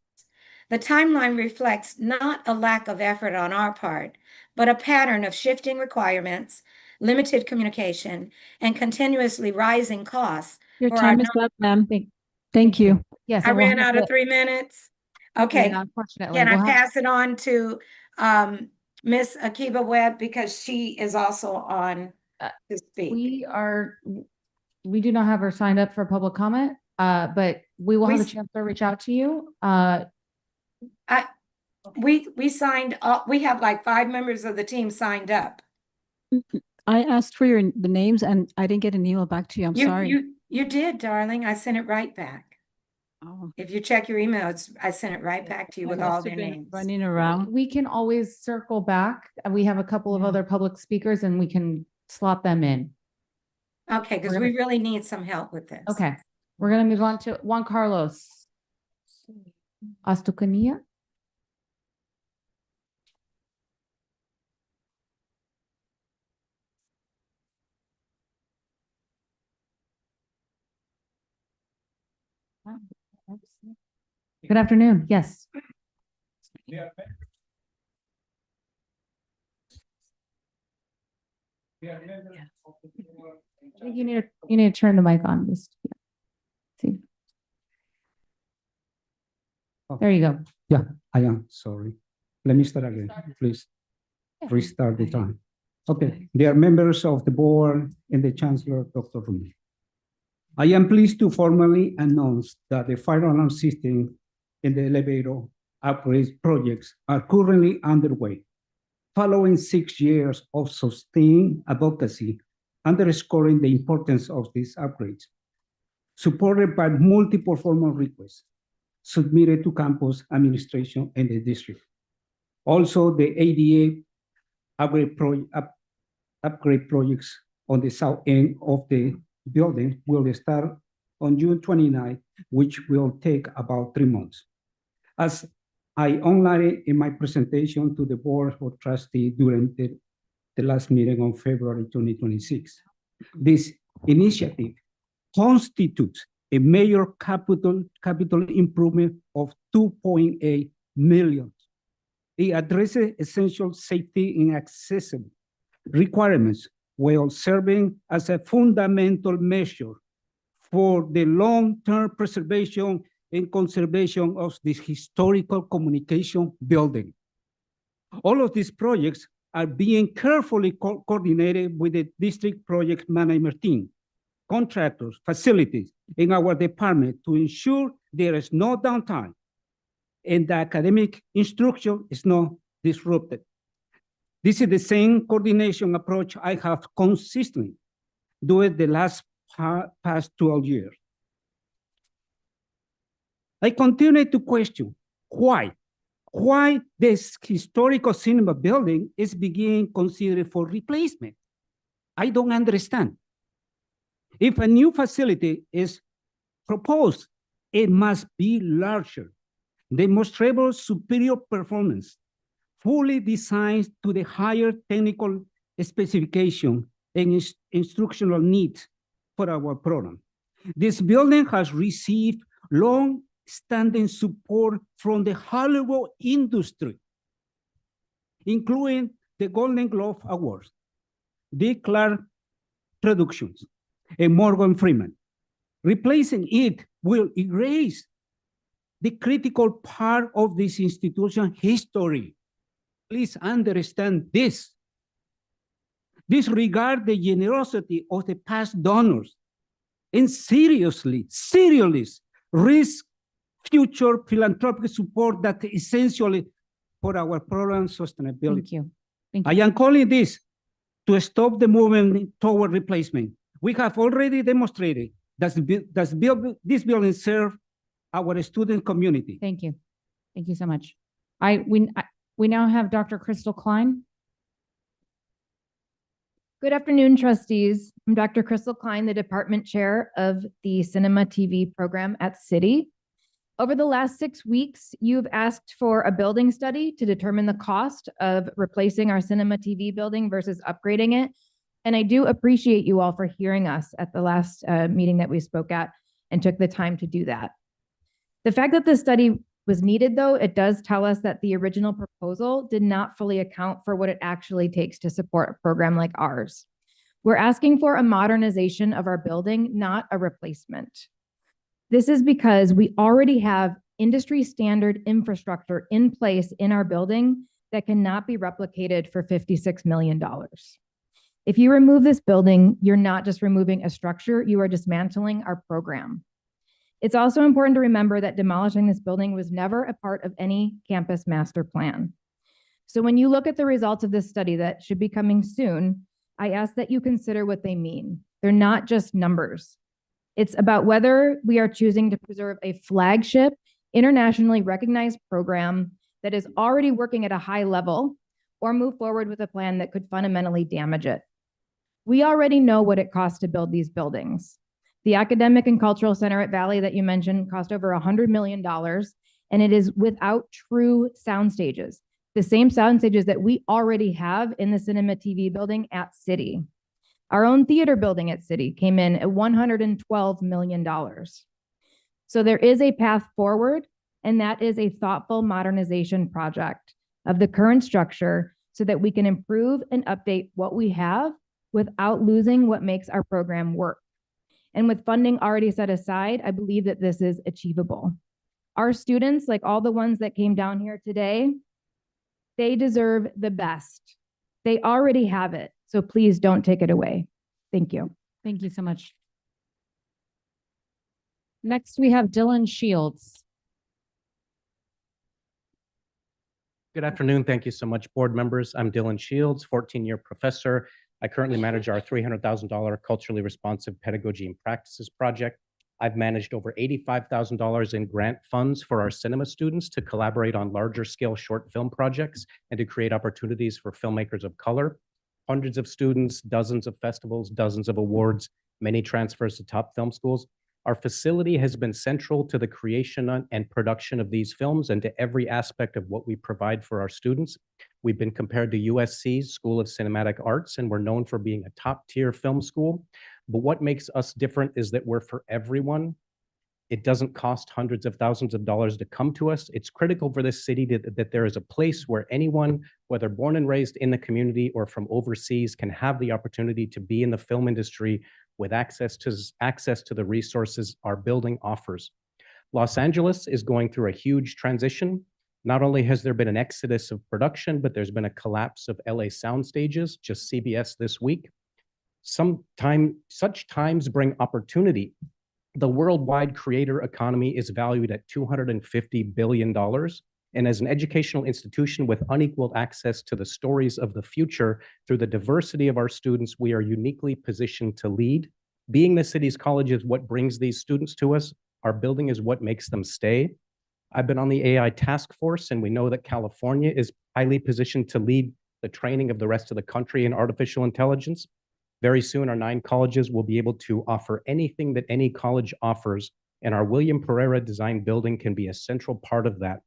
Speaker 21: The timeline reflects not a lack of effort on our part, but a pattern of shifting requirements, limited communication, and continuously rising costs.
Speaker 18: Your
Speaker 21: for
Speaker 18: time
Speaker 21: our
Speaker 18: is up, ma'am. Thank you.
Speaker 2: Yes.
Speaker 21: I
Speaker 2: and we'll
Speaker 21: ran
Speaker 2: have
Speaker 21: out of
Speaker 2: to-
Speaker 21: 3 minutes. Okay,
Speaker 2: Yeah, unfortunately.
Speaker 21: can I
Speaker 2: we'll have-
Speaker 21: pass it on to Miss Akiba Webb because she is also on to speak?
Speaker 2: We do not have her signed up for public comment, but we will have a chancellor reach out to you.
Speaker 21: We signed up, we have like 5 members of the team signed up.
Speaker 18: I asked for the names and I didn't get an email back to you. I'm sorry.
Speaker 21: You did, darling. I sent it right back.
Speaker 18: Oh.
Speaker 21: If you check your emails, I sent it right back to you
Speaker 18: I
Speaker 21: with
Speaker 18: must
Speaker 21: all
Speaker 18: have
Speaker 21: their
Speaker 18: been
Speaker 21: names.
Speaker 18: running around.
Speaker 2: We can always circle back. We have a couple of other public speakers and we can slot them in.
Speaker 21: Okay, because we really need some help with this.
Speaker 2: Okay, we're gonna move on to Juan Carlos Astucanilla. Good afternoon. Yes. I think you need to turn the mic on. Just see. There you go.
Speaker 3: Yeah, I am sorry. Let me start again, please. Restart the time. Okay, dear members of the board and the Chancellor, Dr. Rumi. I am pleased to formally announce that the fire alarm system and the elevator upgrade projects are currently underway. Following 6 years of sustained advocacy, underscoring the importance of these upgrades, supported by multiple formal requests submitted to campus administration and the district. Also, the ADA upgrade projects on the south end of the building will start on June 29, which will take about 3 months. As I outlined in my presentation to the Board of Trustees during the last meeting on February 2026, this initiative constitutes a major capital improvement of 2.8 million. It addresses essential safety and accessibility requirements while serving as a fundamental measure for the long-term preservation and conservation of this historical communication building. All of these projects are being carefully coordinated with the district project management team, contractors, facilities, in our department to ensure there is no downtime and the academic instruction is not disrupted. This is the same coordination approach I have consistently doing the past 12 years. I continue to question why this historical cinema building is being considered for replacement. I don't understand. If a new facility is proposed, it must be larger, demonstrable superior performance, fully designed to the higher technical specification and instructional needs for our program. This building has received long-standing support from the Hollywood industry, including the Golden Globe Awards, Dick Clark Productions, and Morgan Freeman. Replacing it will erase the critical part of this institution's history. Please understand this. Disregard the generosity of the past donors and seriously risk future philanthropic support that is essentially for our program sustainability.
Speaker 2: Thank you.
Speaker 3: I am calling this to stop the movement toward replacement. We have already demonstrated that this building serves our student community.
Speaker 2: Thank you. Thank you so much. We now have Dr. Crystal Klein.
Speaker 22: Good afternoon, trustees. I'm Dr. Crystal Klein, the department chair of the Cinema TV program at City. Over the last 6 weeks, you've asked for a building study to determine the cost of replacing our Cinema TV building versus upgrading it. And I do appreciate you all for hearing us at the last meeting that we spoke at and took the time to do that. The fact that the study was needed, though, it does tell us that the original proposal did not fully account for what it actually takes to support a program like ours. We're asking for a modernization of our building, not a replacement. This is because we already have industry standard infrastructure in place in our building that cannot be replicated for $56 million. If you remove this building, you're not just removing a structure, you are dismantling our program. It's also important to remember that demolishing this building was never a part of any campus master plan. So when you look at the results of this study that should be coming soon, I ask that you consider what they mean. They're not just numbers. It's about whether we are choosing to preserve a flagship, internationally recognized program that is already working at a high level or move forward with a plan that could fundamentally damage it. We already know what it costs to build these buildings. The Academic and Cultural Center at Valley that you mentioned cost over $100 million, and it is without true sound stages, the same sound stages that we already have in the Cinema TV building at City. Our own theater building at City came in at $112 million. So there is a path forward, and that is a thoughtful modernization project of the current structure so that we can improve and update what we have without losing what makes our program work. And with funding already set aside, I believe that this is achievable. Our students, like all the ones that came down here today, they deserve the best. They already have it. So please don't take it away. Thank you.
Speaker 2: Thank you so much. Next, we have Dylan Shields.
Speaker 7: Good afternoon. Thank you so much, board members. I'm Dylan Shields, 14-year professor. I currently manage our $300,000 culturally responsive pedagogy and practices project. I've managed over $85,000 in grant funds for our cinema students to collaborate on larger scale short film projects and to create opportunities for filmmakers of color. Hundreds of students, dozens of festivals, dozens of awards, many transfers to top film schools. Our facility has been central to the creation and production of these films and to every aspect of what we provide for our students. We've been compared to USC's School of Cinematic Arts, and we're known for being a top-tier film school. But what makes us different is that we're for everyone. It doesn't cost hundreds of thousands of dollars to come to us. It's critical for this city that there is a place where anyone, whether born and raised in the community or from overseas, can have the opportunity to be in the film industry with access to the resources our building offers. Los Angeles is going through a huge transition. Not only has there been an exodus of production, but there's been a collapse of LA sound stages, just CBS this week. Such times bring opportunity. The worldwide creator economy is valued at $250 billion. And as an educational institution with unequaled access to the stories of the future through the diversity of our students, we are uniquely positioned to lead. Being the city's college is what brings these students to us. Our building is what makes them stay. I've been on the AI task force, and we know that California is highly positioned to lead the training of the rest of the country in artificial intelligence. Very soon, our 9 colleges will be able to offer anything that any college offers, and our William Pereira design building can be a central part of that.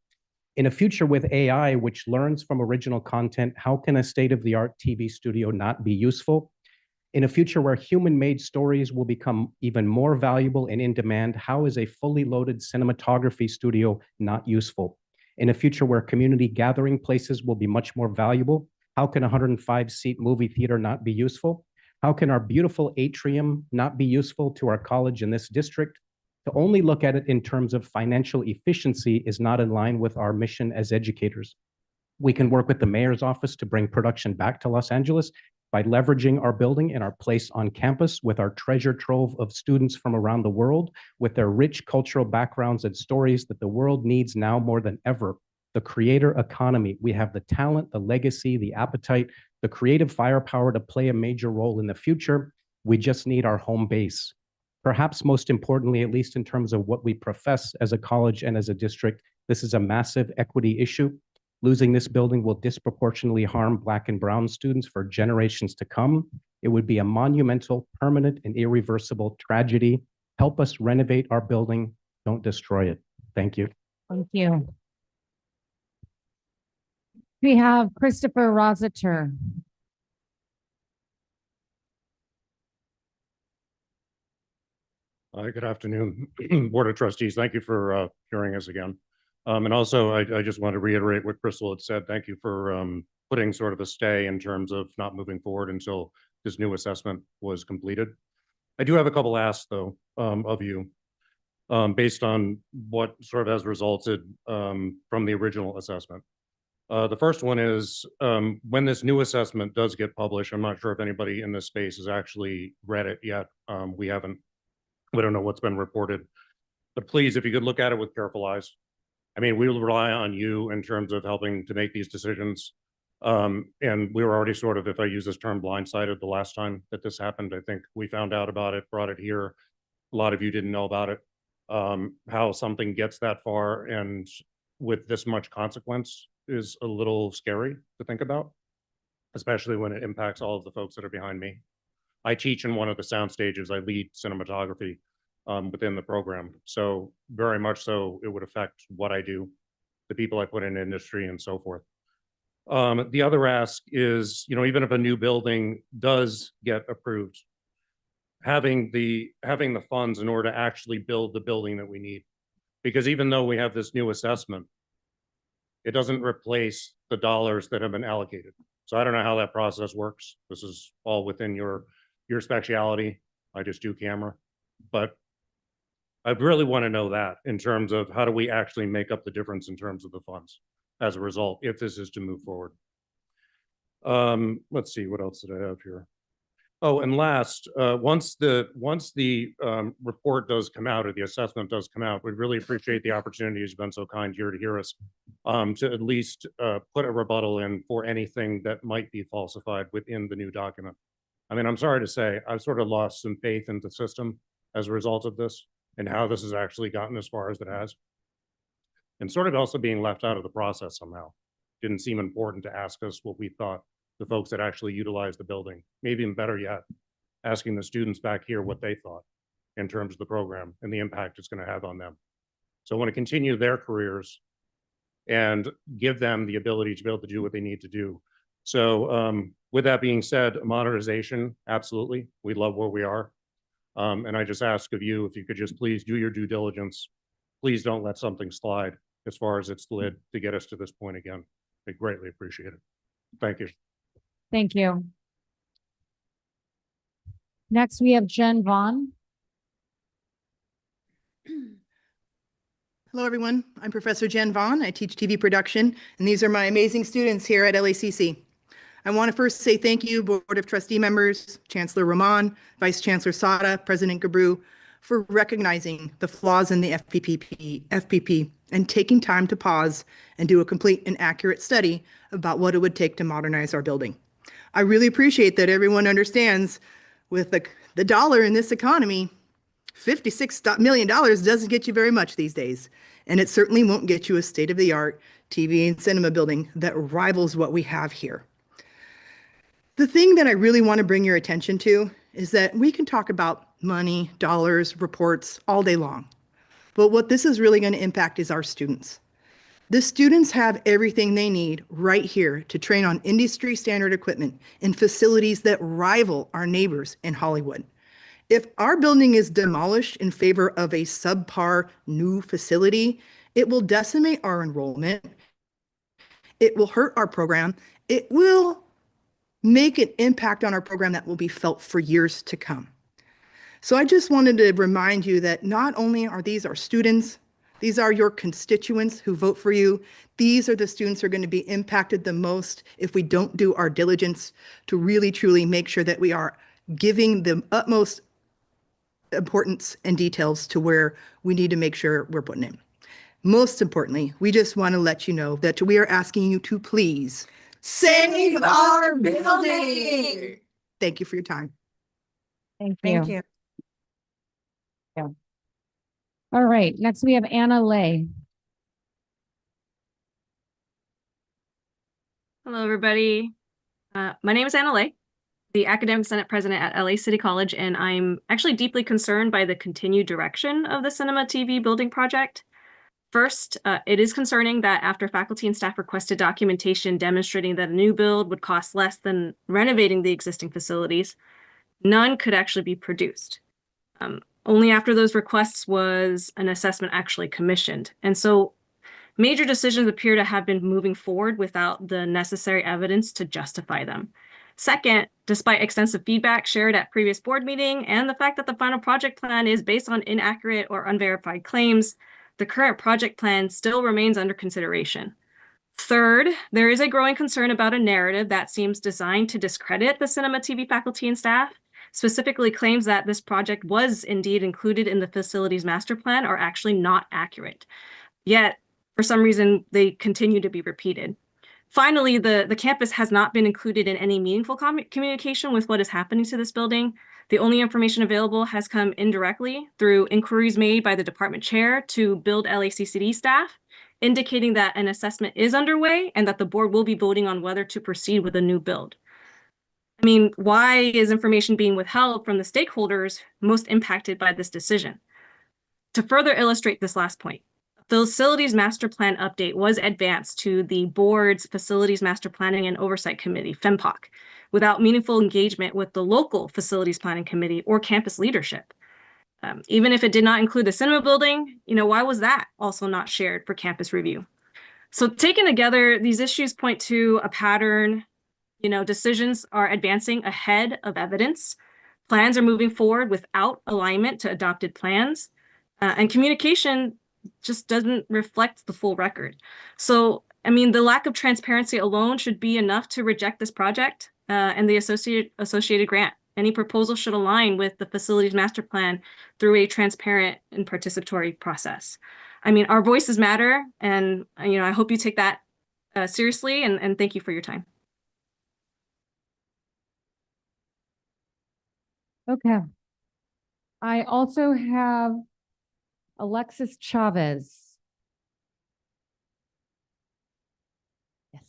Speaker 7: In a future with AI, which learns from original content, how can a state-of-the-art TV studio not be useful? In a future where human-made stories will become even more valuable and in demand, how is a fully loaded cinematography studio not useful? In a future where community gathering places will be much more valuable, how can a 105-seat movie theater not be useful? How can our beautiful atrium not be useful to our college in this district? To only look at it in terms of financial efficiency is not in line with our mission as educators. We can work with the mayor's office to bring production back to Los Angeles by leveraging our building and our place on campus with our treasure trove of students from around the world, with their rich cultural backgrounds and stories that the world needs now more than ever. The creator economy. We have the talent, the legacy, the appetite, the creative firepower to play a major role in the future. We just need our home base. Perhaps most importantly, at least in terms of what we profess as a college and as a district, this is a massive equity issue. Losing this building will disproportionately harm Black and Brown students for generations to come. It would be a monumental, permanent, and irreversible tragedy. Help us renovate our building. Don't destroy it. Thank you.
Speaker 2: Thank you. We have Christopher Rossiter.
Speaker 9: Good afternoon, Board of Trustees. Thank you for hearing us again. And also, I just want to reiterate what Crystal had said. Thank you for putting sort of a stay in terms of not moving forward until this new assessment was completed. I do have a couple asks, though, of you. based on what sort of has resulted from the original assessment. The first one is when this new assessment does get published, I'm not sure if anybody in this space has actually read it yet. We haven't. We don't know what's been reported. But please, if you could look at it with careful eyes. I mean, we will rely on you in terms of helping to make these decisions. And we were already sort of, if I use this term, blindsided the last time that this happened. I think we found out about it, brought it here. A lot of you didn't know about it. How something gets that far and with this much consequence is a little scary to think about, especially when it impacts all of the folks that are behind me. I teach in one of the sound stages. I lead cinematography within the program. So very much so it would affect what I do, the people I put in industry and so forth. The other ask is, even if a new building does get approved, having the funds in order to actually build the building that we need. Because even though we have this new assessment, it doesn't replace the dollars that have been allocated. So I don't know how that process works. This is all within your speciality. I just do camera. But I really want to know that in terms of how do we actually make up the difference in terms of the funds as a result, if this is to move forward. Let's see, what else did I have here? Oh, and last, once the report does come out or the assessment does come out, we'd really appreciate the opportunity. You've been so kind here to hear us, to at least put a rebuttal in for anything that might be falsified within the new document. I mean, I'm sorry to say, I've sort of lost some faith in the system as a result of this and how this has actually gotten as far as it has. And sort of also being left out of the process somehow. Didn't seem important to ask us what we thought, the folks that actually utilized the building. Maybe even better yet, asking the students back here what they thought in terms of the program and the impact it's going to have on them. So I want to continue their careers and give them the ability to be able to do what they need to do. So with that being said, modernization, absolutely. We love where we are. And I just ask of you, if you could just please do your due diligence. Please don't let something slide as far as it's slid to get us to this point again. I greatly appreciate it. Thank you.
Speaker 2: Thank you. Next, we have Jen Vaughn.
Speaker 10: Hello, everyone. I'm Professor Jen Vaughn. I teach TV production, and these are my amazing students here at LACC. I want to first say thank you, Board of Trustee members, Chancellor Rahman, Vice Chancellor Sada, President Gabru, for recognizing the flaws in the FPP and taking time to pause and do a complete and accurate study about what it would take to modernize our building. I really appreciate that everyone understands with the dollar in this economy, $56 million doesn't get you very much these days. And it certainly won't get you a state-of-the-art TV and cinema building that rivals what we have here. The thing that I really want to bring your attention to is that we can talk about money, dollars, reports all day long. But what this is really going to impact is our students. The students have everything they need right here to train on industry standard equipment in facilities that rival our neighbors in Hollywood. If our building is demolished in favor of a subpar new facility, it will decimate our enrollment. It will hurt our program. It will make an impact on our program that will be felt for years to come. So I just wanted to remind you that not only are these our students, these are your constituents who vote for you. These are the students who are going to be impacted the most if we don't do our diligence to really, truly make sure that we are giving the utmost importance and details to where we need to make sure we're putting in. Most importantly, we just want to let you know that we are asking you to please save our building. Thank you for your time.
Speaker 2: Thank you.
Speaker 10: Thank you.
Speaker 2: Yeah. All right, next we have Anna Lay.
Speaker 11: Hello, everybody. My name is Anna Lay, the Academic Senate President at LA City College, and I'm actually deeply concerned by the continued direction of the Cinema TV building project. First, it is concerning that after faculty and staff requested documentation demonstrating that a new build would cost less than renovating the existing facilities, none could actually be produced. Only after those requests was an assessment actually commissioned. And so major decisions appear to have been moving forward without the necessary evidence to justify them. Second, despite extensive feedback shared at previous board meeting and the fact that the final project plan is based on inaccurate or unverified claims, the current project plan still remains under consideration. Third, there is a growing concern about a narrative that seems designed to discredit the cinema TV faculty and staff, specifically claims that this project was indeed included in the facilities master plan are actually not accurate. Yet, for some reason, they continue to be repeated. Finally, the campus has not been included in any meaningful communication with what is happening to this building. The only information available has come indirectly through inquiries made by the department chair to Build LACCD staff, indicating that an assessment is underway and that the board will be voting on whether to proceed with a new build. I mean, why is information being withheld from the stakeholders most impacted by this decision? To further illustrate this last point, the facilities master plan update was advanced to the board's Facilities Master Planning and Oversight Committee, FEMPOC, without meaningful engagement with the local Facilities Planning Committee or campus leadership. Even if it did not include the cinema building, why was that also not shared for campus review? So taken together, these issues point to a pattern. Decisions are advancing ahead of evidence. Plans are moving forward without alignment to adopted plans, and communication just doesn't reflect the full record. So, the lack of transparency alone should be enough to reject this project and the associated grant. Any proposal should align with the facilities master plan through a transparent and participatory process. Our voices matter, and I hope you take that seriously, and thank you for your time.
Speaker 2: Okay. I also have Alexis Chavez. Yes.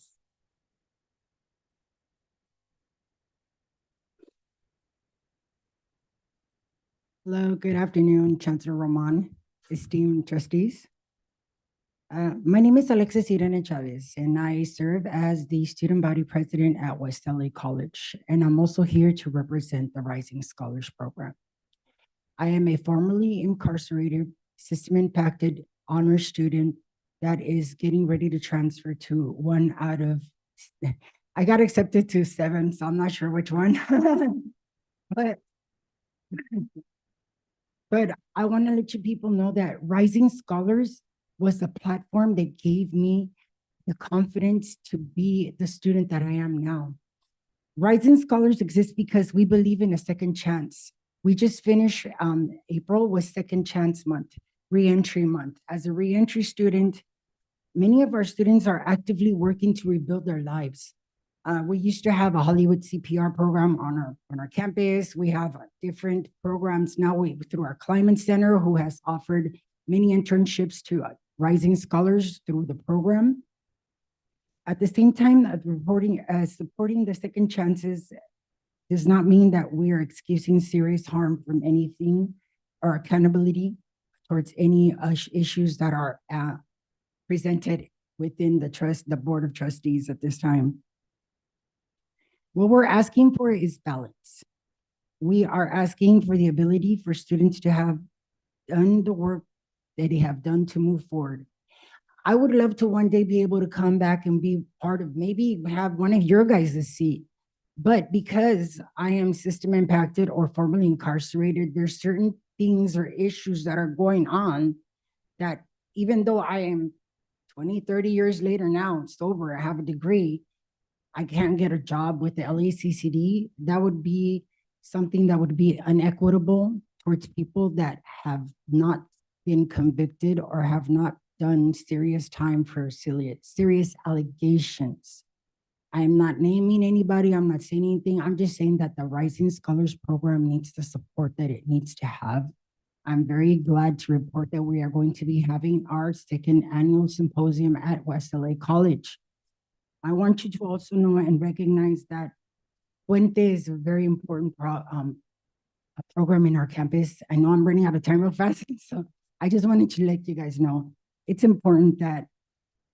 Speaker 5: Hello, good afternoon, Chancellor Roman, esteemed trustees. My name is Alexis Irene Chavez, and I serve as the student body president at West LA College, and I'm also here to represent the Rising Scholars Program. I am a formerly incarcerated, system-impacted honor student that is getting ready to transfer to one out of, I got accepted to 7, so I'm not sure which one. But I want to let you people know that Rising Scholars was the platform that gave me the confidence to be the student that I am now. Rising Scholars exists because we believe in a second chance. We just finished, April was Second Chance Month, Reentry Month. As a reentry student, many of our students are actively working to rebuild their lives. We used to have a Hollywood CPR program on our campus. We have different programs now through our Climate Center, who has offered many internships to Rising Scholars through the program. At the same time, supporting the second chances does not mean that we are excusing serious harm from anything or accountability towards any issues that are presented within the Board of Trustees at this time. What we're asking for is balance. We are asking for the ability for students to have done the work that they have done to move forward. I would love to one day be able to come back and be part of, maybe have one of your guys' seat. But because I am system impacted or formerly incarcerated, there's certain things or issues that are going on that even though I am 20, 30 years later now, sober, I have a degree, I can't get a job with the LACCD. That would be something that would be unequitable towards people that have not been convicted or have not done serious time for serious allegations. I'm not naming anybody, I'm not saying anything. I'm just saying that the Rising Scholars Program needs the support that it needs to have. I'm very glad to report that we are going to be having our second annual symposium at West LA College. I want you to also know and recognize that Puente is a very important program in our campus. I know I'm running out of time real fast, so I just wanted to let you guys know it's important that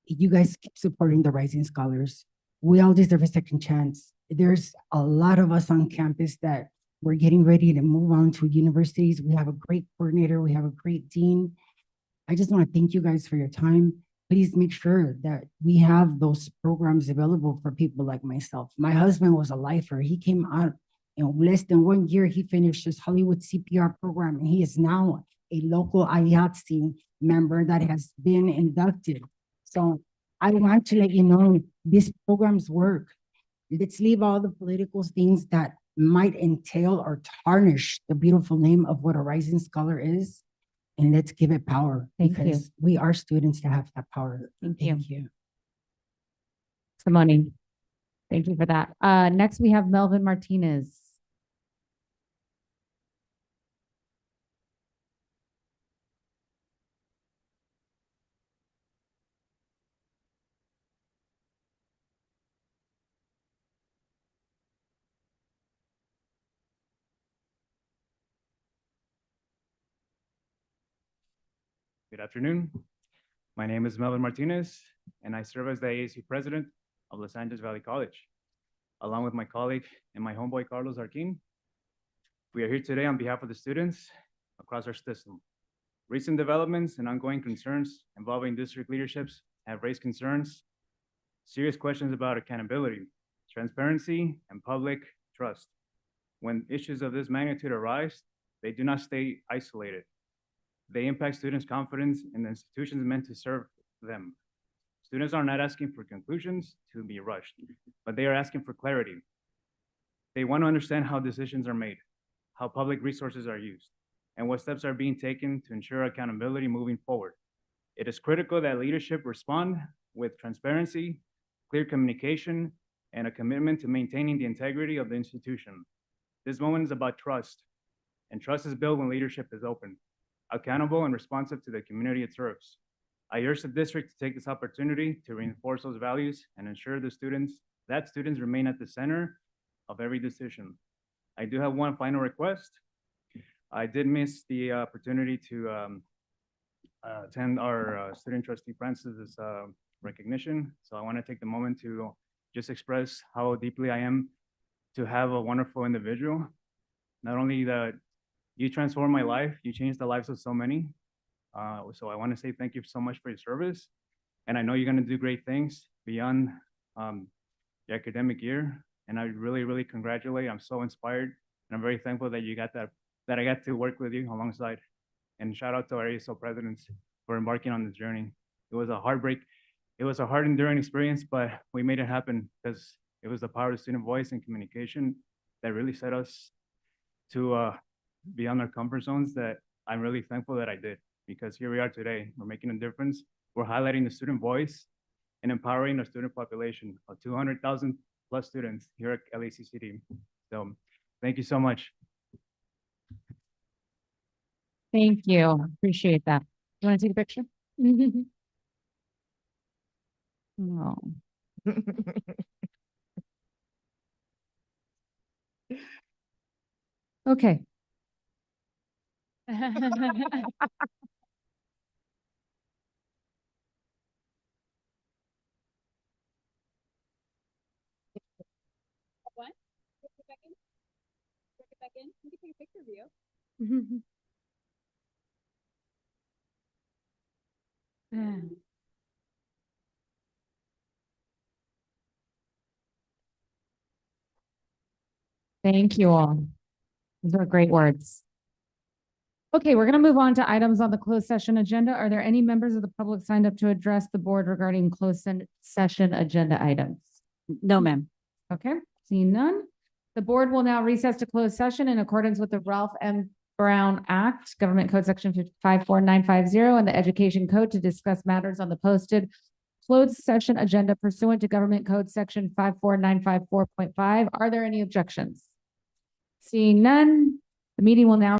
Speaker 5: you guys keep supporting the Rising Scholars. We all deserve a second chance. There's a lot of us on campus that we're getting ready to move on to universities. We have a great coordinator. We have a great dean. I just want to thank you guys for your time. please make sure that we have those programs available for people like myself. My husband was a lifer. He came out in less than 1 year. He finished his Hollywood CPR program, and he is now a local IATSE member that has been inducted. So I want to let you know these programs work. Let's leave all the political things that might entail or tarnish the beautiful name of what a rising scholar is. And let's give it power.
Speaker 2: Thank you.
Speaker 5: Because we are students that have that power.
Speaker 2: Thank
Speaker 5: you.
Speaker 2: Simone, thank you for that. Next we have Melvin Martinez.
Speaker 6: Good afternoon. My name is Melvin Martinez, and I serve as the AAC president of Los Angeles Valley College, along with my colleague and my homeboy, Carlos Arquin. We are here today on behalf of the students across our system. Recent developments and ongoing concerns involving district leaderships have raised concerns, serious questions about accountability, transparency, and public trust. When issues of this magnitude arise, they do not stay isolated. They impact students' confidence in the institutions meant to serve them. Students are not asking for conclusions to be rushed, but they are asking for clarity. They want to understand how decisions are made, how public resources are used, and what steps are being taken to ensure accountability moving forward. It is critical that leadership respond with transparency, clear communication, and a commitment to maintaining the integrity of the institution. This moment is about trust, and trust is built when leadership is open, accountable, and responsive to the community it serves. I urge the district to take this opportunity to reinforce those values and ensure that students remain at the center of every decision. I do have one final request. I did miss the opportunity to attend our student trustee Francis's recognition. So I want to take the moment to just express how deeply I am to have a wonderful individual. Not only that you transformed my life, you changed the lives of so many. So I want to say thank you so much for your service. And I know you're going to do great things beyond the academic year. And I really, really congratulate. I'm so inspired. And I'm very thankful that you got that I got to work with you alongside. And shout out to our ASO presidents for embarking on this journey. It was a heartbreak. It was a hard, enduring experience, but we made it happen because it was the power of student voice and communication that really set us to beyond our comfort zones that I'm really thankful that I did, because here we are today. We're making a difference. We're highlighting the student voice and empowering our student population of 200,000 plus students here at LACCD. So thank you so much.
Speaker 2: Thank you. Appreciate that. You want to take a picture? No. Okay.
Speaker 19: What? Get back in. Get back in. You can take a picture of you.
Speaker 2: Thank you all. Those are great words. Okay, we're going to move on to items on the closed session agenda. Are there any members of the public signed up to address the board regarding closed session agenda items?
Speaker 18: No, ma'am.
Speaker 2: Okay, seeing none. The board will now recess to closed session in accordance with the Ralph M. Brown Act, Government Code Section 54950, and the Education Code to discuss matters on the posted closed session agenda pursuant to Government Code Section 54954.5. Are there any objections? Seeing none, the meeting will now